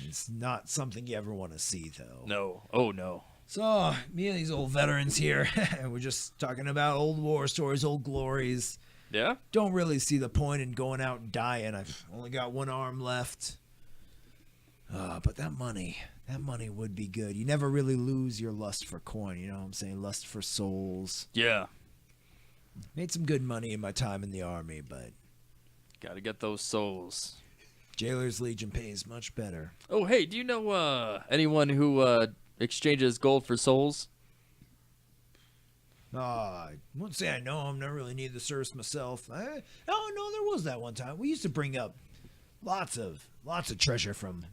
It's not something you ever want to see, though.
No. Oh, no.
So, me and these old veterans here, we're just talking about old war stories, old glories.
Yeah?
Don't really see the point in going out and dying. I've only got one arm left. But that money would be good. You never really lose your lust for coin, you know what I'm saying? Lust for souls.
Yeah.
Made some good money in my time in the army, but
Gotta get those souls.
Jailer's Legion pays much better.
Oh, hey, do you know anyone who exchanges gold for souls?
I won't say I know him. Never really needed the service myself. No, there was that one time. We used to bring up lots of treasure from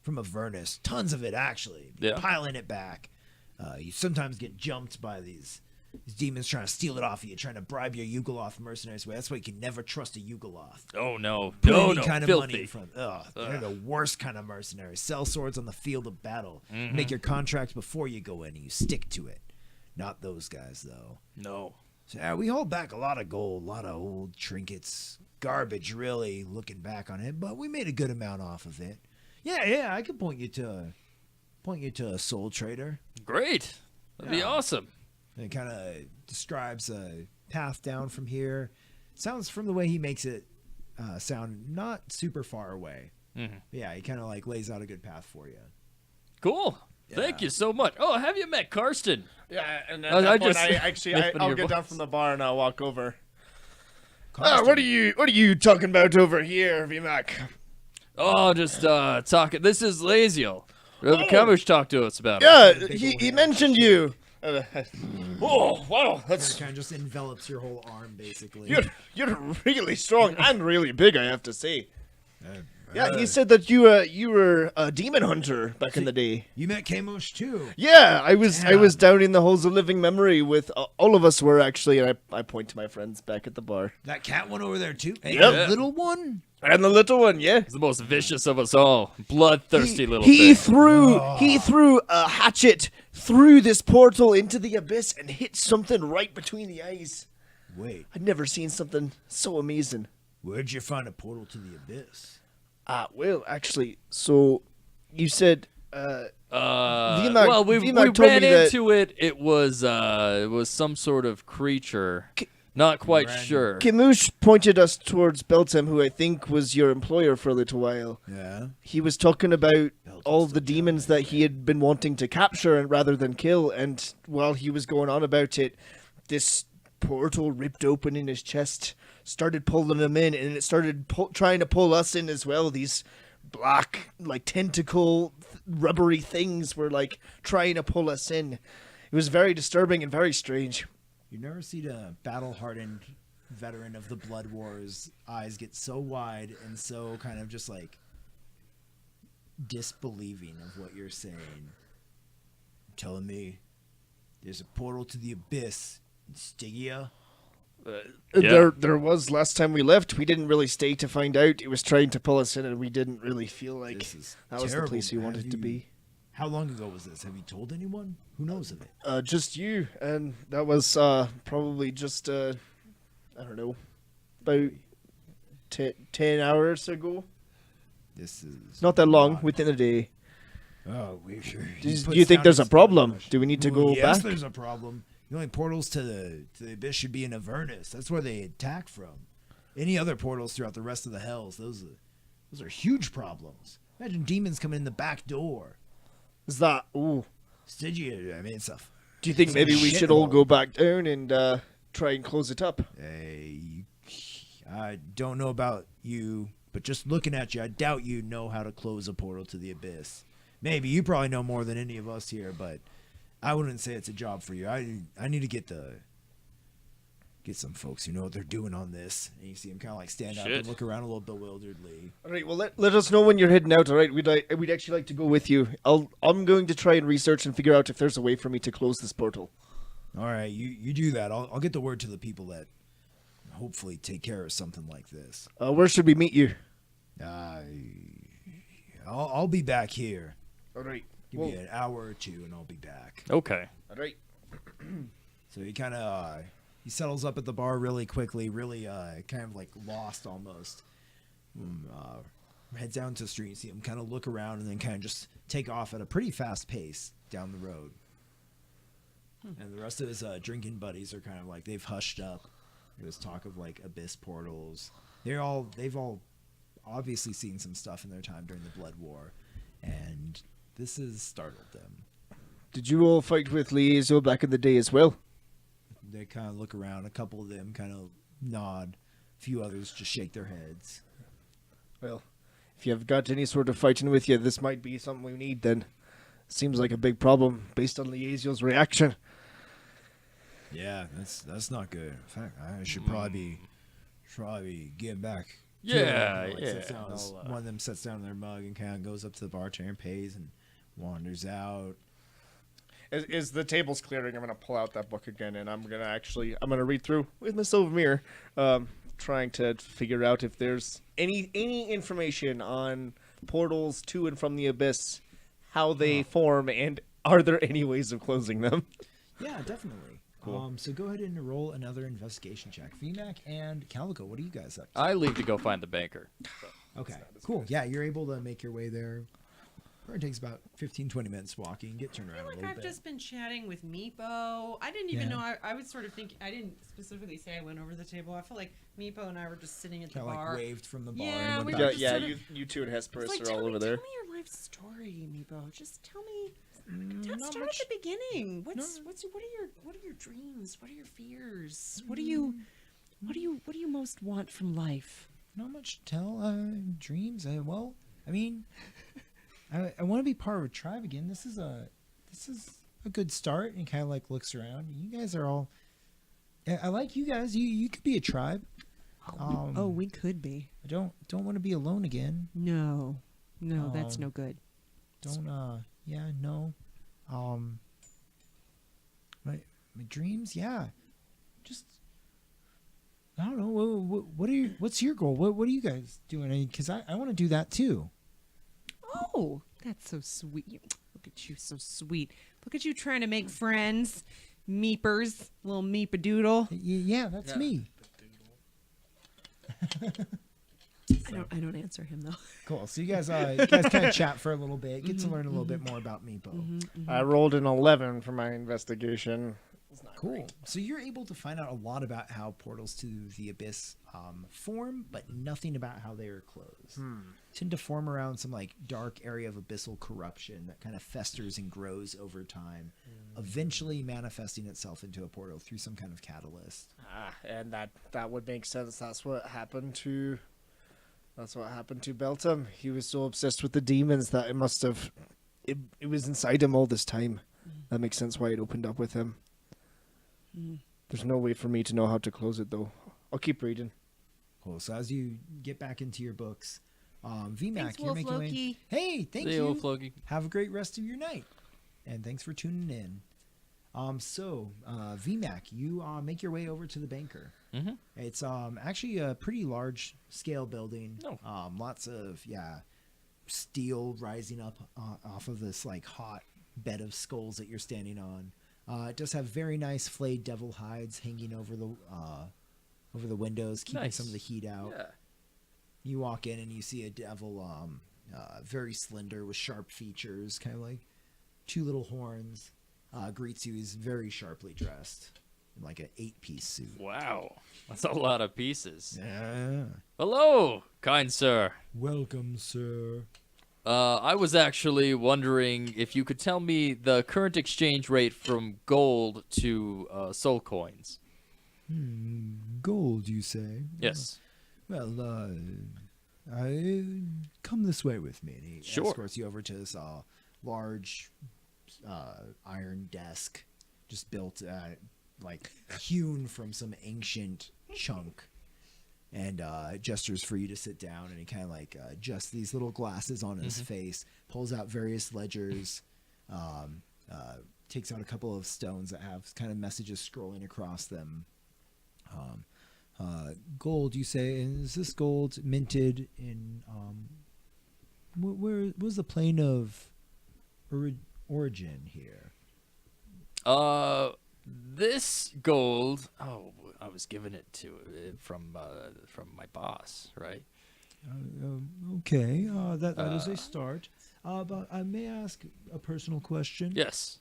Avernus. Tons of it, actually.
Yeah.
Piling it back. You sometimes get jumped by these demons trying to steal it off of you, trying to bribe your Yugoloth mercenaries away. That's why you can never trust a Yugoloth.
Oh, no.
Put
No,
any
no.
kind of
Filthy.
money from. They're the worst kind of mercenaries. Sell swords on the field of battle.
Mm-hmm.
Make your contracts before you go in, and you stick to it. Not those guys, though.
No.
So, yeah, we hold back a lot of gold, a lot of old trinkets. Garbage, really, looking back on it. But we made a good amount off of it. Yeah, I could point you to a soul trader.
Great. That'd be
Yeah.
awesome.
It kind of describes a path down from here. Sounds from the way he makes it sound not super far away.
Mm-hmm.
Yeah, he kind of like lays out a good path for you.
Cool. Thank you so much. Oh, have you met Karsten?
Yeah, and at
I
that point,
just- lifting
I'll
your
get down
voice.
from the bar and I'll walk over.
Karsten,
What are you talking about over here, VMAC?
Oh, just talking. This is Laziel. Kamush talked to us about it.
Yeah,
big
he
old hand.
mentioned you. Oh wow, that's
kind of just envelops your whole arm, basically.
you're really strong and really big, I have to say. Yeah,
Uh,
he said that you were a demon hunter back in the day.
You met Kamosh too.
Yeah, I was down in the halls of living memory with all of us were actually, and I point to my friends back at the bar.
That cat one over there too. And
Yep.
the little one.
And the little one, yeah.
He's the most vicious of us all. Bloodthirsty little
he
thing.
he threw a hatchet through this portal into the abyss and hit something right between the eyes.
Wait,
I'd never seen something so amazing.
where'd you find a portal to the abyss?
Well, actually, so you said VMAC
well, we
VMAC told
ran
me that-
into it. It was some sort of creature. Not quite sure.
Kimoosh pointed us towards Beltem, who I think was your employer for a little while.
Yeah.
He was talking about all the demons that he had been wanting to capture and rather than kill, and while he was going on about it, this portal ripped open in his chest, started pulling him in, and it started trying to pull us in as well. These black, like tentacle, rubbery things were like trying to pull us in. It was very disturbing and very strange.
You've never seen a battle-hardened veteran of the Blood Wars' eyes get so wide and so kind of just like disbelieving of what you're saying. You're telling me there's a portal to the abyss in Stygia?
Yeah.
There was last time we left. We didn't really stay to find out. It was trying to pull us in, and we didn't really feel like
This is
that was the
terrible,
place we
man.
wanted
Have
to
you-
be.
How long ago was this? Have you told anyone? Who knows of it?
Just you, and that was probably just I don't know, about 10 hours ago.
This is
Not that long,
not-
within a day.
Oh, we sure.
Do you think there's a problem? Do we need to go
yes,
back?
there's a problem. The only portals to the abyss should be in Avernus. That's where they attack from. Any other portals throughout the rest of the hells, those are huge problems. Imagine demons coming in the back door.
Is that? Ooh.
Stygia, I mean, it's a
Do you think
It's a
maybe we should all
shithole.
go back down and try and close it up?
I don't know about you, but just looking at you, I doubt you know how to close a portal to the abyss. Maybe you probably know more than any of us here, but I wouldn't say it's a job for you. I need to get some folks who know what they're doing on this. And you see them kind of like stand up
Shit.
and look around a little bewilderedly.
All right. Well, let us know when you're heading out. All right. We'd actually like to go with you. I'm going to try and research and figure out if there's a way for me to close this portal.
All right, you do that. I'll get the word to the people that hopefully take care of something like this.
Where should we meet you?
I'll be back here.
All right.
Give me an hour or two, and I'll be back.
Okay.
All right.
So he kind of he settles up at the bar really quickly, really kind of like lost almost. Heads down to the street, see him kind of look around, and then kind of just take off at a pretty fast pace down the road. And the rest of his drinking buddies are kind of like they've hushed up. There's talk of like abyss portals. They've all obviously seen some stuff in their time during the Blood War, and this has startled them.
Did you all fight with Liazo back in the day as well?
They kind of look around. A couple of them kind of nod. A few others just shake their heads.
Well, if you've got any sort of fighting with you, this might be something we need then. Seems like a big problem based on Liazo's reaction.
Yeah, that's not good. In fact, I should probably be getting back. to
Yeah,
them. Like,
yeah.
sits down, one of them sits down in their mug and kind of goes up to the bartender and pays and wanders out.
As the table's clearing, I'm gonna pull out that book again, and I'm gonna read through with my silver mirror, trying to figure out if there's any information on portals to and from the abyss, how they form, and are there any ways of closing them?
Yeah, definitely.
Cool.
So go ahead and roll another investigation check. VMAC and Calico, what are you guys up to?
I leave to go find the banker.
Okay, cool. Yeah, you're able to make your way there. It takes about 15-20 minutes walking. Get turned
I
around
feel
a
like
little
I've
bit.
just been chatting with Meepo. I didn't even
Yeah.
know. I was sort of thinking. I didn't specifically say I went over the table. I felt like Meepo and I were just sitting at the
Kind of
bar.
like waved from the bar.
Yeah,
and went
we
back
were
to
just
Yeah,
sort of-
you two and
It's
Hesperus
like,
are all over
tell
there.
me your life story, Meepo. Just tell me Dad,
not
start
much.
at the beginning. What are your dreams? What are your fears? What do you most want from life?
Not much to tell. Dreams. Well, I mean, I want to be part of a tribe again. This is a good start. And kind of like looks around. You guys are all. I like you guys. You could be a tribe.
We could be.
I don't want to be alone again.
No, that's
Um,
no good.
Don't. Yeah. No. My dreams. Yeah. Just. I don't know. What's your goal? What are you guys doing? Because I want to do that too.
Oh, that's so sweet. Look at you, so sweet. Look at you trying to make friends. Meepers, little meepadoodle.
Yeah, that's me.
I don't answer him though.
Cool. So you guys kind of chat for a little bit, get to learn a little bit more about Meepo.
I rolled an 11 for my investigation.
Cool. So you're able to find out a lot about how portals to the abyss form, but nothing about how they are closed. Tend to form around some like dark area of abyssal corruption that kind of festers and grows over time, eventually manifesting itself into a portal through some kind of catalyst.
And that would make sense. That's what happened to Beltum. He was so obsessed with the demons that it must have it was inside him all this time. That makes sense why it opened up with him. There's no way for me to know how to close it though. I'll keep reading.
Cool. So as you get back into your books, VMAC,
Thanks,
you're
Wolf
making way.
Loki.
Hey, thank
See
you.
old Floki.
Have a great rest of your night, and thanks for tuning in. VMAC, you make your way over to the banker.
Mm-hmm.
It's actually a pretty large scale building.
Oh.
Lots of steel rising up off of this like hot bed of skulls that you're standing on. It does have very nice flayed devil hides hanging over the windows, keeping
Nice.
some of the heat out.
Yeah.
You walk in and you see a devil, very slender with sharp features, kind of like two little horns. Greets you. He's very sharply dressed in like an 8-piece suit.
Wow, that's a lot of pieces.
Yeah.
Hello, kind sir.
Welcome, sir.
I was actually wondering if you could tell me the current exchange rate from gold to soul coins.
Gold, you say?
Yes.
Well, I come this way with me. And he
Sure.
escorts you over to this large iron desk, just built like hewn from some ancient chunk, and gestures for you to sit down. And he kind of like adjusts these little glasses on his face, pulls out various ledgers, takes out a couple of stones that have kind of messages scrolling across them. Gold, you say? And is this gold minted in where was the plane of origin here?
This gold. Oh, I was given it from my boss, right?
Okay, that is a start. But I may ask a personal question.
Yes.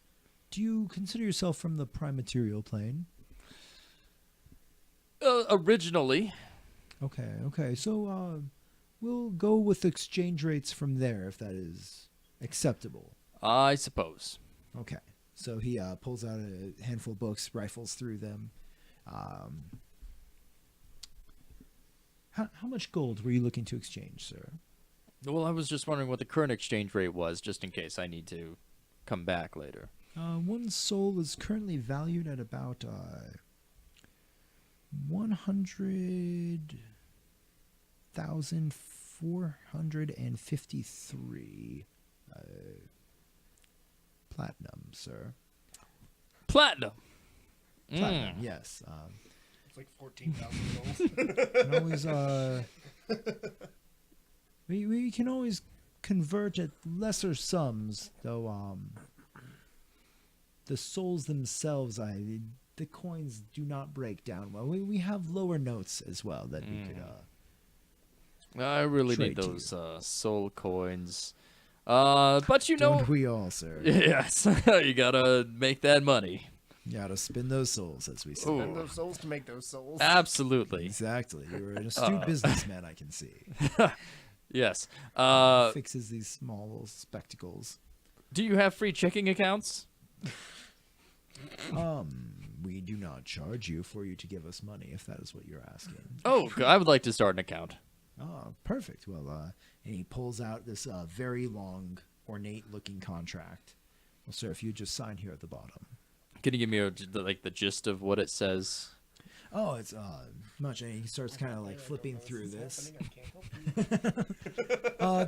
Do you consider yourself from the prime material plane?
Originally.
Okay. So we'll go with exchange rates from there, if that is acceptable.
I suppose.
Okay. So he pulls out a handful of books, rifles through them. How much gold were you looking to exchange, sir?
Well, I was just wondering what the current exchange rate was, just in case I need to come back later.
One soul is currently valued at about 100,453 platinum, sir.
Platinum.
Platinum, yes.
It's like 14,000 gold.
Can always we can always convert at lesser sums, though. The souls themselves, the coins do not break down well. We have lower notes as well that we could.
I really need
Trade to
those soul coins. But you know,
Don't we all, sir?
yes, you gotta make that money.
You gotta spin those souls, as we say.
Ooh.
Spend those souls to make those souls.
Absolutely.
Exactly. You're an astute businessman, I can see.
Yes.
Fixes these small little spectacles.
Do you have free checking accounts?
We do not charge you for you to give us money, if that is what you're asking.
Oh, I would like to start an account.
Oh, perfect. Well, and he pulls out this very long, ornate-looking contract. Well, sir, if you just sign here at the bottom.
Can you give me the gist of what it says?
Oh, it's much. And he starts kind of like flipping through this.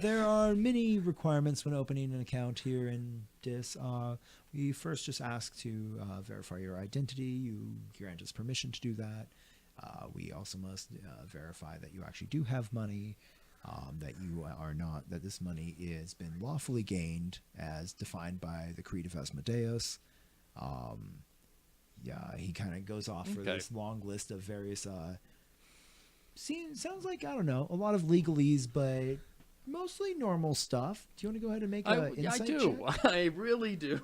There are many requirements when opening an account here in DIS. We first just ask to verify your identity. You grant us permission to do that. We also must verify that you actually do have money, that you are not, that this money has been lawfully gained as defined by the Creed of Asmodeus. Yeah, he kind of goes off for this long list of various. Sounds like, I don't know, a lot of legalese, but mostly normal stuff. Do you want to go ahead and make an insight
I do.
check?
I really do.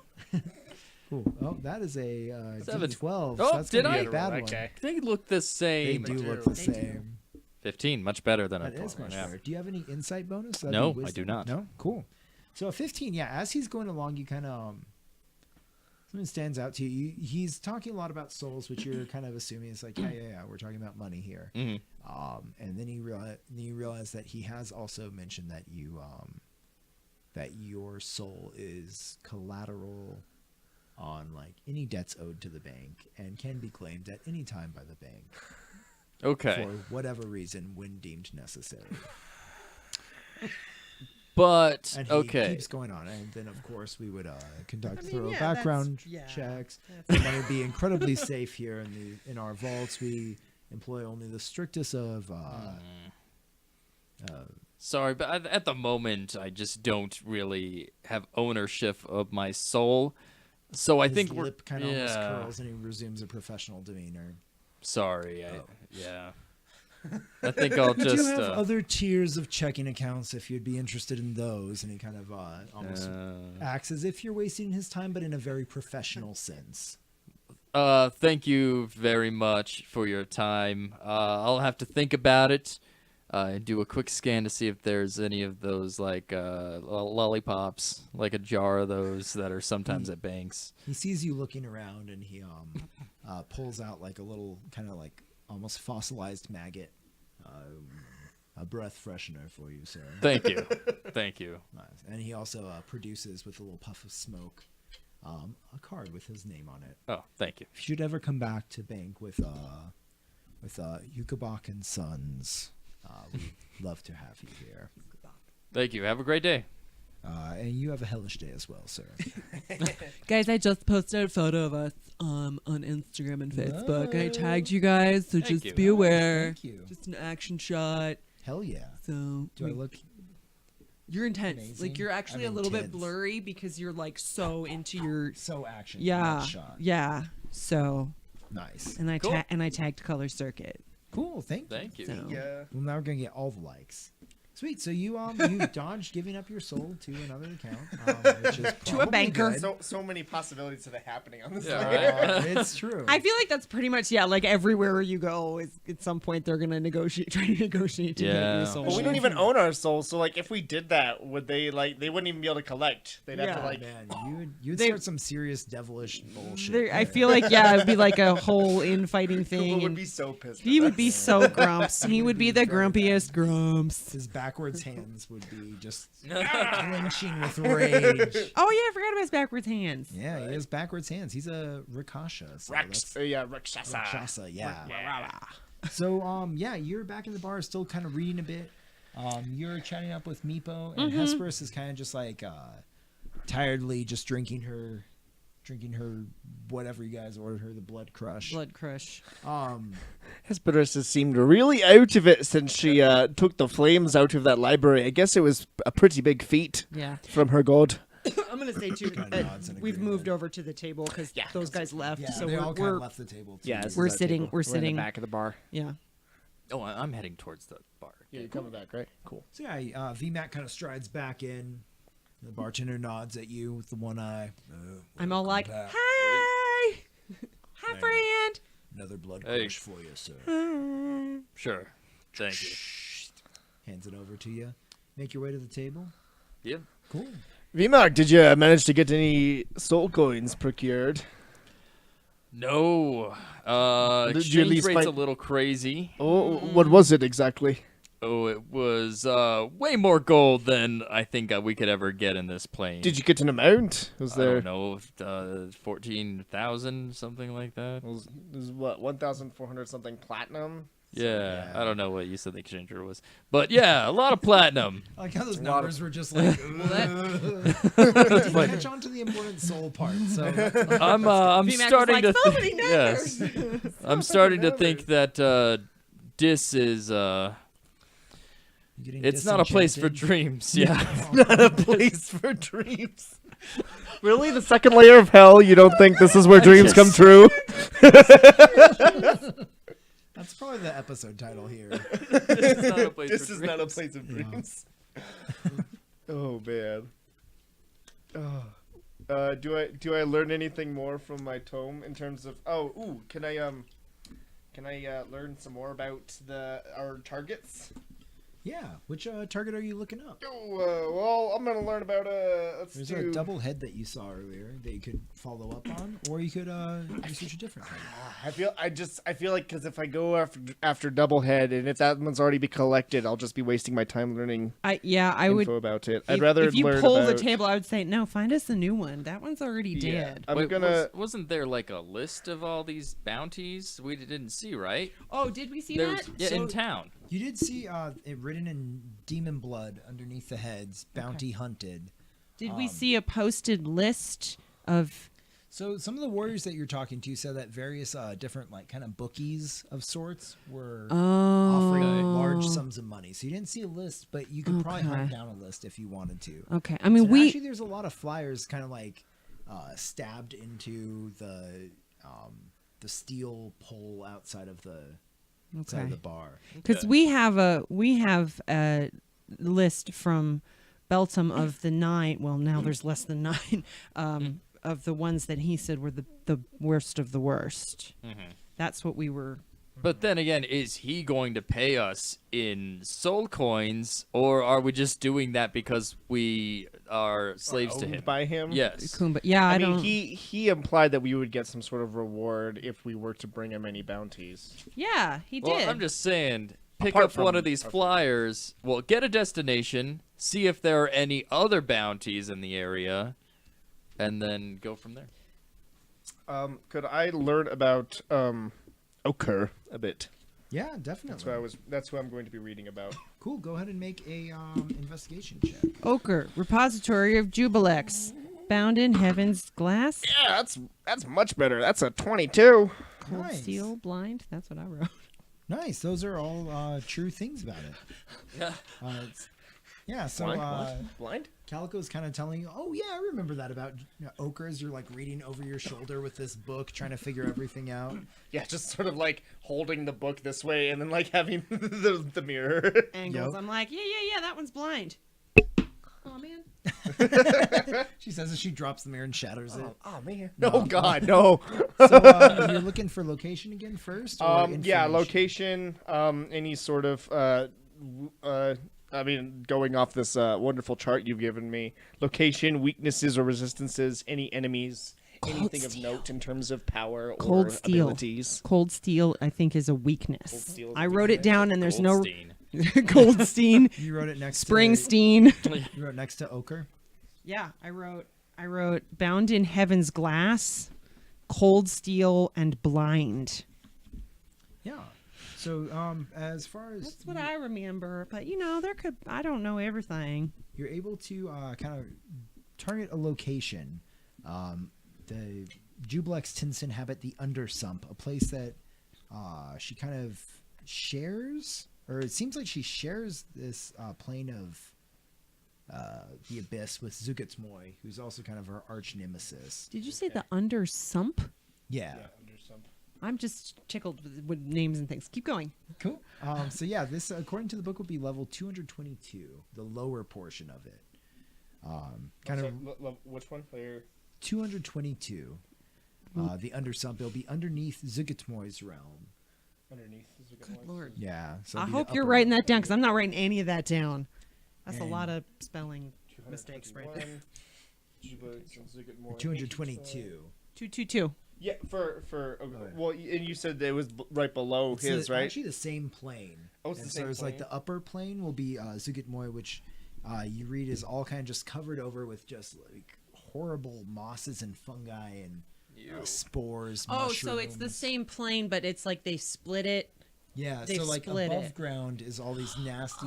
Cool. Oh, that is a
7.
D12.
Oh,
so that's
did
gonna
I?
be a bad one.
Okay.
They look the
They
same.
do look the
They do.
same.
15, much better than
That
I
is
thought.
much
Yeah.
better. Do you have any insight bonus? That'd
No,
be
I do
wisdom.
not.
No? Cool. So a 15, yeah, as he's going along, you kind of something stands out to you. He's talking a lot about souls, which you're kind of assuming is like, yeah, we're talking about money here.
Mhm.
And then you realize that he has also mentioned that you that your soul is collateral on like any debts owed to the bank and can be claimed at any time by the bank
Okay.
for whatever reason when deemed necessary.
But,
And he
okay.
keeps going on, and then of course we would conduct
I mean,
thorough
yeah,
background
that's- yeah,
checks.
that's-
The money would be incredibly safe here in our vaults. We employ only the strictest of.
Sorry, but at the moment, I just don't really have ownership of my soul. So I
His
think we're.
lip kind of almost
Yeah.
curls, and he resumes a professional demeanor.
Sorry.
Oh.
Yeah. I think I'll
We
just.
do have other tiers of checking accounts if you'd be interested in those, and he kind of almost acts as if you're wasting his time, but in a very professional sense.
Thank you very much for your time. I'll have to think about it. Do a quick scan to see if there's any of those like lollipops, like a jar of those that are sometimes at banks.
He sees you looking around, and he pulls out like a little kind of like almost fossilized maggot, a breath freshener for you, sir.
Thank you. Thank you.
Nice. And he also produces with a little puff of smoke a card with his name on it.
Oh, thank you.
If you should ever come back to bank with Yukabak and Sons, we'd love to have you here.
Thank you. Have a great day.
And you have a hellish day as well, sir.
Guys, I just posted a photo of us on Instagram and Facebook. I tagged you guys, so
Thank
just
you.
be aware.
Thank you.
Just an action shot.
Hell yeah.
So
Do I look?
you're intense.
Amazing?
Like you're actually
I'm
a little bit
intense.
blurry because you're like so into your
So action.
yeah
Shot.
yeah. So
Nice.
and I
Cool.
and I tagged Color Circuit.
Cool. Thank you.
Thank you.
So
Yeah.
Well, now we're gonna get all the likes. Sweet. So you you dodged giving up your soul to another account, which is
To a
probably
banker.
good.
So many possibilities of that happening on this.
Yeah,
land.
right.
It's true.
I feel like that's pretty much like everywhere you go is at some point they're gonna try to negotiate to get
Yeah.
your soul.
But we don't even own our souls, so like if we did that, would they they wouldn't even be able to collect? They'd have
Yeah.
to like
Man, you'd
They-
start some serious devilish bullshit.
There- I
there.
feel like it'd be like a whole infighting thing.
Kubo would
and
be so pissed.
he
at
would
us.
be so grumps. He would be the
Very bad.
grumpiest grumps.
His backwards hands would be just clenching with rage.
Oh yeah, I forgot about his backwards hands.
Yeah, he has backwards hands. He's a Rakasha. So
Rex.
that's-
Yeah, Rakshasa.
Rakshasa, yeah. So, yeah, you're back in the bar, still kind of reading a bit. You're chatting up with Meepo, and Hesperus is kind of just like tiredly just drinking her whatever you guys ordered her, the blood crush.
Blood crush.
Hesperus has seemed really out of it since she took the flames out of that library. I guess it was a pretty big feat
Yeah.
from her god.
I'm gonna say too.
Kinda nods in
We've
agreement.
moved over to the table because those guys left.
Yeah,
so
they all kind
we're
of left the table. Too.
Yeah, this
We're
is that
sitting-
table.
we're
in
sitting-
the back of the bar.
yeah.
Oh, I'm heading towards the bar.
Yeah, you're coming back, right? Cool.
So yeah, VMAC kind of strides back in. The bartender nods at you with the one eye.
I'm all like,
back.
"Hi, hi,
Hey.
friend."
Another blood
Hey.
crush for you, sir.
Sure. Thank you.
Hands it over to you. Make your way to the table.
Yeah.
Cool.
VMAC, did you manage to get any soul coins procured?
No.
Did you at
Exchange
least
rate's a
find-
little crazy.
Oh, what was it exactly?
Oh, it was way more gold than I think we could ever get in this plane.
Did you get an amount? Was
I
there?
don't know, 14,000, something like that.
Was what 1,400 something platinum?
Yeah,
yeah.
I don't know what you said the exchange rate was, but yeah, a lot of platinum.
I like how those
lot of-
numbers were just like. Didn't catch on to the important soul part. So that's not-
I'm
VMAC was
starting
like,
to
so
think.
many
Yes,
numbers.
I'm starting to think that Dis is
You're getting
it's not a place for
disenchanted.
dreams. Yeah.
Not a place for dreams. Really, the second layer of hell? You don't think this is where dreams come true?
That's probably the episode title here.
It's not a place
This
for
is not a
dreams.
place of
Yeah.
dreams. Oh man. Do I learn anything more from my tome in terms of? Can I learn some more about our targets?
Yeah. Which target are you looking up?
Well, I'm gonna learn about let's
There's
do.
a double head that you saw earlier that you could follow up on, or you could research a different thing.
I feel like because if I go after Doublehead and if that one's already be collected, I'll just be wasting my time learning
I
info
would.
about it. I'd rather
if you
learn
pull
about.
the table, I would say no. Find us a new one. That one's already
Yeah.
dead.
I'm
Wait,
gonna.
wasn't there like a list of all these bounties we didn't see, right?
Oh, did we see
There's,
that?
yeah, in town.
You did see it written in demon blood underneath the heads, bounty hunted.
Did we see a posted list of?
So some of the warriors that you're talking to said that various different like kind of bookies of sorts were offering large sums of money. So you didn't see a list, but you could probably hunt
Okay.
down a list if you wanted to.
Okay, I mean
And
we.
actually there's a lot of flyers kind of like stabbed into the steel pole outside of the outside of the bar.
Because
Okay.
we have a list from Beltum of the 9. Well, now there's less than 9 of the ones that he said were the worst of the worst. That's what we were.
But then again, is he going to pay us in soul coins, or are we just doing that because we are slaves to
owned
him?
by him.
Yes.
Kumba. Yeah, I,
I mean,
don't.
he implied that we would get some sort of reward if we were to bring him any bounties.
Yeah, he
Well,
did.
I'm just saying, pick
Apart
up one
from-
of these flyers. Well, get a destination, see if there are any other bounties in the area, and then go from there.
Could I learn about Ochre a bit?
Yeah, definitely.
That's who I'm going to be reading about.
Cool. Go ahead and make a investigation check.
Ochre, repository of Jubilex, bound in heaven's glass.
Yeah, that's much better. That's a 22.
Cold
Nice.
steel, blind. That's what I wrote.
Nice. Those are all true things about it.
Yeah.
Yeah. So
Blind? What? Blind?
Calico's kind of telling you, "Oh yeah, I remember that about Ochre." As you're like reading over your shoulder with this book, trying to figure everything out.
Yeah, just sort of like holding the book this way and then like having the mirror.
Angles.
Yep.
I'm like, yeah, that one's blind. Oh man.
She says as she drops the mirror and shatters it.
Oh man.
No.
Oh god, no.
So you're looking for location again first? Or
Yeah,
information?
location, any sort of I mean, going off this wonderful chart you've given me, location, weaknesses or resistances, any enemies, anything of note in terms of power
Cold
or
steel.
abilities.
Cold steel, I think, is a weakness.
steel is
I
a
wrote it down, and there's no
Goldstein.
Goldstein,
You wrote it next.
Springsteen.
You wrote next to Ochre.
Yeah, I wrote bound in heaven's glass, cold steel, and blind.
Yeah. So as far as
That's what I remember, but I don't know everything.
you're able to kind of target a location. The Jublex tends to inhabit the Undersump, a place that she kind of shares, or it seems like she shares this plane of the Abyss with Zugatsmoy, who's also kind of her arch nemesis.
Did you say the under sump?
Yeah.
I'm just tickled with names and things. Keep going.
Cool. So yeah, this according to the book would be level 222, the lower portion of it.
Which one? Layer
222. The Undersump. It'll be underneath Zugatsmoy's realm.
underneath.
Good lord.
Yeah. So
I
it'll be the
hope you're
upper
writing
realm.
that down because I'm not writing any of that down. That's a
And-
lot of spelling. mistakes right there.
222.
222.
Yeah, for well, and you said that it was right below
It's
his, right?
actually the same plane.
Oh, it's the
And
same
so it's like
plane?
the upper plane will be Zugitmoy, which you read is all kind of just covered over with just like horrible mosses and fungi and spores.
Oh, so it's the
mushrooms.
same plane, but it's like they split it.
Yeah,
They've
so like
split
above
it.
ground is all these nasty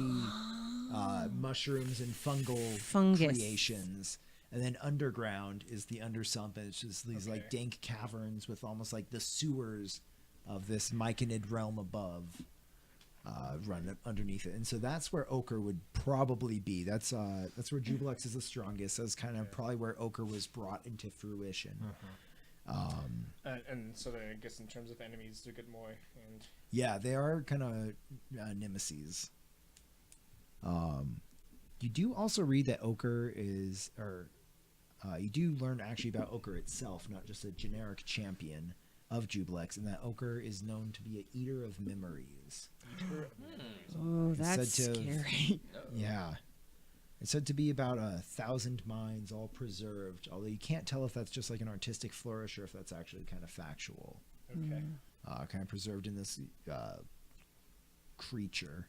mushrooms and fungal
Fungus.
creations. And then underground is the undersump, and it's just these like dank caverns with almost like the sewers of this Myconid realm above run underneath it. And so that's where Ochre would probably be. That's where Jubilex is the strongest. That's kind of probably where Ochre was brought into fruition.
And so then I guess in terms of enemies, Zugitmoy and
Yeah, they are kind of nemesis. You do also read that Ochre is, or you do learn actually about Ochre itself, not just a generic champion of Jubilex, and that Ochre is known to be an eater of memories.
Oh,
It's
that's
said to-
scary.
Yeah. It's said to be about 1,000 minds all preserved, although you can't tell if that's just like an artistic flourish or if that's actually kind of factual.
okay.
Kind of preserved in this creature.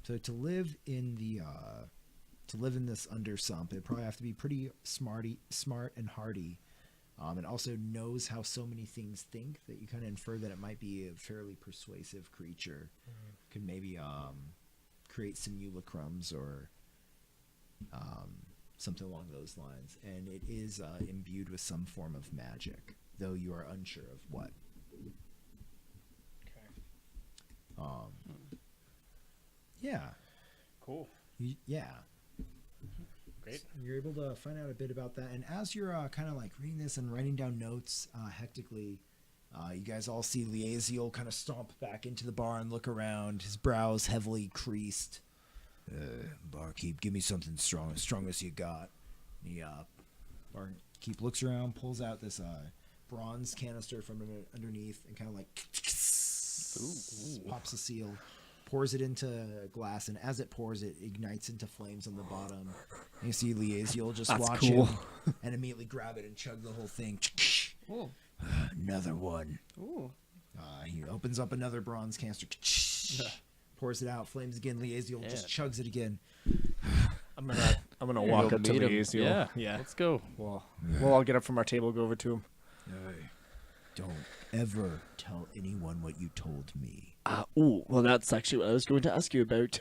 So to live in this undersump, it probably have to be pretty smart and hardy, and also knows how so many things think that you kind of infer that it might be a fairly persuasive creature. Could maybe create simulacrums or something along those lines, and it is imbued with some form of magic, though you are unsure of what.
Okay.
Yeah.
Cool.
Yeah.
Great.
You're able to find out a bit about that. And as you're kind of like reading this and writing down notes hectically, you guys all see Liaziel kind of stomp back into the bar and look around, his brows heavily creased. Barkeep, give me something strong, as strong as you got. He, Barkeep looks around, pulls out this bronze canister from underneath and kind of like pops a seal. Pours it into a glass, and as it pours, it ignites into flames on the bottom. And you see Liaziel just
That's
watch
cool.
him and immediately grab it and chug the whole thing.
Ooh.
Another one.
Ooh.
He opens up another bronze canister. Pours it out. Flames again. Liaziel just chugs it again.
I'm gonna walk
Go
up to
meet him.
Liaziel.
Yeah.
Yeah.
Let's go.
Well, we'll all get up from our table, go over to him.
Don't ever tell anyone what you told me.
Well, that's actually what I was going to ask you about.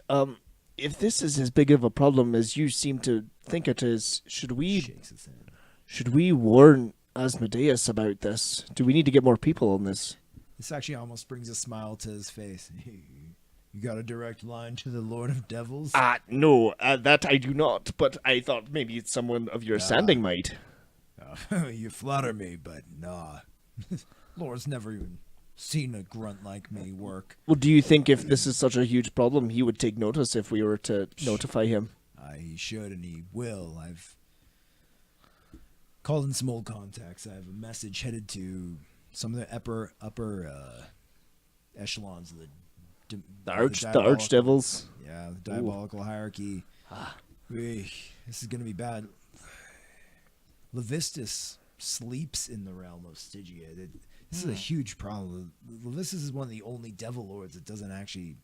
If this is as big of a problem as you seem to think it is, should
Shakes his head.
we warn Asmodeus about this? Do we need to get more people on this?
This actually almost brings a smile to his face. You got a direct line to the Lord of Devils?
No, that I do not. But I thought maybe someone of your standing might.
You flatter me, but nah. Lord's never even seen a grunt like me work.
Well, do you think if this is such a huge problem, he would take notice if we were to notify him?
He should and he will. I've called in some old contacts. I have a message headed to some of the upper echelons of the
The archdevils.
Yeah, the diabolical hierarchy. This is gonna be bad. Levistus sleeps in the realm of Stygia. This is a huge problem. Levistus is one of the only devil lords that doesn't actually.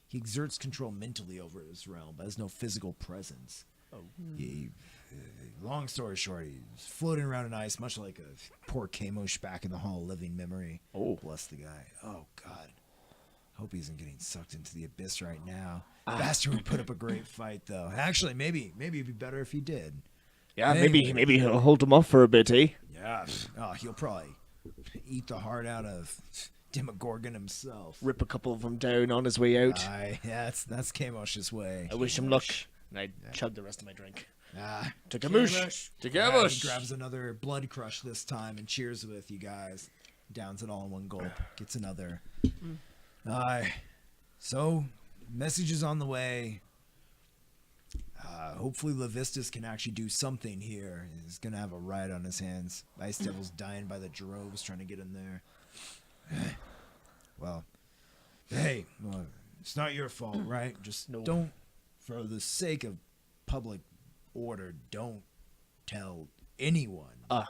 He exerts control mentally over his realm, but has no physical presence. Long story short, he's floating around in ice, much like a poor Kamosh back in the Hall of Living Memory.
Oh.
Bless the guy. Oh, God. Hope he isn't getting sucked into the abyss right now. Bastard would put up a great fight, though. Actually, maybe it'd be better if he did.
Yeah,
Anyway.
maybe he'll hold him off for a bit, eh?
Yeah. Oh, he'll probably eat the heart out of Demogorgon himself.
Rip a couple of them down on his way out.
Yeah, that's Kamosh's way.
I wish him luck. And I chugged the rest of my drink.
To
Kamush.
To
He
Gamush.
grabs another blood crush this time and cheers with you guys. Downs it all in one gulp. Gets another. So, message is on the way. Hopefully Levistus can actually do something here. He's gonna have a riot on his hands. Ice Devil's dying by the droves trying to get in there. Well, hey, it's not your fault, right? Just don't, for the sake of public order, don't tell anyone.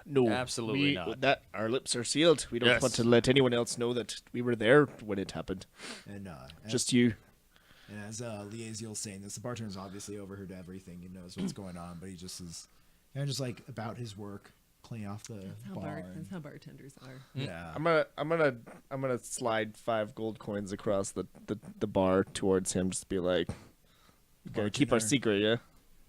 No,
Absolutely not.
That our lips are sealed. We don't
Yes.
want to let anyone else know that we were there when it happened.
And
Just you.
and as Liaziel's saying this, the bartender's obviously overheard everything and knows what's going on, but he just is just like about his work, cleaning off the bar.
That's how bartenders are.
Yeah.
I'm gonna slide 5 gold coins across the bar towards him. Just be like, "You gotta keep our
Bartender.
secret, yeah."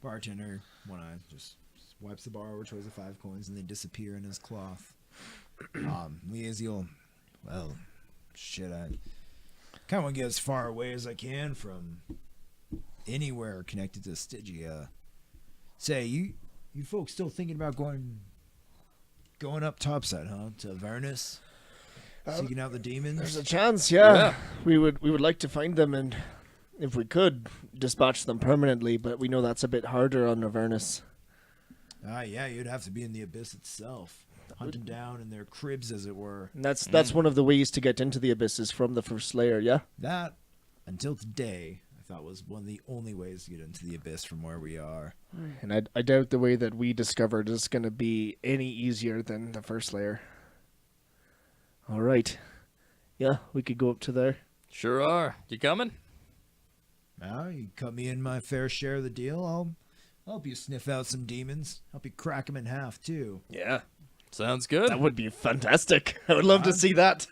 Bartender, one eye, just wipes the bar over, throws the 5 coins, and they disappear in his cloth. Liaziel, well, shit, I kind of want to get as far away as I can from anywhere connected to Stygia. Say, you folks still thinking about going up topside, huh? To Avernus? Seeking out the demons?
There's a chance, yeah. We would like to find them, and if we could, dispatch them permanently. But we know that's a bit harder on Avernus.
Yeah, you'd have to be in the abyss itself. Hunt them down in their cribs, as it were.
And that's one of the ways to get into the abyss is from the first layer, yeah.
That, until today, I thought was one of the only ways to get into the abyss from where we are.
And I doubt the way that we discovered is going to be any easier than the first layer. All right. Yeah, we could go up to there.
Sure are. You coming?
Now, you cut me in my fair share of the deal, I'll help you sniff out some demons. Help you crack them in half, too.
Yeah.
Sounds good.
That would be fantastic. I would love to see that.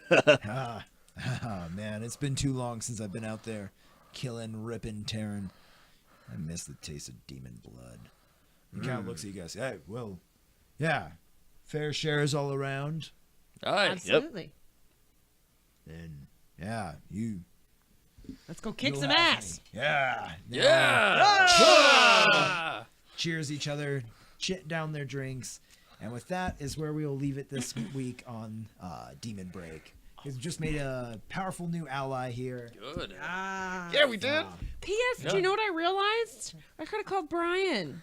Man, it's been too long since I've been out there killing, ripping, tearing. I miss the taste of demon blood. He kind of looks at you guys. Hey, well, yeah, fair shares all around.
All right.
Absolutely.
And yeah, you.
Let's go kick
you'll
some
have
ass.
me. Yeah.
Yeah.
Cheers each other, chit down their drinks, and with that is where we will leave it this week on Demon Break. We've just made a powerful new ally here.
Good.
Yeah, we did.
P.S. Do you know what I realized? I could have called Brian.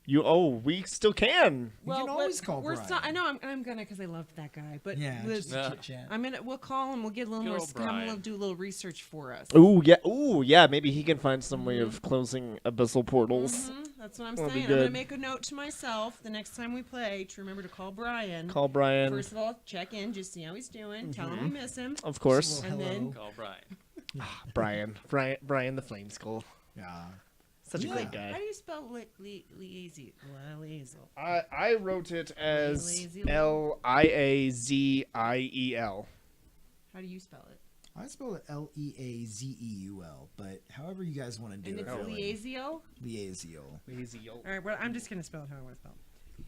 We still can.
We can always call
we're
Brian.
I know I'm gonna because I loved that guy. But
Yeah,
Liz,
just chit chat.
we'll call him. We'll get a little
Good
more.
old
Have him
Brian.
do a little research for us.
Ooh, yeah. Maybe he can find some way of closing abyssal portals.
That's what I'm
That'll be
saying. I'm gonna
good.
make a note to myself the next time we play to remember to call Brian.
Call Brian,
First of all, check in, just see how he's doing. Tell him we miss him.
of course.
Hello.
And then
Call Brian.
Brian the Flame Skull.
Yeah.
Such a
Yeah.
great
how
guy.
do you spell liaison?
I wrote it as
Lazy-
Liaziel.
How do you spell it?
I spell it Leazeul, but however you guys want to do
And
it.
it's
really.
Liaziel?
Liaziel.
All right, well, I'm just gonna spell it how I want to spell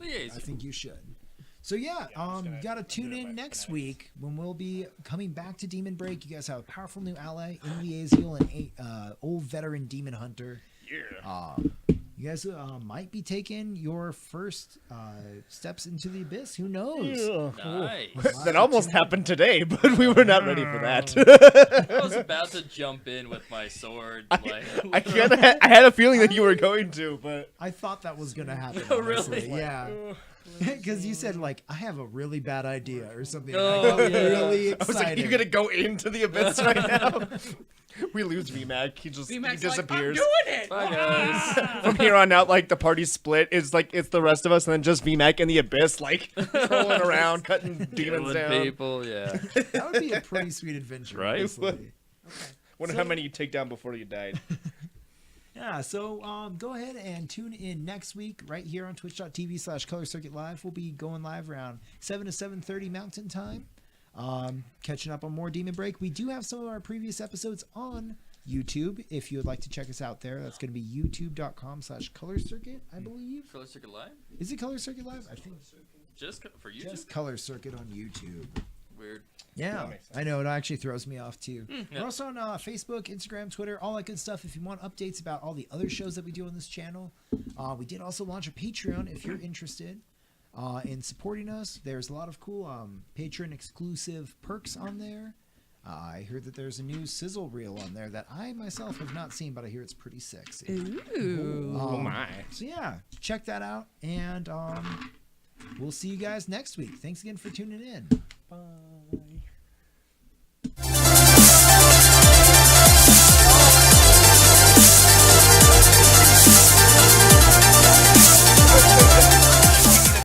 it.
I think you should. So yeah, you gotta tune in next week when we'll be coming back to Demon Break. You guys have a powerful new ally in Liaziel and a old veteran demon hunter. Yeah. You guys might be taking your first steps into the abyss. Who knows?
Nice.
That almost happened today, but we were not ready for that.
I was about to jump in with my sword. Like,
I had a feeling that you were going to, but
I thought that was gonna happen.
Oh,
honestly.
really?
Yeah. Because you said like I have a really bad idea or something.
Oh,
I got
yeah.
really
I was like,
excited.
"You gonna go into the abyss right now?" We lose VMAC. He
VMAX's
disappears.
Like, I'm doing it.
bye guys.
From here on out, like the party's split. It's the rest of us, and then just VMAC in the abyss, like trolling around, cutting demons
Killing
down.
people. Yeah.
That would be a pretty sweet adventure,
Right?
honestly.
Wonder how many you take down before you died.
Yeah, so go ahead and tune in next week right here on twitch.tv/Color Circuit Live. We'll be going live around 7 to 7:30 Mountain Time. Catching up on more Demon Break. We do have some of our previous episodes on YouTube. If you would like to check us out there, that's going to be youtube.com/Color Circuit, I believe.
Color Circuit Live?
Is it Color Circuit Live? I think
Just for you?
just Color Circuit on YouTube.
Weird.
Yeah, I know. It actually throws me off too.
Yeah.
We're also on Facebook, Instagram, Twitter, all that good stuff. If you want updates about all the other shows that we do on this channel, we did also launch a Patreon if you're interested in supporting us. There's a lot of cool patron exclusive perks on there. I heard that there's a new sizzle reel on there that I myself have not seen, but I hear it's pretty sexy.
Ooh.
Oh my!
So yeah, check that out, and we'll see you guys next week. Thanks again for tuning in.
Bye.